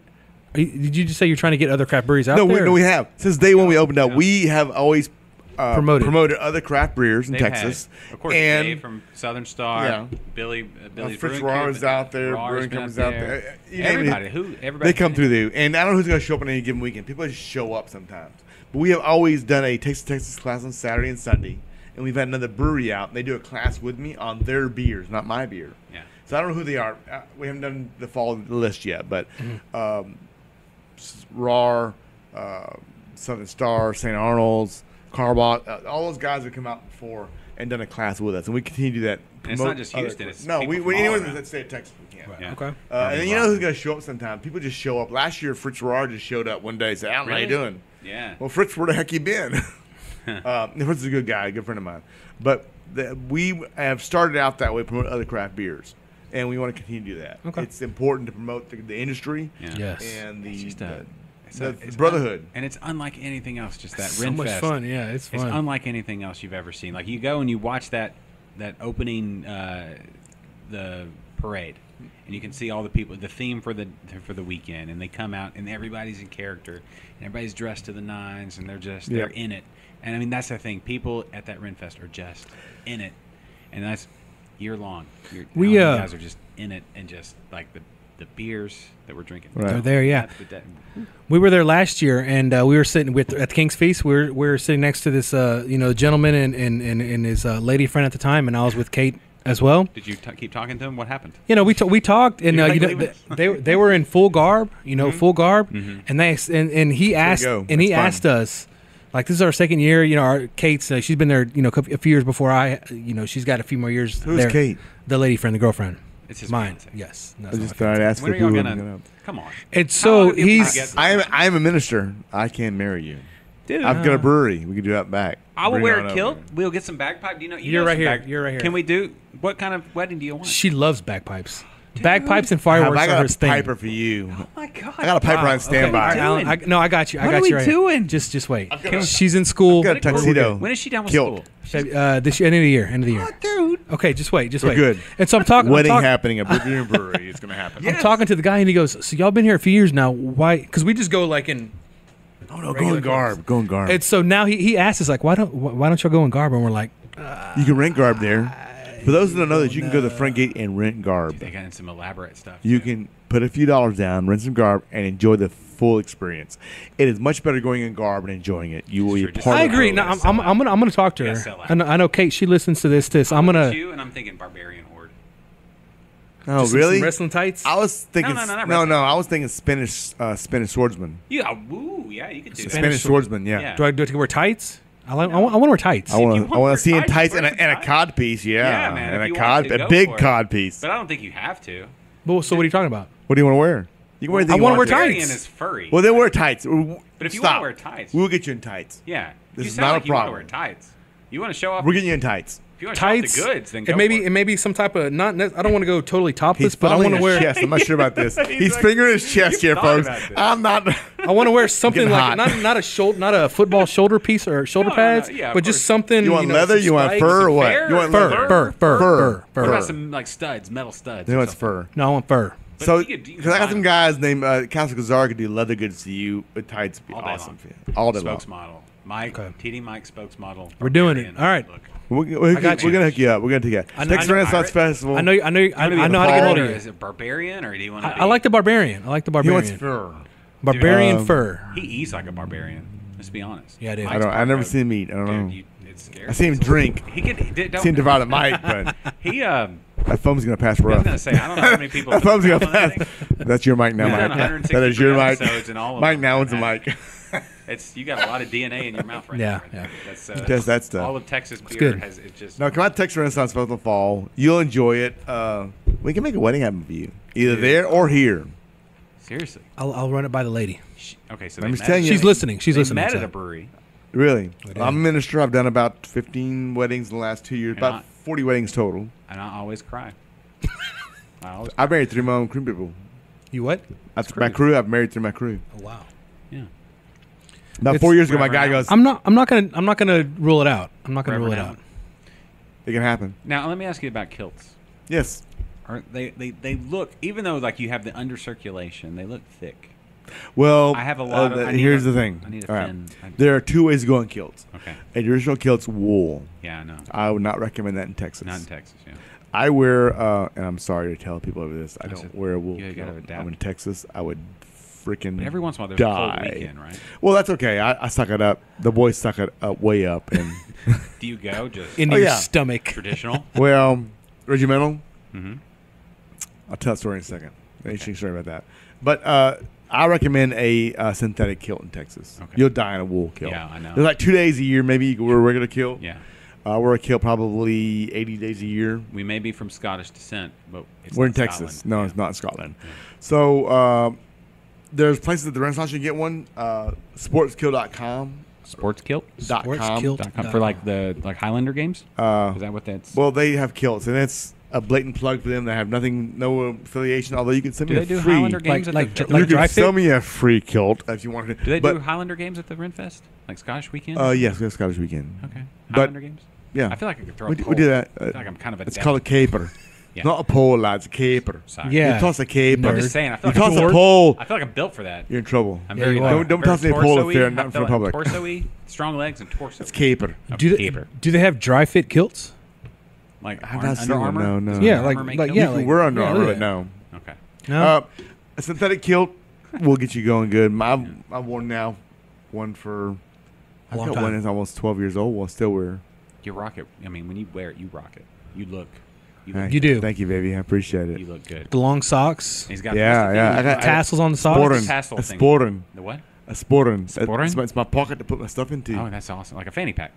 Did you just say you're trying to get other craft breweries out there? No, we have since day one. We opened up. We have always promoted other craft brewers in Texas. Of course, and Dave from Southern Star, Billy's Fritz Brewing Rohr is out there. Rohr's Brewing been comes out out there. there. Everybody they come through there, and I don't know who's going to show up on any given weekend. People just show up sometimes. But we have always done a Texas class on Saturday and Sunday, and we've had another brewery out, and they do a class with me on their beers, not my beer. Yeah. So I don't know who they are. We haven't done the fall list yet, but Rohr, Southern Star, St. Arnold's, Carbot, all those guys have come out before and done a class with us, and we continue to do that. And it's not just Houston. It's anyone that stay in Texas, we can. Right. Yeah. Okay. And then you know who's going to show up sometimes? People just show up. Last year, Fritz Rohr just showed up one day and said, "Alan, how you doing?" Yeah. Well, Fritz, where the heck you been? Fritz is a good guy, a good friend of mine. But we have started out that way, promote other craft beers, and we want to continue to do that. Okay. It's important to promote the industry. Yeah. Yes. And it's brotherhood. And it's unlike anything else. Just that so Ren much Fest. fun. Yeah, it's fun. It's unlike anything else you've ever seen. Like you go and you watch that opening the parade, and you can see all the people, the theme for the weekend, and they come out and everybody's in character, and everybody's dressed to the nines, and they're in it. And I mean that's the thing. People at that Ren Fest are just in it, and that's year long. You guys are just in it, and just like the beers that we're drinking. Right. They're there, yeah. We were there last year, and we were sitting at the King's Feast. We were sitting next to this gentleman and his lady friend at the time, and I was with Kate as well. Did you keep talking to him? What happened? We talked, and they were in full garb, full garb, and he asked us. Like, this is our second year. Our Kate's, she's been there, a few years before she's got a few more years. Who's there. Kate? The lady friend, the girlfriend. It's his mine. fiance. Yes. I just thought I'd ask when for are y'all who gonna come on? And so I'm a minister. I can't marry you. Dude, I've got a brewery. We can do that back. I will wear a kilt. We'll get some bagpipe. You're right here. You're right here. Can we do? What kind of wedding do you want? She loves bagpipes. Dude. Bagpipes and fireworks I got are his thing. a piper for you. Oh my god! I got a piper on standby. Okay. I got you. I got you. What are we doing? Just wait. She's in school. I've got a tuxedo. When is she done with school? This end of the year. Oh, dude. Okay, just wait. We're good. And so I'm talking. Wedding happening at Brigadoon Brewery. It's gonna happen. I'm talking to the guy, and he goes, "So y'all been here a few years now? Why? Because we just go like in." Oh no, go in garb. Go in garb. And so now he asks us like, "Why don't y'all go in garb?" And we're like, "You can rent garb there." For those that don't know that, you can go to the front gate and rent garb. They got some elaborate stuff. You can put a few dollars down, rent some garb, and enjoy the full experience. It is much better going in garb and enjoying it. You will be part I of agree. No, I'm gonna talk to her. I know Kate. She listens to this. I'm gonna. You and I'm thinking barbarian horde. Oh, just really? Some wrestling tights? I was thinking. No. I was thinking Spanish swordsman. Yeah, yeah, you could do that. Spanish swordsman. Yeah. Do I wear tights? I want to wear tights. I want to see in tights and a cod piece. Yeah, man, and a big cod piece. But I don't think you have to. Well, so what are you talking about? What do you want to wear? You can wear anything. I want to wear Barbarian tights. is furry. Well, then wear tights. But if you want to wear tights, we'll get you in tights. Yeah, this is sound not like a problem. You want to wear tights. You want to show up. We're getting you in tights. If you want to tights, show off the goods, then go it may be some type of not. I don't want to go totally topless, but I want to wear. Chest. I'm not sure about this. He's fingering his chest here, folks. I'm not. I want to wear something like not a football shoulder piece or shoulder pads, but just something. You want leather? You want fur or what? You want fur. What about some like studs, metal studs? You want fur? No, I want fur. So, because I got some guys named Council Kazar could do leather goods to you with tights. Would be awesome for you. All day long. Spokesmodel. Mike, TD Mike spokesmodel. We're doing it. All right. We're gonna hook you up. We're gonna take you. Texas Renaissance Festival. I know how to get hold of you. Is it barbarian or do you want to? I like the barbarian. He wants fur. Barbarian fur. He eats like a barbarian. Let's be honest. Yeah, dude. I never seen him eat. I don't know. It's scary. I see him drink. He could. See him devour the mic, but he. That foam's gonna pass rough. I was gonna say I don't know how many people. That foam's gonna pass. That's your mic now, Mike. That is your mic. Mike now owns a mic. You got a lot of DNA in your mouth right now. Yeah. That's that stuff. All of Texas beer has it just. No, come out to Texas Renaissance Festival fall. You'll enjoy it. We can make a wedding happen for you, either there or here. Seriously, I'll run it by the lady. Okay, so I'm just telling you, she's listening. She's listening. Met at a brewery. Really? I'm a minister. I've done about 15 weddings in the last 2 years. About 40 weddings total. And I always cry. I married 3 of my own crew people. You what? That's my crew. I've married 3 of my crew. Oh, wow. Yeah. About 4 years ago, my guy goes, I'm not gonna rule it out. I'm not gonna rule it out. It can happen. Now, let me ask you about kilts. Yes. They look, even though like you have the under circulation, they look thick. Well, I have a lot of. Here's the thing. I need a thin. right. There are two ways to go on kilts. Okay. A traditional kilt's wool. Yeah, I know. I would not recommend that in Texas. Not in Texas, yeah. I wear, and I'm sorry to tell people over this, I don't wear a wool kilt. I'm in Texas. I would freaking But every once in a while, there's die. a cold weekend, right? Well, that's okay. I suck it up. The boys suck it up way up. And Do you go just into your stomach? Traditional? Well, regimental. Mm-hmm. I'll tell a story in a second. An interesting story about that. But I recommend a synthetic kilt in Texas. Okay. You'll die in a wool kilt. Yeah, I know. There's like 2 days a year. Maybe you can wear a regular kilt. Yeah. We're a kilt probably 80 days a year. We may be from Scottish descent, but we're in Texas. Scotland. No, it's not Scotland. Yeah. So there's places at the Renaissance you can get one. Sportskill.com. Sportskilt.com for like Highlander games. Is that what that's? Well, they have kilts, and it's a blatant plug for them. They have no affiliation. Although you can send me a free. Do they do Highlander games like you can sell me a free kilt if you want to. Do they do Highlander games at the Renfest? Like Scottish Weekend? Yes, we have Scottish Weekend. Okay. Highlander games? Yeah. I feel like I could throw a pole. We do that. I feel like I'm kind of a It's called a caper. Yeah. Not a pole, lads. A caper. Sorry. Yeah. You toss a caper. I'm just saying. I feel you like toss a pole. I feel like I'm built for that. You're in trouble. I'm very don't toss any pole if they're not for public. Torso-y, strong legs, and torso. It's caper. Do they have dry fit kilts? Like Under Armour? No. Yeah, we're Under Armour, but no. Okay. No. A synthetic kilt will get you going good. I've worn now one for a long time. One is almost 12 years old. We'll still wear. You rock it. I mean, when you wear it, you rock it. You look. You do. Thank you, baby. I appreciate it. You look good. The long socks. He's got I got tassels on the socks. A sportin. The what? A sportin. Sportin? It's my pocket to put my stuff into. Oh, that's awesome. Like a fanny pack.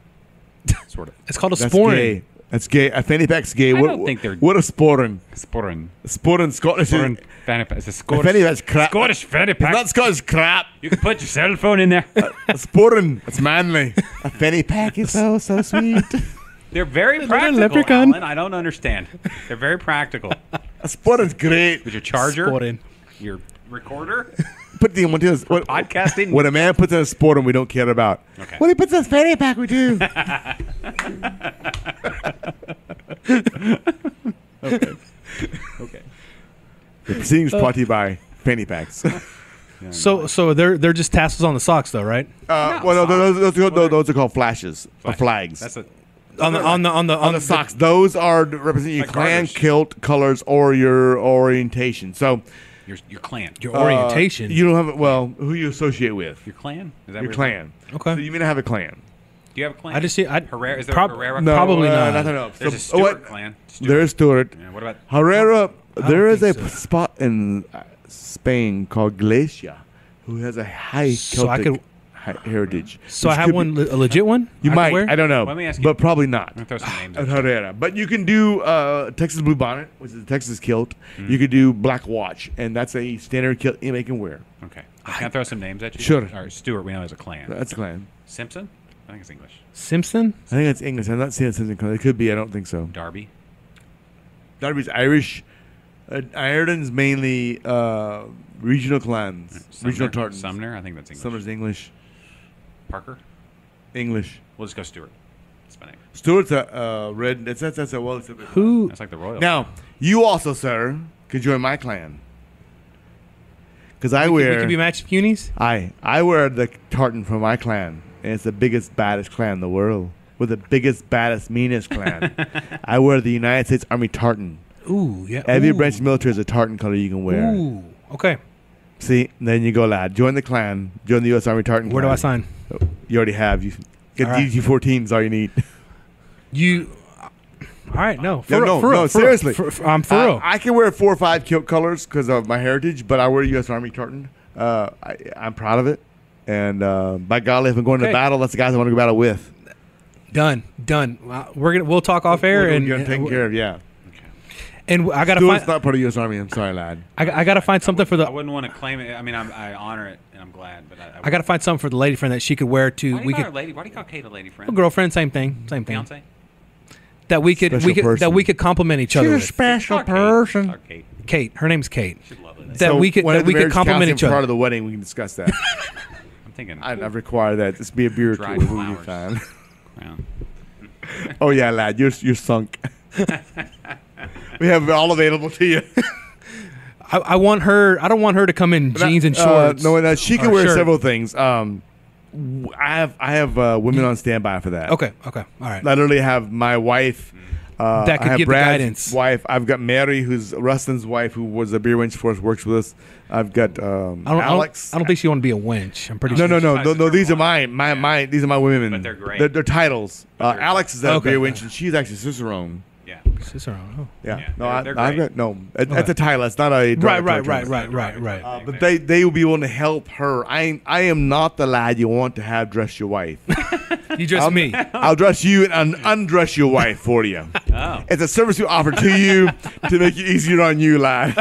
Sort of. It's called a sportin. That's gay. A fanny pack's gay. I don't think they're. What a sportin. Sportin. Sportin. Scottish. Sportin. Fanny pack. It's a Scottish. A fanny pack's crap. Scottish fanny pack. It's not Scottish crap. You can put your cell phone in there. A sportin. It's manly. A fanny pack is so sweet. They're very practical, Alan. I don't understand. They're very practical. A sportin's great. With your charger, sportin. Your recorder. Put the what podcasting. When a man puts in a sportin, we don't care about. Okay. When he puts in a fanny pack, we do. Okay. The proceedings brought to you by fanny packs. So they're just tassels on the socks, though, right? Those are called flashes or flags. That's a. On the socks, those are to represent your clan, kilt, colors, or your orientation. So, your clan, your orientation. You don't have who you associate with. Your clan, is that your clan? Okay. So you may not have a clan. Do you have a clan? I just see. Herrera, is there a Herrera? No, probably not. No. There's a Stewart clan. There is Stewart. Yeah, what about Herrera? There is a spot in Spain called Galicia, who has a high Celtic heritage. So I have a legit one? You might. I don't know. Let me ask you. But probably not. I'm gonna throw some names. Herrera. But you can do Texas Blue Bonnet, which is a Texas kilt. Mm. You could do Black Watch, and that's a standard kilt anybody can wear. Okay. Can I throw some names at you? Sure. All right, Stewart, we know as a clan. That's a clan. Simpson? I think it's English. Simpson? I think it's English. I'm not seeing Simpson clan. It could be. I don't think so. Darby? Darby's Irish. Ireland's mainly regional clans. Sumner, regional tartans. Sumner? I think that's English. Sumner's English. Parker? English. We'll just go Stewart. That's my name. Stewart's a red. That's a well. Who? That's like the royal. Now, you also, sir, could join my clan. Because we could be matched punis? I wear the tartan from my clan, and it's the biggest, baddest clan in the world. We're the biggest, baddest, meanest clan. I wear the United States Army tartan. Ooh, yeah. Every branch of the military is a tartan color you can wear. Ooh, okay. See, then you go, lad. Join the clan. Join the U.S. Army tartan Where clan. do I sign? You already have. You get DG-14 is all you need. All right, no. Seriously. I'm thorough. I can wear 4 or 5 kilt colors because of my heritage, but I wear U.S. Army tartan. I'm proud of it. And by golly, if I'm going to battle, that's the guys I want to go battle with. Done. We'll talk off air and get taken care of. Yeah. And I gotta Stewart's find. not part of U.S. Army. I'm sorry, lad. I gotta find something for the. I wouldn't want to claim it. I mean, I honor it and I'm glad, but I gotta find something for the lady friend that she could wear to. Why do you call her lady? Why do you call Kate a lady friend? A girlfriend, same thing. Fiance? That we could compliment each other. She's a special person. Kate. Her name's Kate. She's lovely. That we could compliment each other. Part of the wedding, we can discuss that. thinking. I've required that. Just be a beer Dried tour. We'll be flowers. fine. Crown. Oh yeah, lad, you're sunk. We have it all available to you. I want her. I don't want her to come in jeans and shorts. No, she can or wear shirt. several things. I have women on standby for that. Okay. All right. I literally have my wife. That could I have give the Brad's guidance. wife. I've got Mary, who's Rustin's wife, who was a beer wench for us, works with us. I've got Alex. I don't think she want to be a wench. I'm pretty sure. No. These are my these are my women. But they're great. They're titles. But they're- Alex is a Okay. beer wench, and she's actually Cicerone. Yeah. Cicero. Yeah. Yeah, No, they're I've great. got no. That's a title. It's not a Right. But they will be willing to help her. I am not the lad you want to have dress your wife. You dress me. I'll dress you and undress your wife for you. Oh. It's a service we offer to you to make it easier on you, lad.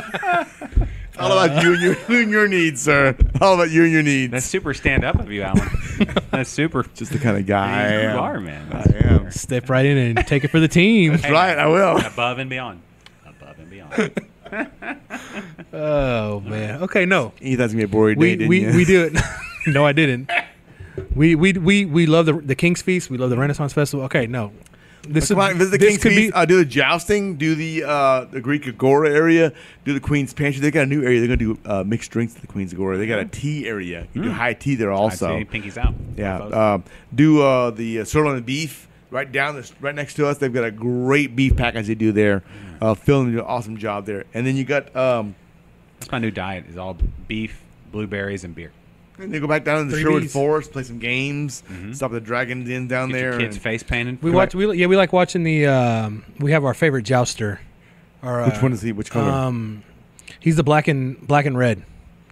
All about you and your needs, sir. All about you and your needs. That's super stand up of you, Alan. That's super. Just the kind of guy I am. You are, man. I am. Step right in and take it for the team. That's right, I will. Above and beyond. Above and beyond. Oh man. Okay. No. You thought it was gonna be a boring day, didn't We you? do it. No, I didn't. We love the King's Feast. We love the Renaissance Festival. Okay. No. This Come on, visit the this King's could Feast. be. Do the jousting. Do the Greek Agora area. Do the Queen's Pantry. They got a new area. They're gonna do mixed drinks at the Queen's Agora. They got a tea area. You do high tea there also. I see. Pinky's out. Yeah. Do the sirloin and beef right right next to us. They've got a great beef package they do there. Phil did an awesome job there. And then you got That's my new diet. Is all beef, blueberries, and beer. and they go back down in the 3 Sherwood Bs. Forest, play some games, stop the Dragon's Inn down Get there. your kids and- face painted. We watch. We like watching the. We have our favorite jouster. Our, Which one is he? Which color? He's the black and red.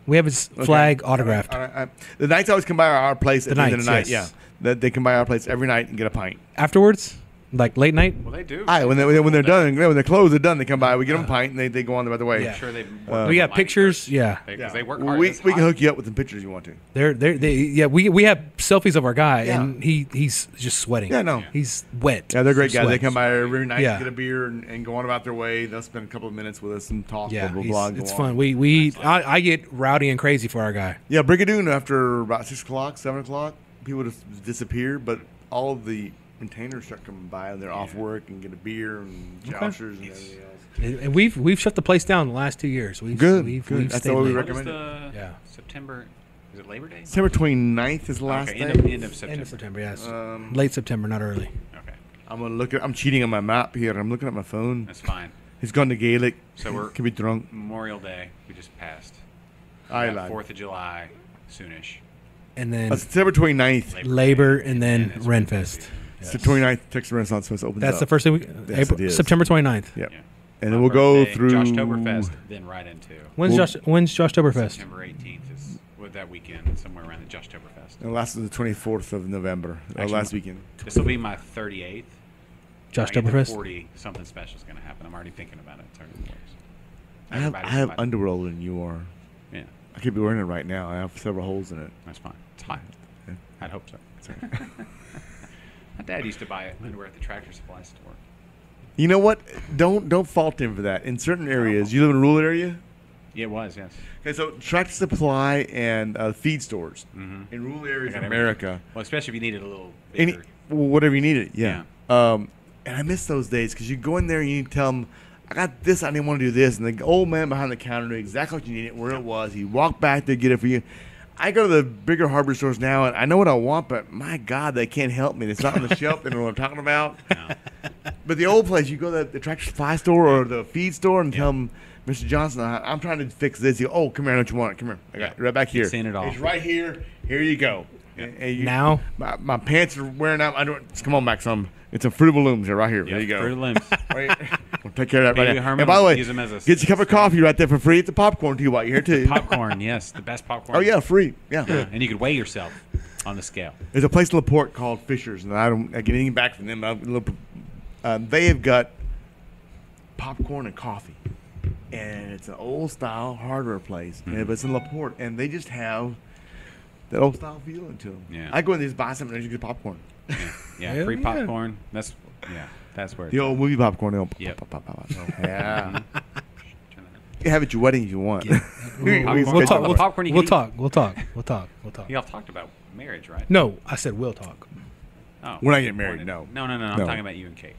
We have his flag autographed. All right. The Knights always come by our place at the end of the night. Knights, yes. Yeah, they come by our place every night and get a pint. Afterwards, like late night. Well, they do. All right, when they're done, when they're closed, they're done. They come by, we get them a pint, and they go on the other way. Yeah. I'm sure they. We got pictures. Yeah, Because they work Well, hard. we It's can hot. hook you up with some pictures you want to. we have selfies of our guy, Yeah. and he's just sweating. Yeah, no. He's wet. Yeah, they're great from guys. They sweat. come by every night, Yeah. get a beer, and go on about their way. They'll spend a couple of minutes with us and talk. Yeah, blah, blah, blah, and go it's on. fun. I get rowdy and crazy for our guy. Yeah, Brigadoon after about 6 o'clock, 7 o'clock, people just disappear, but all of the maintainers start coming by and they're off work and get a beer and jousters and everything else. And we've shut the place down the last 2 years. Good. We've That's stayed what we late. What is recommend the Yeah. September? Is it Labor Day? September 29th is the last Okay, day. end of September. End of September, yes. Um, Late September, not early. Okay, I'm cheating on my map here. I'm looking at my phone. that's fine. He's gone to Gaelic. So we're Could be drunk. Memorial Day. We just passed. I Got lied. 4th of July, soonish. And then September 29th. Labor, and then it's Renfest. It's the 29th. Texas Renaissance Fest opens That's up. the first thing. Yes, it is. September 29th. Yep. Yeah. And My then we'll go birthday, through Joshtoberfest, then right into When's Joshtoberfest? September 18th is with that weekend, somewhere around the Joshtoberfest. And last is the 24th of November. Actually, Last weekend. This will be my 38th. When I get to Joshtoberfest. 40, something special is going to happen. I'm already thinking about it. Turning the words. I have underworld than you are. Yeah, I could be wearing it right now. I have several holes in it. that's fine. It's hot. Yeah. I'd hope so. Sorry. My dad used to buy underwear at the Tractor Supply store. You know what? Don't fault him for that. In certain areas, you live in a rural area. Yeah, it was, yes. Okay, so Tractor Supply and feed stores Mhm. in rural areas I of got America, Well, especially if you needed a little any bigger. whatever you needed, yeah. And I miss those days because you go in there and you tell them, "I got this. I didn't want to do this," and the old man behind the counter knew exactly what you needed, where it was. He walked back to get it for you. I go to the bigger hardware stores now, and I know what I want, but my God, they can't help me. It's not on the shelf. They don't know what I'm talking about. No. But the old place, you go to the Tractor Supply store or the feed store and tell them, "Mr. Johnson, I'm trying to fix this." You go, "Oh, come here, I know what you want. Come here. I got it right back here. seen it all. It's right here. Here you go." Yeah. And you- Now? my pants are wearing out. I don't. Come on back, some. It's a Fruit of the Looms here, right here. There you go. Fruit of the Limbs. Right. We'll take care of that right Maybe now. Herman And by the will way, use them as a get you a cup of coffee right there for free. It's a popcorn too while you're here too. Popcorn, yes, the best popcorn. Oh yeah, free. Yeah. And you could weigh yourself on the scale. There's a place in LaPorte called Fisher's, and I get anything back from them. They have got popcorn and coffee, and it's an old style hardware place. Mm-hmm. And it's in LaPorte, and they just have that old style feeling to them. Yeah. I go in there, just buy something, and just get popcorn. Yeah, Hell free yeah. popcorn. That's where The old movie popcorn. They'll Yep. pop, pop, pop, pop. Yeah. Trying to- You can have it at your wedding if you want. We'll talk. What popcorn you We'll can talk. We'll talk. Y'all talked about marriage, right? No, I said we'll talk. Oh, We're not getting married. No. No. I'm talking about you and Kate.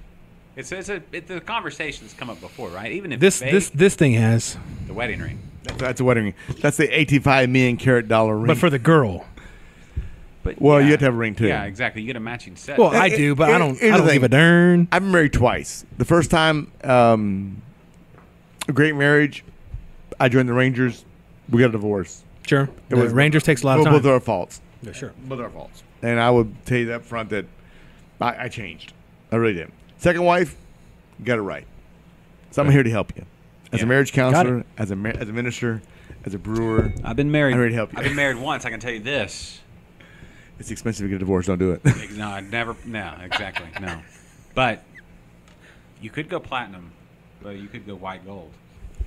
It's the conversation's come up before, right? Even if This thing has, the wedding ring. That's a wedding ring. That's the $85 million ring. but for the girl. But you have to have a ring too. Yeah, exactly. You get a matching set. Well, I do, but I don't here's the thing. give a darn. I've been married twice. The first time, a great marriage. I joined the Rangers. We got a divorce. Sure. It was Rangers takes a lot of Both time. our faults. Yeah, sure. Both our faults. And I would tell you up front that I changed. I really did. Second wife, got it right. So I'm here to help you. As a marriage counselor, as a minister, as a brewer. I've been married. I'm here to help you. I've been married once. I can tell you this. It's expensive to get a divorce. Don't do it. No, I'd never. No, exactly. No. But you could go platinum, but you could go white gold.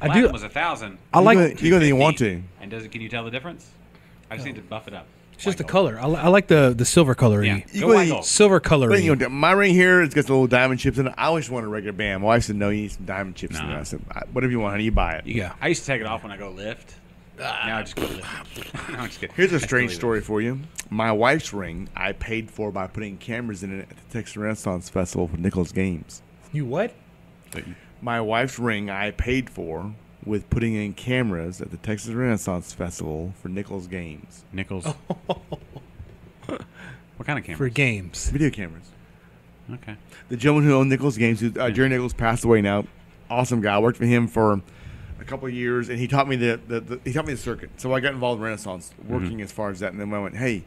Platinum was 1,000. I like. You don't even want to. And can you tell the difference? I just need to buff it up. It's just the color. I like the silver coloring. Yeah. Go white gold. Silver coloring. My ring here, it's got the little diamond chips in it. I always want a regular band. My wife said, no, you need some diamond chips in it. I said, whatever you want, honey, you buy it. Yeah. I used to take it off when I go lift. Now I just go lift. No, I'm just kidding. Here's a strange story for you. My wife's ring, I paid for by putting cameras in it at the Texas Renaissance Festival for Nichols Games. You what? My wife's ring, I paid for with putting in cameras at the Texas Renaissance Festival for Nichols Games. Nichols. What kind of cameras? For games. Video cameras. Okay. The gentleman who owned Nichols Games, Jerry Nichols, passed away now. Awesome guy. I worked for him for a couple of years, and he taught me the circuit. So I got involved in Renaissance, working as far as that, and then I went, hey,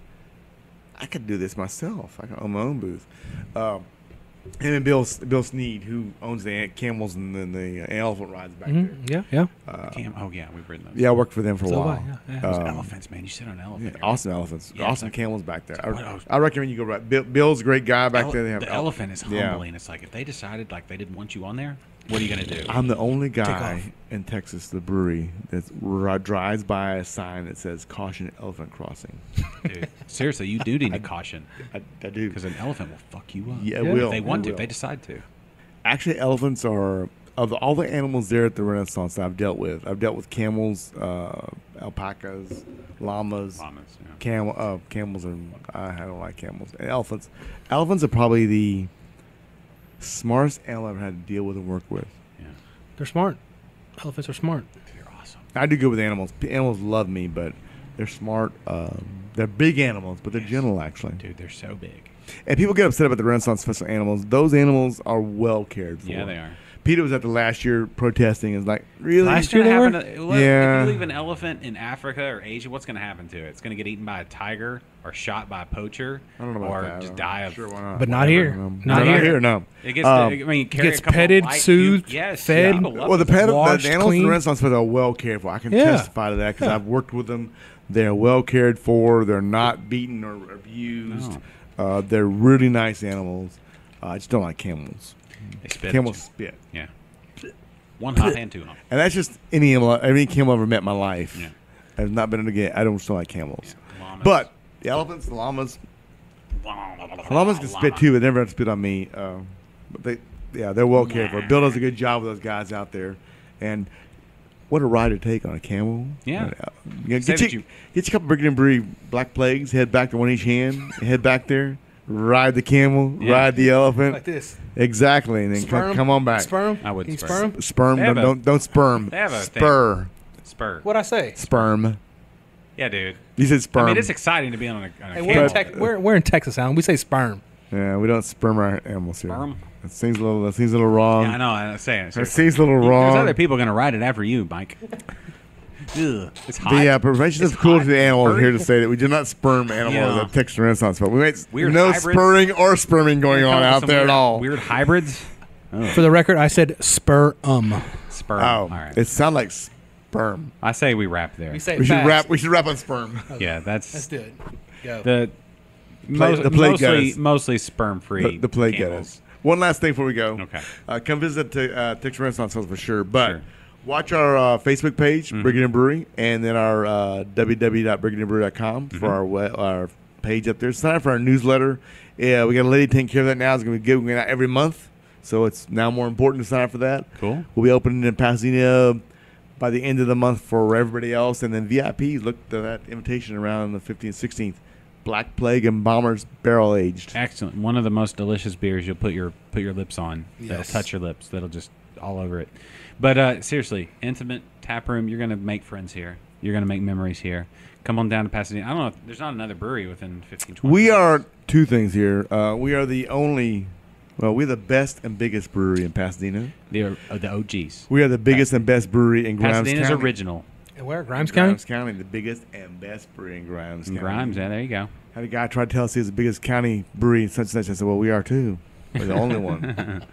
I could do this myself. I can own my own booth. Him and Bill Sneed, who owns the camels and the elephant rides back there. Yeah. We've ridden those. Yeah, I worked for them for a while. Those elephants, man. You sit on an elephant. Yeah, awesome elephants. Yeah, awesome like, camels back there. I recommend you go right. Bill's a great guy back there. They have the elephant is humbling. It's like if they decided like they didn't want you on there, what are you going to do? I'm the only guy in Texas, the brewery, that drives by a sign that says "Caution Elephant Crossing." Dude, seriously, you do need to caution. I do. Because an elephant will fuck you up. Yeah, it will. If they want to. Will. If they decide to. Actually, elephants are, of all the animals there at the Renaissance that I've dealt with camels, alpacas, llamas. Yeah. Camels are, I don't like camels. And elephants. Elephants are probably the smartest animal I've ever had to deal with and work with. Yeah. They're smart. Elephants are smart. They're awesome. I do good with animals. Animals love me, but they're smart. They're big animals, but they're gentle, actually. Dude, they're so big. And people get upset about the Renaissance Festival animals. Those animals are well cared for. Yeah, they are. Peter was at the last year protesting. Is like, really? Last year they were? Yeah. If you leave an elephant in Africa or Asia, what's going to happen to it? It's going to get eaten by a tiger or shot by a poacher. I don't know about that. Just die of. Sure, why not? But not here. Not here. No. It gets. Carry gets a couple petted, light soothed, yes, fed. people love Well, the washed, animals clean. in the Renaissance Festival are well cared for. I can testify to that because I've worked with them. They're well cared for. They're not beaten or abused. No. They're really nice animals. I just don't like camels. They spit. Camels spit. Yeah. One hop and two hop. And that's just any camel I've ever met in my life. Yeah. I've not been in a game. I don't still like camels. Yeah. But the elephants, the llamas can spit too, but they never have to spit on me. But they're well cared for. Bill does a good job with those guys out there. And what a ride to take on a camel. Yeah. Get you a couple Brigadoon Brewery Black Plagues, head back to one each hand, head back there, ride the camel, ride the elephant. Like this. Exactly. And then come on back. Sperm? I would Can you sperm. Sperm. Don't sperm. They have a Spur. Spur. What'd I say? Sperm. Yeah, dude. You said sperm. I mean, it's exciting to be on a Hey, camel. we're in Texas, Alan. We say sperm. Yeah, we don't sperm our animals here. Sperm? That seems a little wrong. Yeah, I know. I'm saying it. That seems a little wrong. There's other people going to ride it after you, Mike. Ugh, it's hot. The prevention of It's cruelty hot. to animals Furry. here to say that we do not sperm animals Yeah. at Texas Renaissance Festival. We make Weird no hybrids. spurring or sperming going on out there at all. Weird hybrids. For the record, I said spur. Sperm. Oh, All right. it sounds like sperm. I say we wrap there. We say it We should fast. wrap. We should wrap on sperm. Yeah, Let's do it. Go. the plague got us. mostly sperm free. The plague got us. One last thing before we go. Okay. Come visit Texas Renaissance Festival for sure. But Sure. watch our Facebook page, Brigadoon Brewery, and then our www.brigadoonbrewery.com for our page up there. Sign up for our newsletter. Yeah, we got a lady taking care of that now. It's going to be good. We're going out every month, so it's now more important to sign up for that. Cool. We'll be opening in Pasadena by the end of the month for everybody else. And then VIPs, look to that invitation around the 15th, 16th. Black Plague and Bombers barrel aged. Excellent. One of the most delicious beers you'll put your lips on. Yes. That'll touch your lips. That'll just all over it. But seriously, intimate tap room. You're going to make friends here. You're going to make memories here. Come on down to Pasadena. I don't know if there's not another brewery within 15, 20 We minutes. are two things here. We are the only, we're the best and biggest brewery in Pasadena. The OGs. We are the biggest and best brewery in Grimes Pasadena's County. original. And where? Grimes County? Grimes County, the biggest and best brewery in Grimes County. Grimes, yeah, there you go. Had a guy try to tell us he was the biggest county brewery in such and such. I said, well, we are too. We're the only one.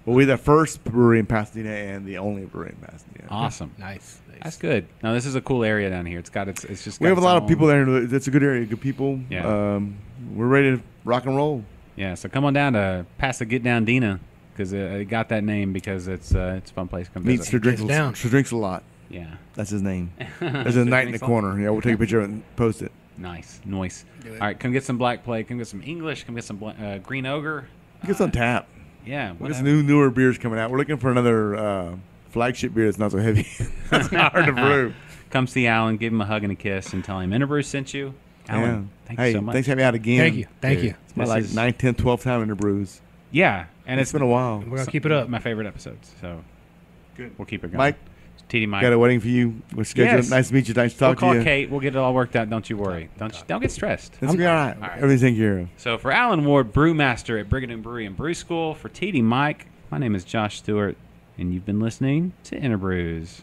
Well, we're the first brewery in Pasadena and the only brewery in Pasadena. Awesome. Nice. That's good. Now, this is a cool area down here. It's just. We have a lot of people there. It's a good area, good people. Yeah. We're ready to rock and roll. Yeah, so come on down to Pasadena because it got that name because it's a fun place to come Meets visit. Sir drinks a lot. Yeah. That's his name. There's a night in the corner. Yeah, we'll take a picture and post it. Nice. Noise. Do it. All right, come get some Black Plague. Come get some English. Come get some Green Ogre. Get on tap. Yeah. There's some newer beers coming out. We're looking for another flagship beer that's not so heavy. That's not hard to brew. Come see Alan. Give him a hug and a kiss and tell him InterBrews sent you. Alan, thank you so much. Thanks for having me out again. Thank you. It's my 9th, 10th, 12th time InterBrews. Yeah, and It's been a while. We're gonna keep it up. My favorite episodes, so Good. we'll keep it going. Mike, TD Mike. got a wedding for you. We're scheduled. Yes. Nice to meet you. Nice to We'll talk to call you. Kate. We'll get it all worked out. Don't you worry. Don't get stressed. It's gonna be all right. All right. Everything's taken care of. So for Alan Ward, Brewmaster at Brigadoon Brewery and Brew School, for TD Mike, my name is Josh Stewart, and you've been listening to InterBrews.